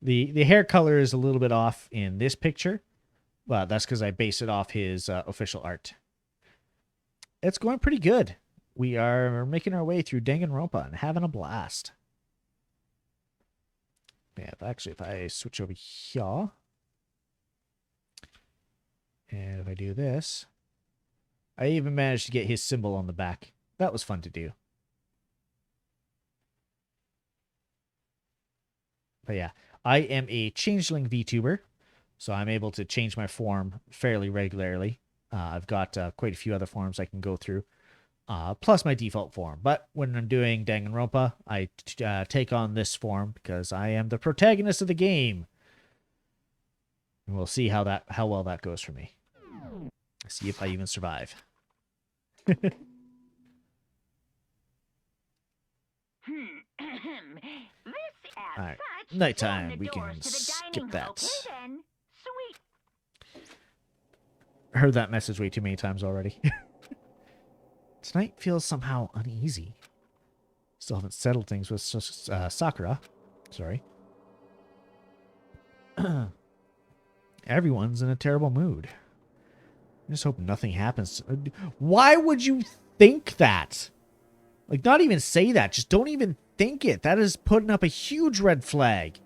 The hair color is a little bit off in this picture. Well, that's because I based it off his official art. It's going pretty good. We are making our way through Danganronpa and having a blast. Yeah, if I switch over here, and if I do this, I even managed to get his symbol on the back. That was fun to do. But yeah, I am a changeling VTuber, so I'm able to change my form fairly regularly. I've got quite a few other forms I can go through, plus my default form. But when I'm doing Danganronpa, I take on this form because I am the protagonist of the game. And we'll see how well that goes for me. See if I even survive. All right, nighttime. We can skip that. Sweet. Heard that message way too many times already. Tonight feels somehow uneasy. Still haven't settled things with Sakura. Sorry. Everyone's in a terrible mood. I just hope nothing happens. Why would you think that? Like, not even say that. Just don't even think it. That is putting up a huge red flag.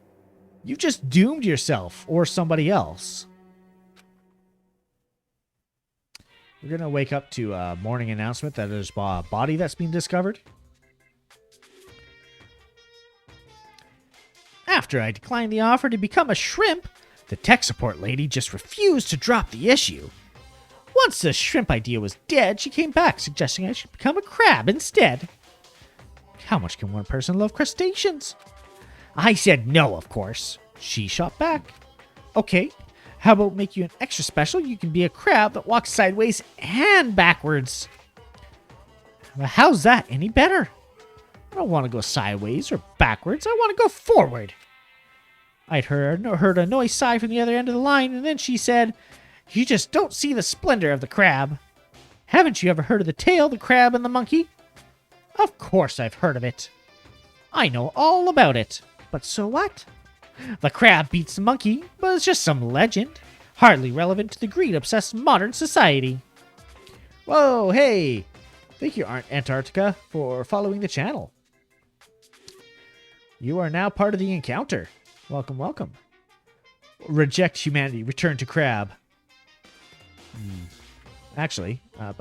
You've just doomed yourself or somebody else. We're going to wake up to a morning announcement that there's a body that's been discovered. After I declined the offer to become a shrimp, the tech support lady just refused to drop the issue. Once the shrimp idea was dead, she came back, suggesting I should become a crab instead. How much can one person love crustaceans? I said no, of course. She shot back. Okay, how about make you an extra special? You can be a crab that walks sideways and backwards. Well, how's that any better? I don't want to go sideways or backwards. I want to go forward. I'd heard a noise sigh from the other end of the line, and then she said, "You just don't see the splendor of the crab. Haven't you ever heard of the tail, the crab, and the monkey?" Of course I've heard of it. I know all about it. But so what? The crab beats the monkey, but it's just some legend. Hardly relevant to the greed-obsessed modern society. Whoa, hey! Thank you, Antarctica, for following the channel. You are now part of the encounter. Welcome, welcome. Reject humanity, return to crab. Actually, I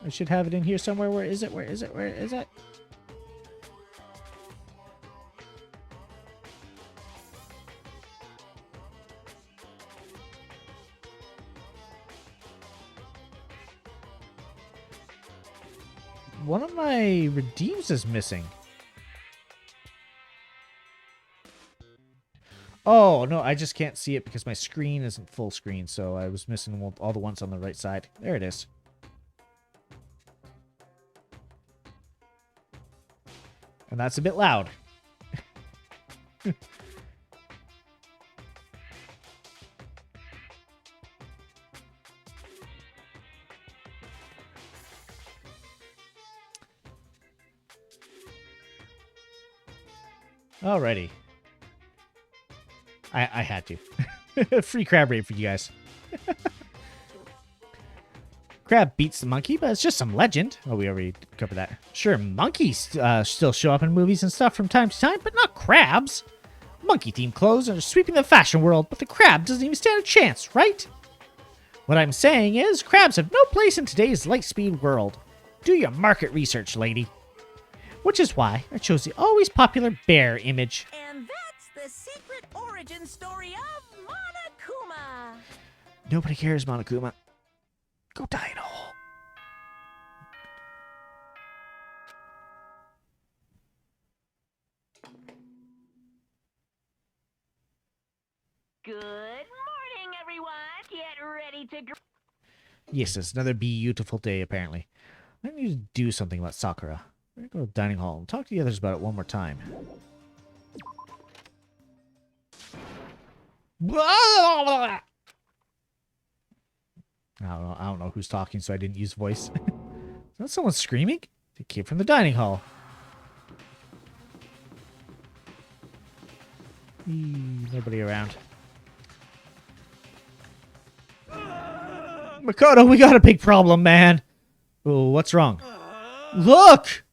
should have it in here somewhere. Where is it? Where is it? Where is it? One of my redeems is missing. Oh, no, I just can't see it because my screen isn't full screen, so I was missing all the ones on the right side. There it is. And that's a bit loud. Alrighty. I had to. Free crab raid for you guys. Crab beats the monkey, but it's just some legend. Oh, we already covered that. Sure, monkeys still show up in movies and stuff from time to time, but not crabs. Monkey-themed clothes are sweeping the fashion world, but the crab doesn't even stand a chance, right? What I'm saying is, crabs have no place in today's light-speed world. Do your market research, lady. Which is why I chose the always popular bear image. And that's the secret origin story of Monokuma. Nobody cares, Monokuma. Go die in a hole. Good morning, everyone. Get ready to... Yes, it's another beautiful day, apparently. I need to do something about Sakura. We're going to go to the dining hall and talk to the others about it one more time. I don't know who's talking, so I didn't use voice. Is that someone screaming? It came from the dining hall. Nobody around. Makoto, we got a big problem, man. Oh, what's wrong? Look!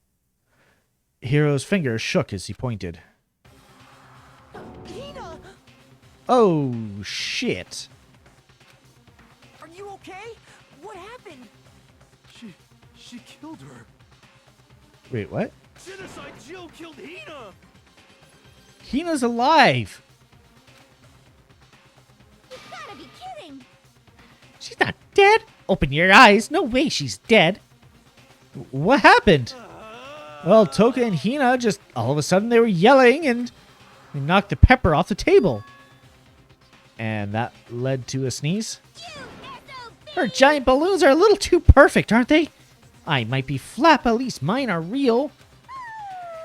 Hiro's finger shook as he pointed. Hina! Oh, shit. Are you okay? What happened? She killed her. Wait, what? Genocide Jill killed Hina! Hina's alive! You gotta be kidding! She's not dead? Open your eyes. No way she's dead. What happened? Well, Toka and Hina just all of a sudden they were yelling and they knocked the pepper off the table. And that led to a sneeze. Her giant balloons are a little too perfect, aren't they? I might be flat, but at least mine are real.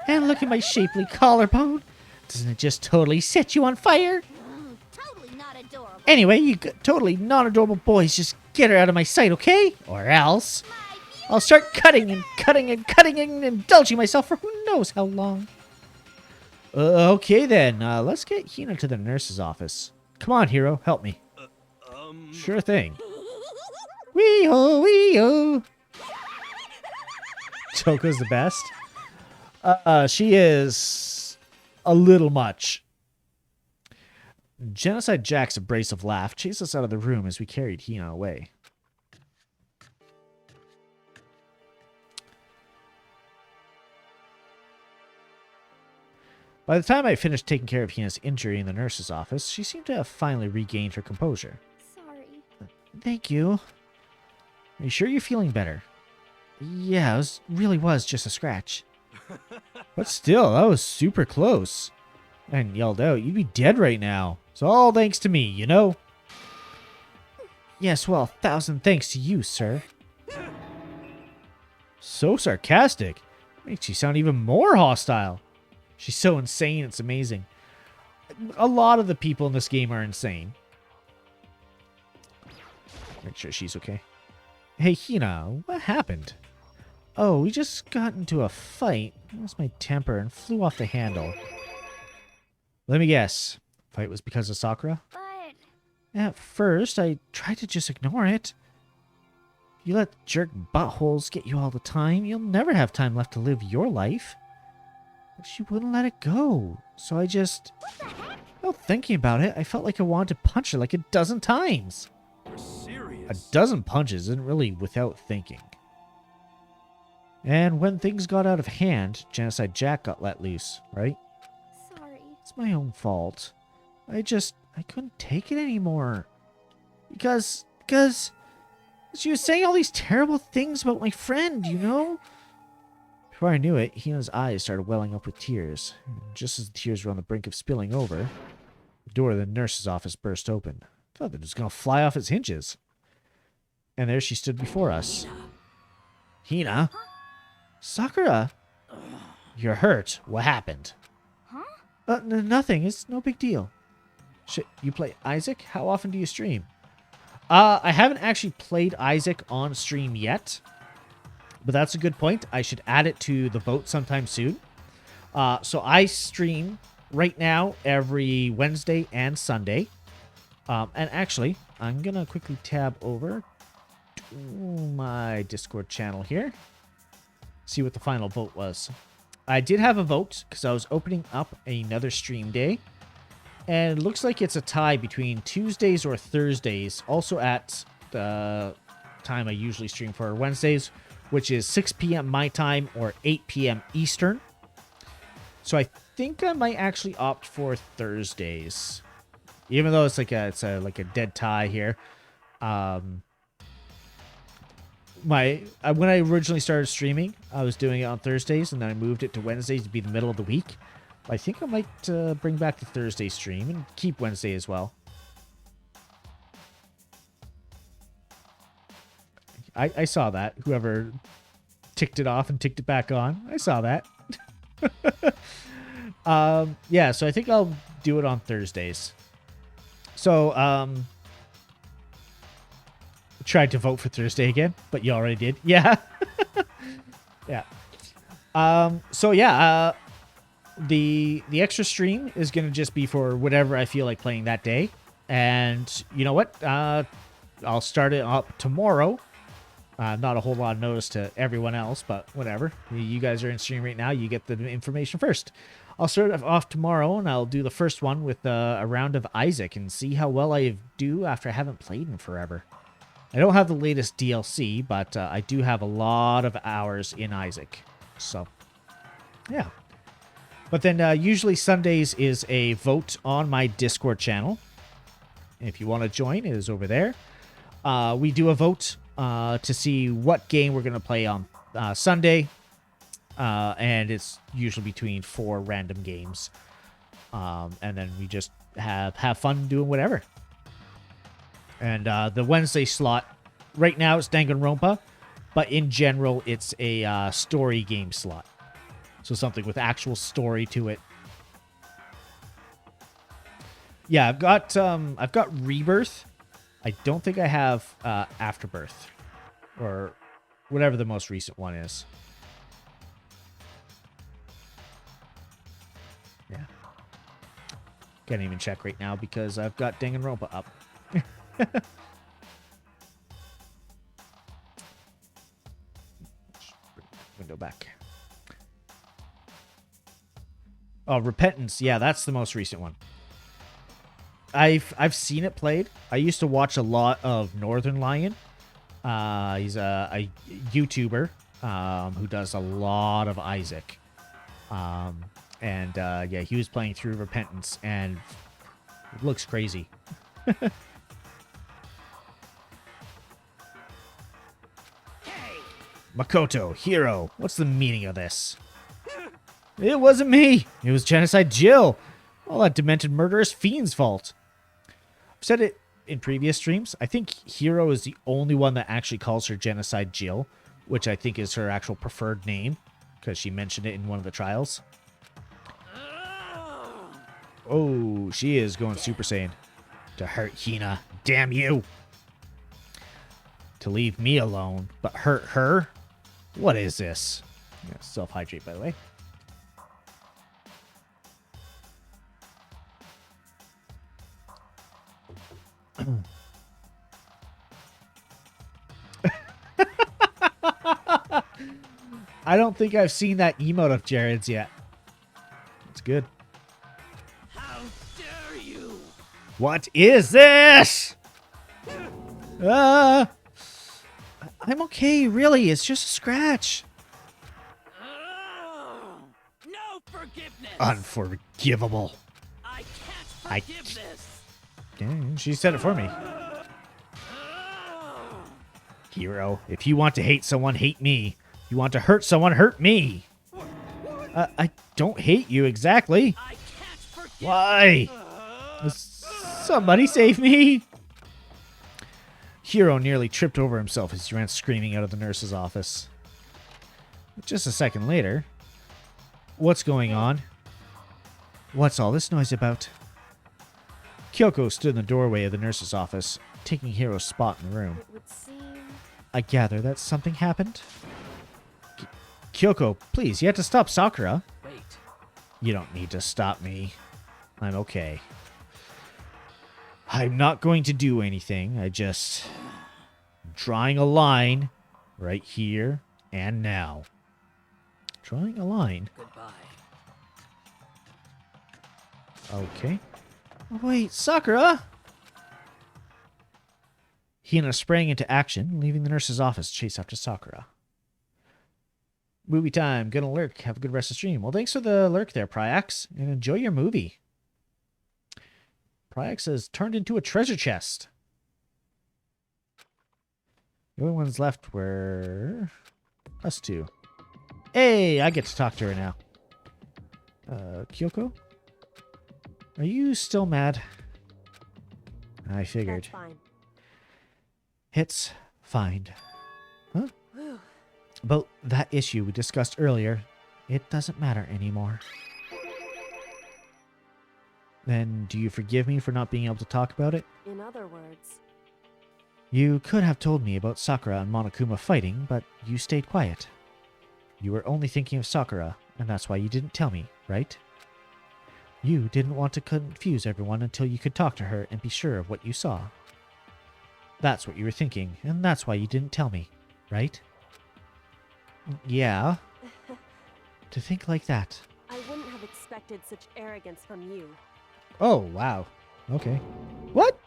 And look at my shapely collarbone. Doesn't it just totally set you on fire? Totally not adorable. Anyway, you totally non-adorable boys, just get her out of my sight, okay? Or else I'll start cutting and cutting and cutting and indulging myself for who knows how long. Okay then, let's get Hina to the nurse's office. Come on, Hiro, help me. Sure thing. Wee-ho, wee-ho. Toka's the best. She is a little much. Genocide Jack's abrasive laugh chased us out of the room as we carried Hina away. By the time I finished taking care of Hina's injury in the nurse's office, she seemed to have finally regained her composure. Sorry. Thank you. Are you sure you're feeling better? Yeah, really was just a scratch. But still, that was super close. I hadn't yelled out, you'd be dead right now. It's all thanks to me, you know? Yes, well, 1,000 thanks to you, sir. So sarcastic. Makes you sound even more hostile. She's so insane, it's amazing. A lot of the people in this game are insane. Make sure she's okay. Hey, Hina, what happened? Oh, we just got into a fight. I lost my temper and flew off the handle. Let me guess. Fight was because of Sakura? But At first, I tried to just ignore it. If you let jerk buttholes get you all the time, you'll never have time left to live your life. But she wouldn't let it go. So I just... Well, thinking about it, I felt like I wanted to punch her like a dozen times. You're serious? A dozen punches isn't really without thinking. And when things got out of hand, Genocide Jack got let loose, right? sorry. It's my own fault. I couldn't take it anymore. Because she was saying all these terrible things about my friend, you know? Before I knew it, Hina's eyes started welling up with tears. And just as the tears were on the brink of spilling over, the door of the nurse's office burst open. I thought it was going to fly off its hinges. And there she stood before us. Hina? Sakura? You're hurt. What happened? Huh? Nothing. It's no big deal. You play Isaac? How often do you stream? I haven't actually played Isaac on stream yet. But that's a good point. I should add it to the vote sometime soon. So I stream right now every Wednesday and Sunday. And actually, I'm going to quickly tab over to my Discord channel here. See what the final vote was. I did have a vote because I was opening up another stream day. And it looks like it's a tie between Tuesdays or Thursdays. Also at the time I usually stream for Wednesdays, which is 6 p.m. my time or 8 p.m. Eastern. So I think I might actually opt for Thursdays. Even though it's like a dead tie here. When I originally started streaming, I was doing it on Thursdays, and then I moved it to Wednesdays to be the middle of the week. I think I might bring back the Thursday stream and keep Wednesday as well. I saw that. Whoever ticked it off and ticked it back on. I saw that. Yeah, so I think I'll do it on Thursdays. So, tried to vote for Thursday again, but you already did. Yeah. Yeah. So yeah, the extra stream is going to just be for whatever I feel like playing that day. And you know what? I'll start it up tomorrow. Not a whole lot of notice to everyone else, but whatever. You guys are in stream right now. You get the information first. I'll start it off tomorrow, and I'll do the first one with a round of Isaac and see how well I do after I haven't played in forever. I don't have the latest DLC, but I do have a lot of hours in Isaac. So, yeah. But then usually Sundays is a vote on my Discord channel. If you want to join, it is over there. We do a vote to see what game we're going to play on Sunday. And it's usually between 4 random games. And then we just have fun doing whatever. And the Wednesday slot, right now it's Danganronpa. But in general, it's a story game slot. So something with actual story to it. Yeah, I've got Rebirth. I don't think I have Afterbirth. Or whatever the most recent one is. Yeah. Can't even check right now because I've got Danganronpa up. Window back. Oh, Repentance. Yeah, that's the most recent one. I've seen it played. I used to watch a lot of Northern Lion. He's a YouTuber who does a lot of Isaac. Yeah, he was playing through Repentance, and it looks crazy. Makoto, hero, what's the meaning of this? It wasn't me. It was Genocide Jill. All that demented murderous fiend's fault. I've said it in previous streams. I think Hero is the only one that actually calls her Genocide Jill, which I think is her actual preferred name, because she mentioned it in one of the trials. Oh, she is going Super Saiyan. To hurt Hina. Damn you. To leave me alone, but hurt her? What is this? Yeah, self-hydrate, by the way. I don't think I've seen that emote of Jared's yet. It's good. How dare you? What is this? I'm okay, really. It's just a scratch. No forgiveness. Unforgivable. I can't forgive this. Yeah, she said it for me. Hero, if you want to hate someone, hate me. You want to hurt someone, hurt me. I don't hate you exactly. I can't forgive. Why? Somebody save me. Hero nearly tripped over himself as he ran screaming out of the nurse's office. Just a second later. What's going on? What's all this noise about? Kyoko stood in the doorway of the nurse's office, taking Hiro's spot in the room. It would seem... I gather that something happened? Kyoko, please, you have to stop Sakura. Wait. You don't need to stop me. I'm okay. I'm not going to do anything. I'm drawing a line right here and now. Drawing a line. Goodbye. Okay. Wait, Sakura! Hina sprang into action, leaving the nurse's office to chase after Sakura. Movie time. Gonna lurk. Have a good rest of the stream. Well, thanks for the lurk there, Pryax, and enjoy your movie. Pryax has turned into a treasure chest. The only ones left were us two. Hey, I get to talk to her now. Kyoko? Are you still mad? I figured. That's fine. It's fine. Huh? About that issue we discussed earlier, it doesn't matter anymore. Then do you forgive me for not being able to talk about it? In other words, You could have told me about Sakura and Monokuma fighting, but you stayed quiet. You were only thinking of Sakura, and that's why you didn't tell me, right? You didn't want to confuse everyone until you could talk to her and be sure of what you saw. That's what you were thinking, and that's why you didn't tell me, right? Yeah. To think like that. I wouldn't have expected such arrogance from you. Oh, wow. Okay. What?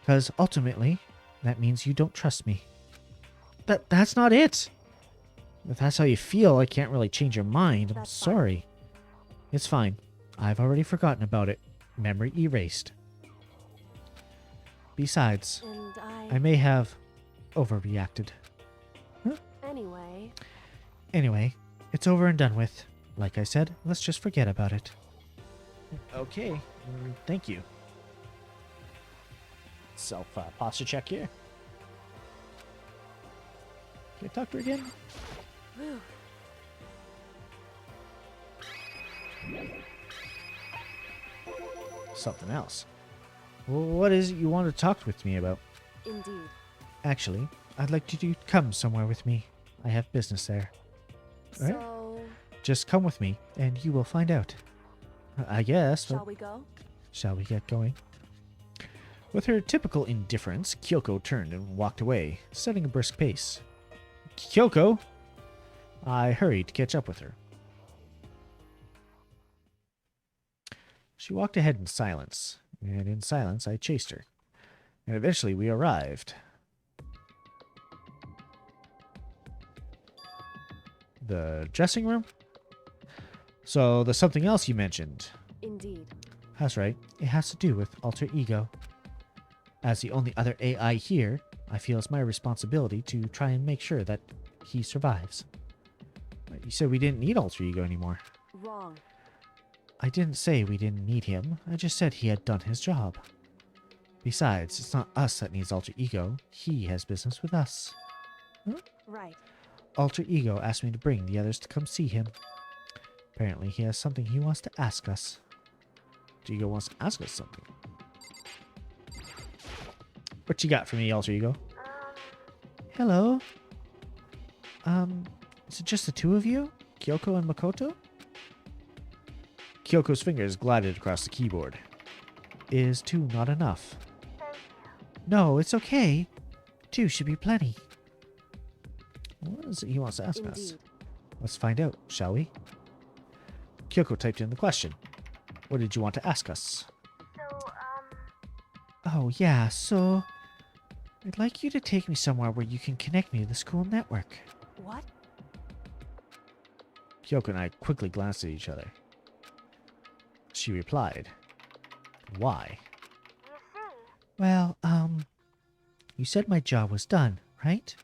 Because ultimately, that means you don't trust me. That's not it. If that's how you feel, I can't really change your mind. I'm sorry. It's fine. I've already forgotten about it. Memory erased. Besides, And I may have overreacted. Huh? Anyway, it's over and done with. Like I said, let's just forget about it. Okay. Thank you. Self posture check here. Can I talk to her again? Whew. Something else. Well, what is it you want to talk with me about? Indeed. Actually, I'd like you to come somewhere with me. I have business there. Alright. So, Just come with me, and you will find out. I guess. shall we go? Shall we get going? With her typical indifference, Kyoko turned and walked away, setting a brisk pace. Kyoko! I hurried to catch up with her. She walked ahead in silence, and in silence I chased her. And eventually we arrived. The dressing room? So, there's something else you mentioned. Indeed. That's right. It has to do with alter ego. As the only other AI here, I feel it's my responsibility to try and make sure that he survives. You said we didn't need alter ego anymore. Wrong. I didn't say we didn't need him. I just said he had done his job. Besides, it's not us that needs alter ego. He has business with us. Huh? Right. Alter ego asked me to bring the others to come see him. Apparently, he has something he wants to ask us. Ego wants to ask us something. What you got for me, alter ego? Hello? Is it just the two of you? Kyoko and Makoto? Kyoko's fingers glided across the keyboard. Is two not enough? No, it's okay. Two should be plenty. What is it he wants to ask us? Indeed. Let's find out, shall we? Kyoko typed in the question. What did you want to ask us? Oh, yeah, so... I'd like you to take me somewhere where you can connect me to the school network. What? Kyoko and I quickly glanced at each other. She replied, Why? Well, you said my job was done, right?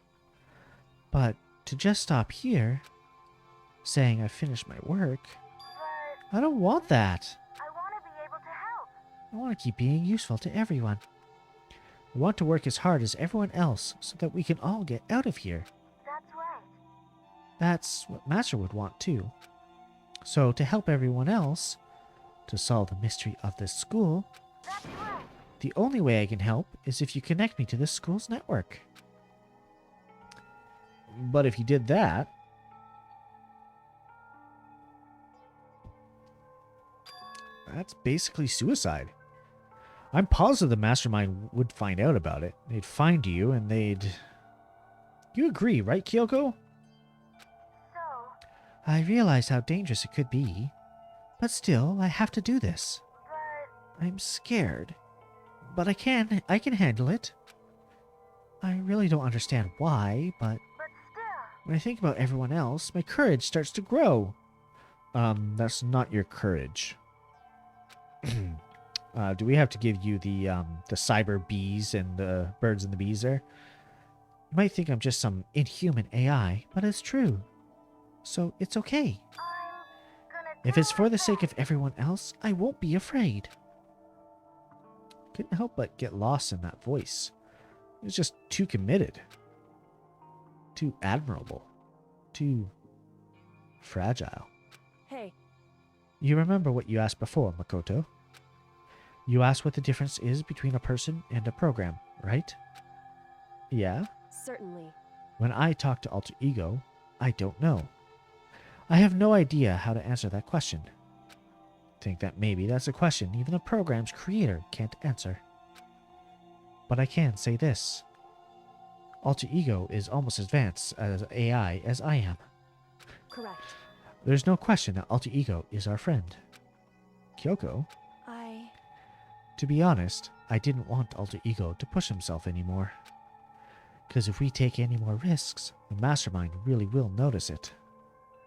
But to just stop here, saying I finished my work, I don't want that. I want to keep being useful to everyone. I want to work as hard as everyone else so that we can all get out of here. That's right. That's what Master would want too. So to help everyone else, to solve the mystery of this school, That's right. the only way I can help is if you connect me to this school's network. But if you did that, that's basically suicide. I'm positive the mastermind would find out about it. They'd find you and they'd... You agree, right, Kyoko? So, I realize how dangerous it could be. But still, I have to do this. but I'm scared. But I can handle it. I really don't understand why, but still. when I think about everyone else, my courage starts to grow. That's not your courage. Do we have to give you the cyber bees and the birds and the bees there? You might think I'm just some inhuman AI, but it's true. So it's okay. I'm gonna If do it's for my the sake of best. everyone else, I won't be afraid. Couldn't help but get lost in that voice. It was just too committed. Too admirable. Too fragile. Hey, You remember what you asked before, Makoto? You asked what the difference is between a person and a program, right? Yeah. Certainly. When I talk to Alter Ego, I don't know. I have no idea how to answer that question. Think that maybe that's a question even the program's creator can't answer. But I can say this. Alter Ego is almost as advanced as AI as I am. Correct. There's no question that Alter Ego is our friend. Kyoko, to be honest, I didn't want Alter Ego to push himself anymore. Because if we take any more risks, the mastermind really will notice it.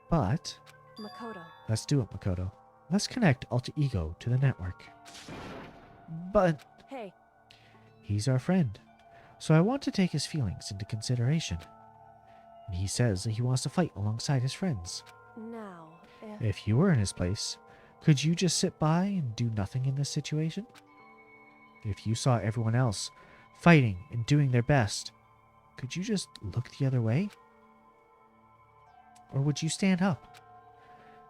But Makoto. let's do it, Makoto. Let's connect Alter Ego to the network. But Hey, he's our friend, so I want to take his feelings into consideration. And he says that he wants to fight alongside his friends. now, If you were in his place, could you just sit by and do nothing in this situation? If you saw everyone else fighting and doing their best, could you just look the other way? Or would you stand up?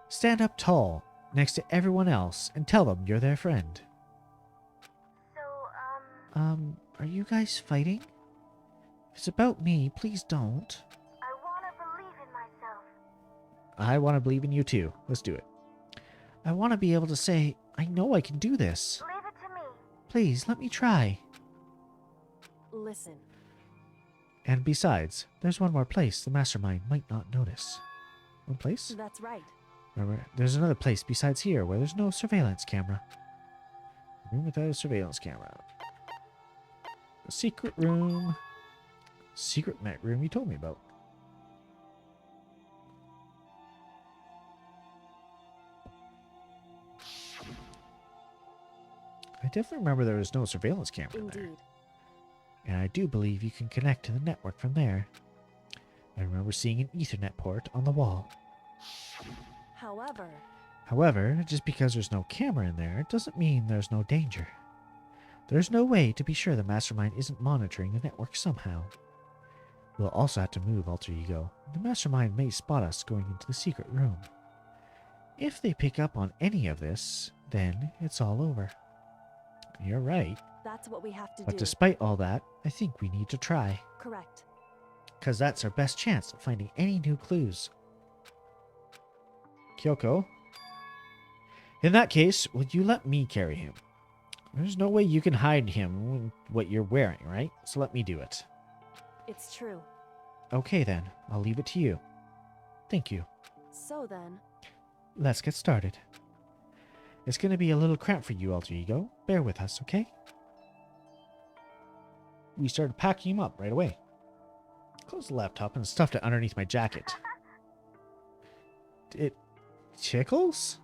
Stand up tall next to everyone else and tell them you're their friend. So, Are you guys fighting? If it's about me, please don't. I want to believe in myself. I want to believe in you too. Let's do it. I want to be able to say, I know I can do this. Leave it to me. Please, let me try. listen. And besides, there's one more place the mastermind might not notice. One place? That's right. Remember, there's another place besides here where there's no surveillance camera. A room without a surveillance camera. A secret room. Secret net room you told me about. I definitely remember there was no surveillance camera in there. Indeed. And I do believe you can connect to the network from there. I remember seeing an Ethernet port on the wall. However, just because there's no camera in there doesn't mean there's no danger. There's no way to be sure the mastermind isn't monitoring the network somehow. We'll also have to move Alter Ego. The mastermind may spot us going into the secret room. If they pick up on any of this, then it's all over. You're right. That's what we have to But do. despite all that, I think we need to try. Correct. Because that's our best chance of finding any new clues. Kyoko? In that case, would you let me carry him? There's no way you can hide him with what you're wearing, right? So let me do it. It's true. Okay then, I'll leave it to you. Thank you. So then, Let's get started. It's going to be a little cramped for you, Alter Ego. Bear with us, okay? We started packing him up right away. Closed the laptop and stuffed it underneath my jacket. It tickles?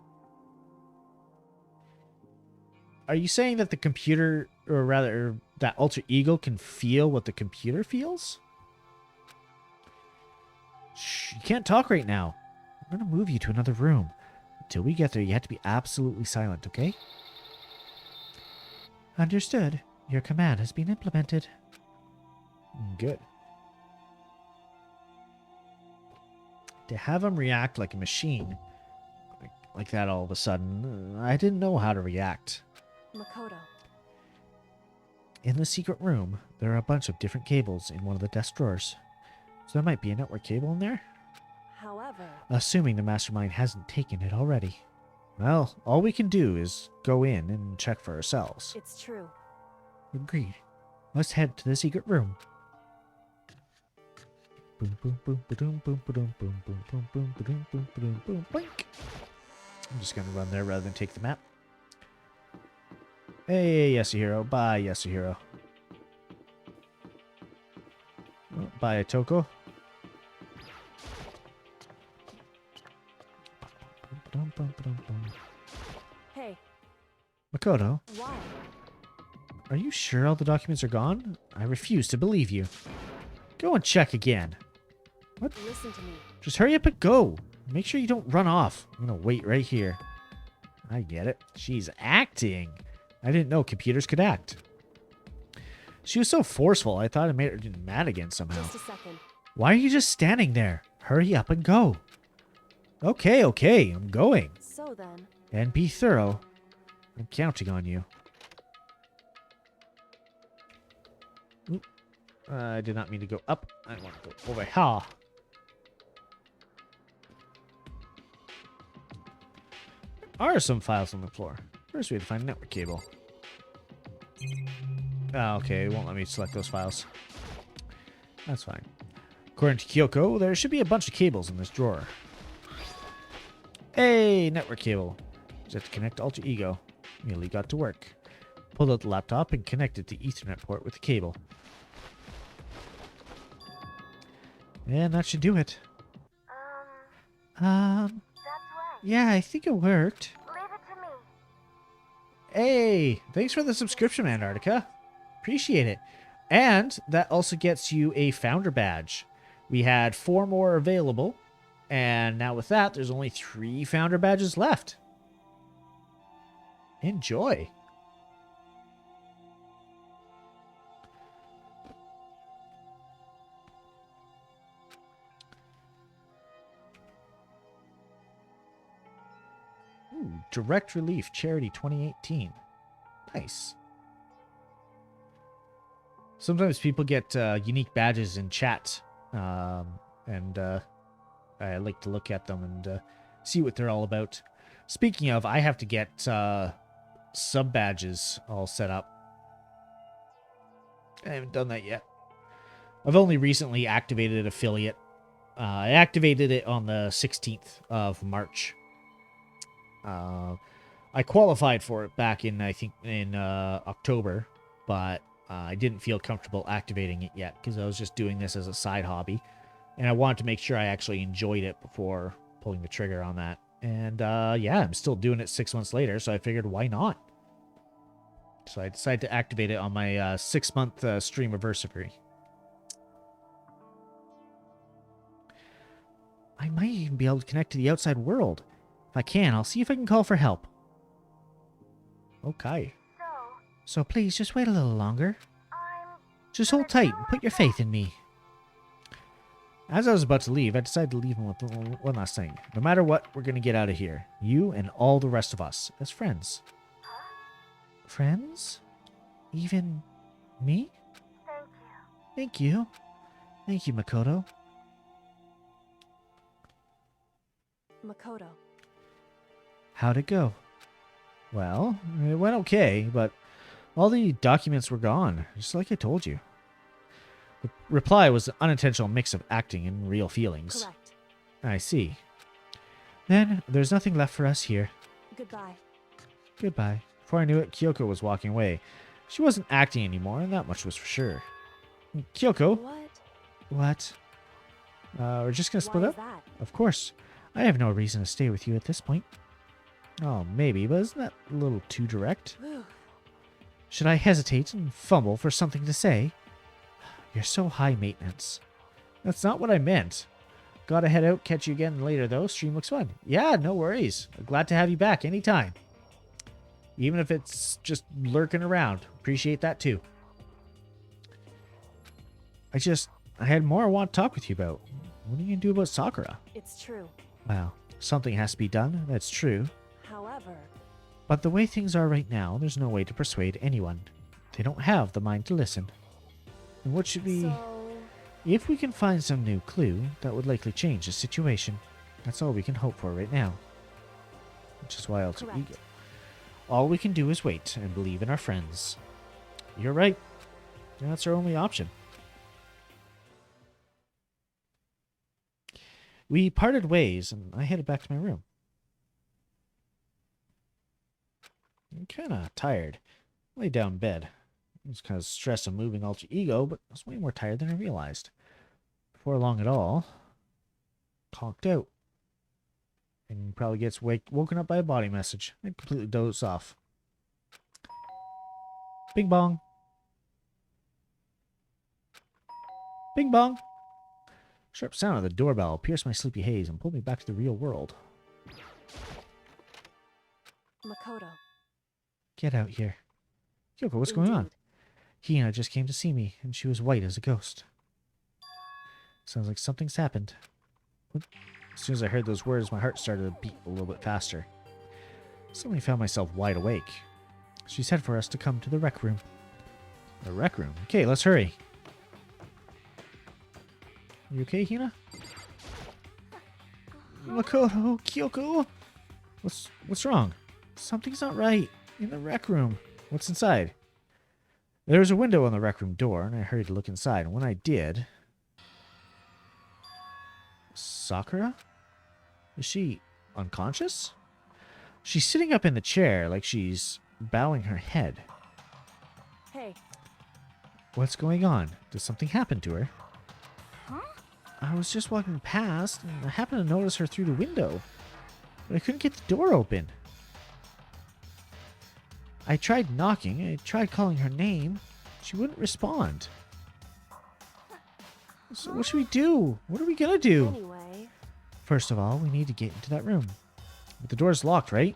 Are you saying that the computer, or rather, that Alter Ego can feel what the computer feels? Shh, you can't talk right now. I'm going to move you to another room. Until we get there, you have to be absolutely silent, okay? Understood. Your command has been implemented. Good. To have him react like a machine, like that all of a sudden, I didn't know how to react. Makoto. In the secret room, there are a bunch of different cables in one of the desk drawers. So there might be a network cable in there? However, Assuming the mastermind hasn't taken it already. Well, all we can do is go in and check for ourselves. it's true. Agreed. Let's head to the secret room. Boom boom boom boom boom boom boom boom boom boom boom boom boom boom boink. I'm just gonna run there rather than take the map. Hey, Yasuhiro. Bye, Yasuhiro. Oh, bye, Toko. Hey, Makoto, why? are you sure all the documents are gone? I refuse to believe you. Go and check again. Listen to me. Just hurry up and go. Make sure you don't run off. I'm gonna wait right here. I get it. She's acting. I didn't know computers could act. She was so forceful, I thought it made her mad again somehow. Just a second. Why are you just standing there? Hurry up and go. Okay, I'm going. So then, And be thorough. I'm counting on you. I did not mean to go up. I want to go over here. Are some files on the floor. First, we have to find a network cable. Oh, okay, it won't let me select those files. That's fine. According to Kyoko, there should be a bunch of cables in this drawer. Hey, network cable. Just to connect to Alter Ego. Immediately got to work. Pulled out the laptop and connected the Ethernet port with the cable. And that should do it. That's right. Yeah, I think it worked. Leave it to me. Hey, thanks for the subscription, Antarctica. Appreciate it. And that also gets you a founder badge. We had 4 more available, and now with that, there's only 3 founder badges left. Enjoy. Ooh, Direct Relief Charity 2018. Nice. Sometimes people get unique badges in chat, and I like to look at them and see what they're all about. Speaking of, I have to get sub badges all set up. I haven't done that yet. I've only recently activated affiliate. I activated it on the 16th of March. I qualified for it back in, I think, in October, but I didn't feel comfortable activating it yet because I was just doing this as a side hobby. And I wanted to make sure I actually enjoyed it before pulling the trigger on that. And yeah, I'm still doing it 6 months later, so I figured, why not? So I decided to activate it on my 6-month stream anniversary. I might even be able to connect to the outside world. If I can, I'll see if I can call for help. Okay. So please, just wait a little longer. Just hold tight and put your faith in me. As I was about to leave, I decided to leave him with one last thing. No matter what, we're going to get out of here. You and all the rest of us. As friends. Friends? Even me? Thank you. Thank you, Makoto. Makoto. How'd it go? Well, it went okay, but all the documents were gone, just like I told you. The reply was an unintentional mix of acting and real feelings. Correct. I see. Then, there's nothing left for us here. Goodbye. Goodbye. Before I knew it, Kyoko was walking away. She wasn't acting anymore, and that much was for sure. Kyoko? What? We're just gonna split Why up? is that? Of course. I have no reason to stay with you at this point. Oh, maybe, but isn't that a little too direct? Whew. Should I hesitate and fumble for something to say? You're so high maintenance. That's not what I meant. Gotta head out, catch you again later though. Stream looks fun. Yeah, no worries. Glad to have you back anytime. Even if it's just lurking around. Appreciate that too. I had more I want to talk with you about. What are you gonna do about Sakura? It's true. Well, something has to be done, that's true. However, But the way things are right now, there's no way to persuade anyone. They don't have the mind to listen. And what should we... so If we can find some new clue, that would likely change the situation. That's all we can hope for right now. Which is why Alter Correct. Ego. All we can do is wait and believe in our friends. You're right. That's our only option. We parted ways, and I headed back to my room. I'm kind of tired. I lay down in bed. I was kind of stressed on moving Alter Ego, but I was way more tired than I realized. Before long at all, conked out. And probably gets woken up by a body message. I completely dozed off. Bing bong. Bing bong. Sharp sound of the doorbell pierced my sleepy haze and pulled me back to the real world. Makoto. Get out here. Kyoko, what's going on? Indeed. Hina just came to see me, and she was white as a ghost. Sounds like something's happened. As soon as I heard those words, my heart started to beat a little bit faster. Suddenly found myself wide awake. She said for us to come to the rec room. The rec room? Okay, let's hurry. You okay, Hina? Makoto, Kyoko? What's wrong? Something's not right. In the rec room. What's inside? There was a window on the rec room door, and I hurried to look inside. And when I did... Sakura? Is she unconscious? She's sitting up in the chair like she's bowing her head. Hey. What's going on? Did something happen to her? Huh? I was just walking past, and I happened to notice her through the window. But I couldn't get the door open. I tried knocking. I tried calling her name. She wouldn't respond. So what should we do? What are we gonna do? Anyway. First of all, we need to get into that room. But the door's locked, right?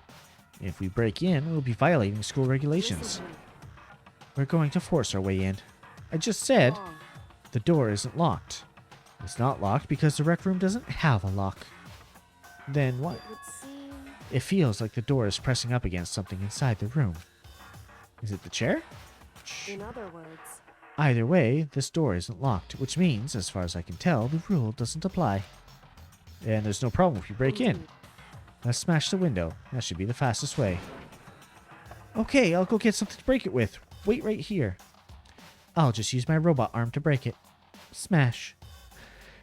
If we break in, we'll be violating school regulations. Listen to me. We're going to force our way in. I just said Wrong. the door isn't locked. It's not locked because the rec room doesn't have a lock. Then what? It would seem... It feels like the door is pressing up against something inside the room. Is it the chair? In other words... Either way, this door isn't locked, which means, as far as I can tell, the rule doesn't apply. And there's no problem if you break in. Indeed. Let's smash the window. That should be the fastest way. Okay, I'll go get something to break it with. Wait right here. I'll just use my robot arm to break it. Smash.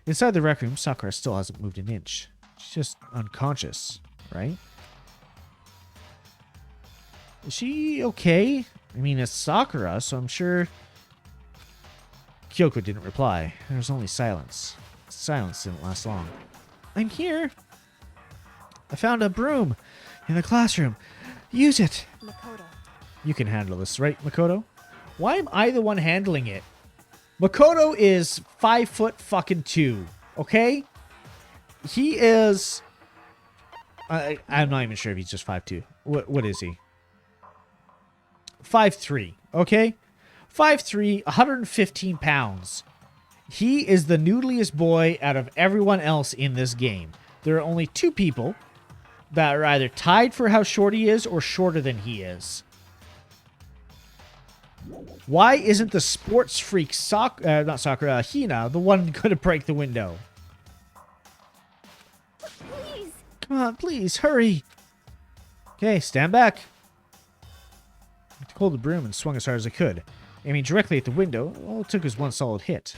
Inside the rec room, Sakura still hasn't moved an inch. She's just unconscious, right? Is she okay? I mean, it's Sakura, so I'm sure... Kyoko didn't reply. There was only silence. Silence didn't last long. I'm here. I found a broom in the classroom. Use it. Makoto. You can handle this, right, Makoto? Why am I the one handling it? Makoto is 5'2", okay? He is... I'm not even sure if he's just 5'2". What is he? 5'3", okay? 5'3", 115 pounds. He is the noodliest boy out of everyone else in this game. There are only two people that are either tied for how short he is or shorter than he is. Why isn't the sports freak Hina the one going to break the window? Please. Come on, please, hurry. Okay, stand back. I pulled the broom and swung as hard as I could. Aiming directly at the window, all it took was one solid hit.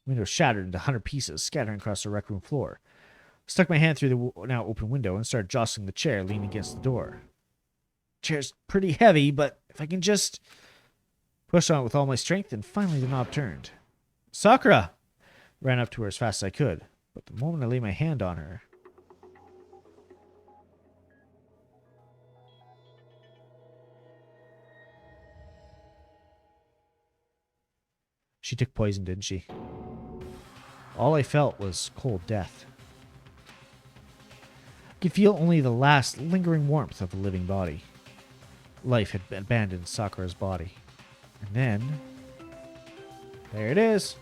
The window shattered into 100 pieces, scattering across the rec room floor. I stuck my hand through the now open window and started jostling the chair, leaning against the door. The chair's pretty heavy, but if I can just push on it with all my strength, and finally the knob turned. Sakura! Ran up to her as fast as I could, but the moment I laid my hand on her... She took poison, didn't she? All I felt was cold death. I could feel only the last lingering warmth of a living body. Life had abandoned Sakura's body. And then... there it is.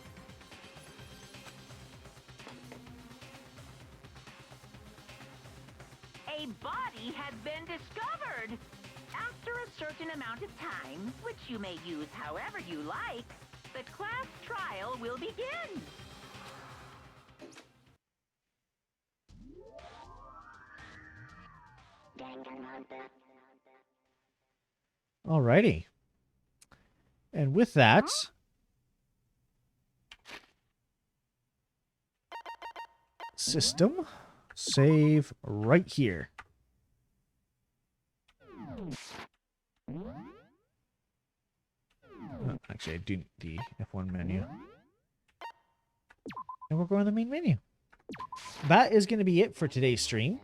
A body has been discovered. After a certain amount of time, which you may use however you like, the class trial will begin. Alrighty. And with that... System. Save right here. Actually, I do need the F1 menu. And we're going to the main menu. That is going to be it for today's stream.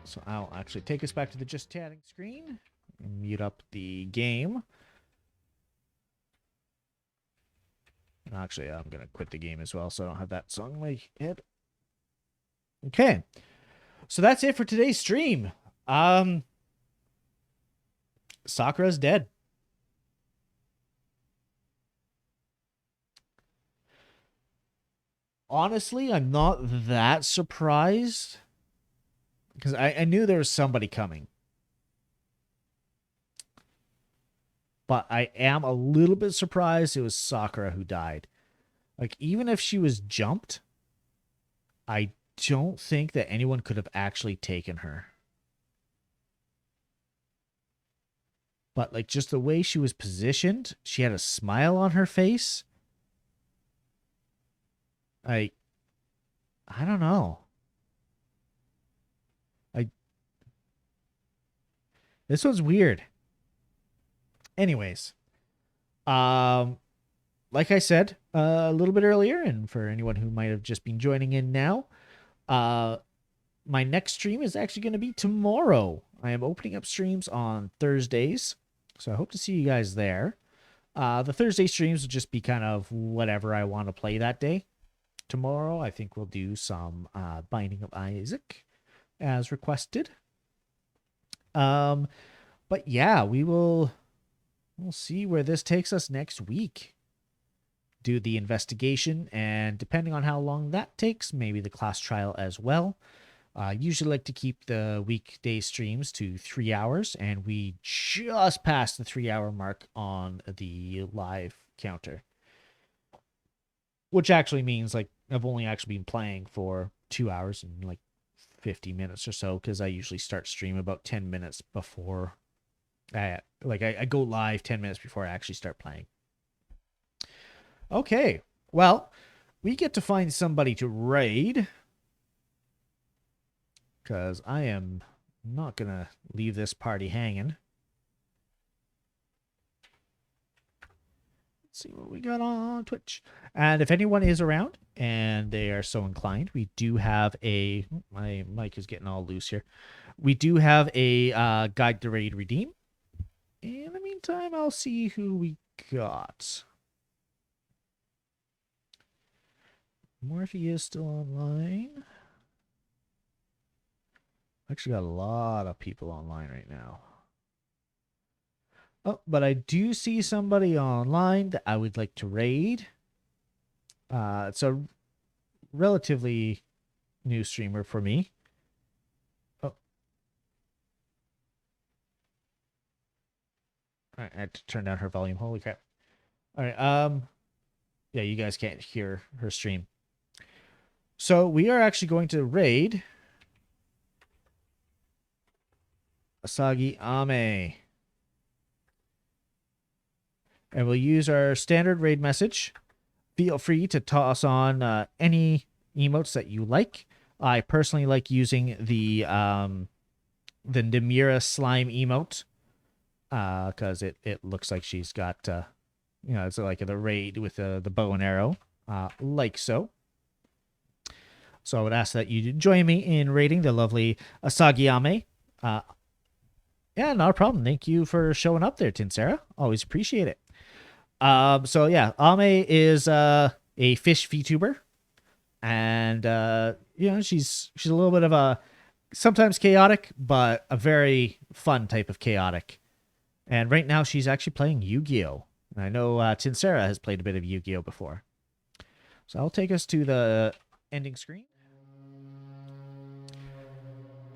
So I'll actually take us back to the just chatting screen. And mute up the game. And actually, I'm going to quit the game as well, so I don't have that song in my head. Okay. So that's it for today's stream. Sakura's dead. Honestly, I'm not that surprised. Because I knew there was somebody coming. But I am a little bit surprised it was Sakura who died. Like, even if she was jumped, I don't think that anyone could have actually taken her. But, like, just the way she was positioned, she had a smile on her face. I don't know. This one's weird. Anyways, like I said a little bit earlier, and for anyone who might have just been joining in now, my next stream is actually going to be tomorrow. I am opening up streams on Thursdays, so I hope to see you guys there. The Thursday streams will just be kind of whatever I want to play that day. Tomorrow, I think we'll do some Binding of Isaac as requested. But yeah, we'll see where this takes us next week. Do the investigation, and depending on how long that takes, maybe the class trial as well. Usually like to keep the weekday streams to 3 hours, and we just passed the 3-hour mark on the live counter. Which actually means, like, I've only actually been playing for 2 hours and like 50 minutes or so, because I usually start stream about 10 minutes before I go live 10 minutes before I actually start playing. Okay, well, we get to find somebody to raid, because I am not gonna leave this party hanging. See what we got on Twitch. And if anyone is around and they are so inclined, we do have a... My mic is getting all loose here. We do have a Guide to Raid Redeem. In the meantime, I'll see who we got. Morphe is still online. Actually got a lot of people online right now. Oh, but I do see somebody online that I would like to raid. It's a relatively new streamer for me. Oh. All right, I had to turn down her volume. Holy crap. All right, yeah, you guys can't hear her stream. So we are actually going to raid Asagi Ame. And we'll use our standard raid message. Feel free to toss on any emotes that you like. I personally like using the Namira slime emote, because it looks like she's got it's like the raid with the bow and arrow, like so. So I would ask that you join me in raiding the lovely Asagi Ame. Yeah, not a problem. Thank you for showing up there, Tinsara. Always appreciate it. So yeah, Ame is a fish VTuber, and she's a little bit of a sometimes chaotic, but a very fun type of chaotic. And right now she's actually playing Yu-Gi-Oh! And I know Tinsara has played a bit of Yu-Gi-Oh! Before. So I'll take us to the ending screen.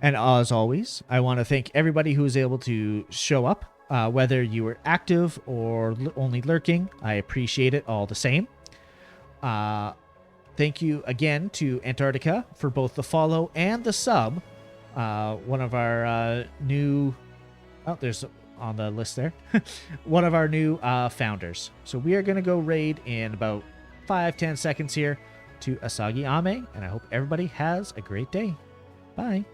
And as always, I want to thank everybody who was able to show up. Whether you were active or only lurking, I appreciate it all the same. Thank you again to Antarctica for both the follow and the sub. One of our new... Oh, there's on the list there. One of our new founders. So we are going to go raid in about 5-10 seconds here to Asagi Ame. And I hope everybody has a great day. Bye.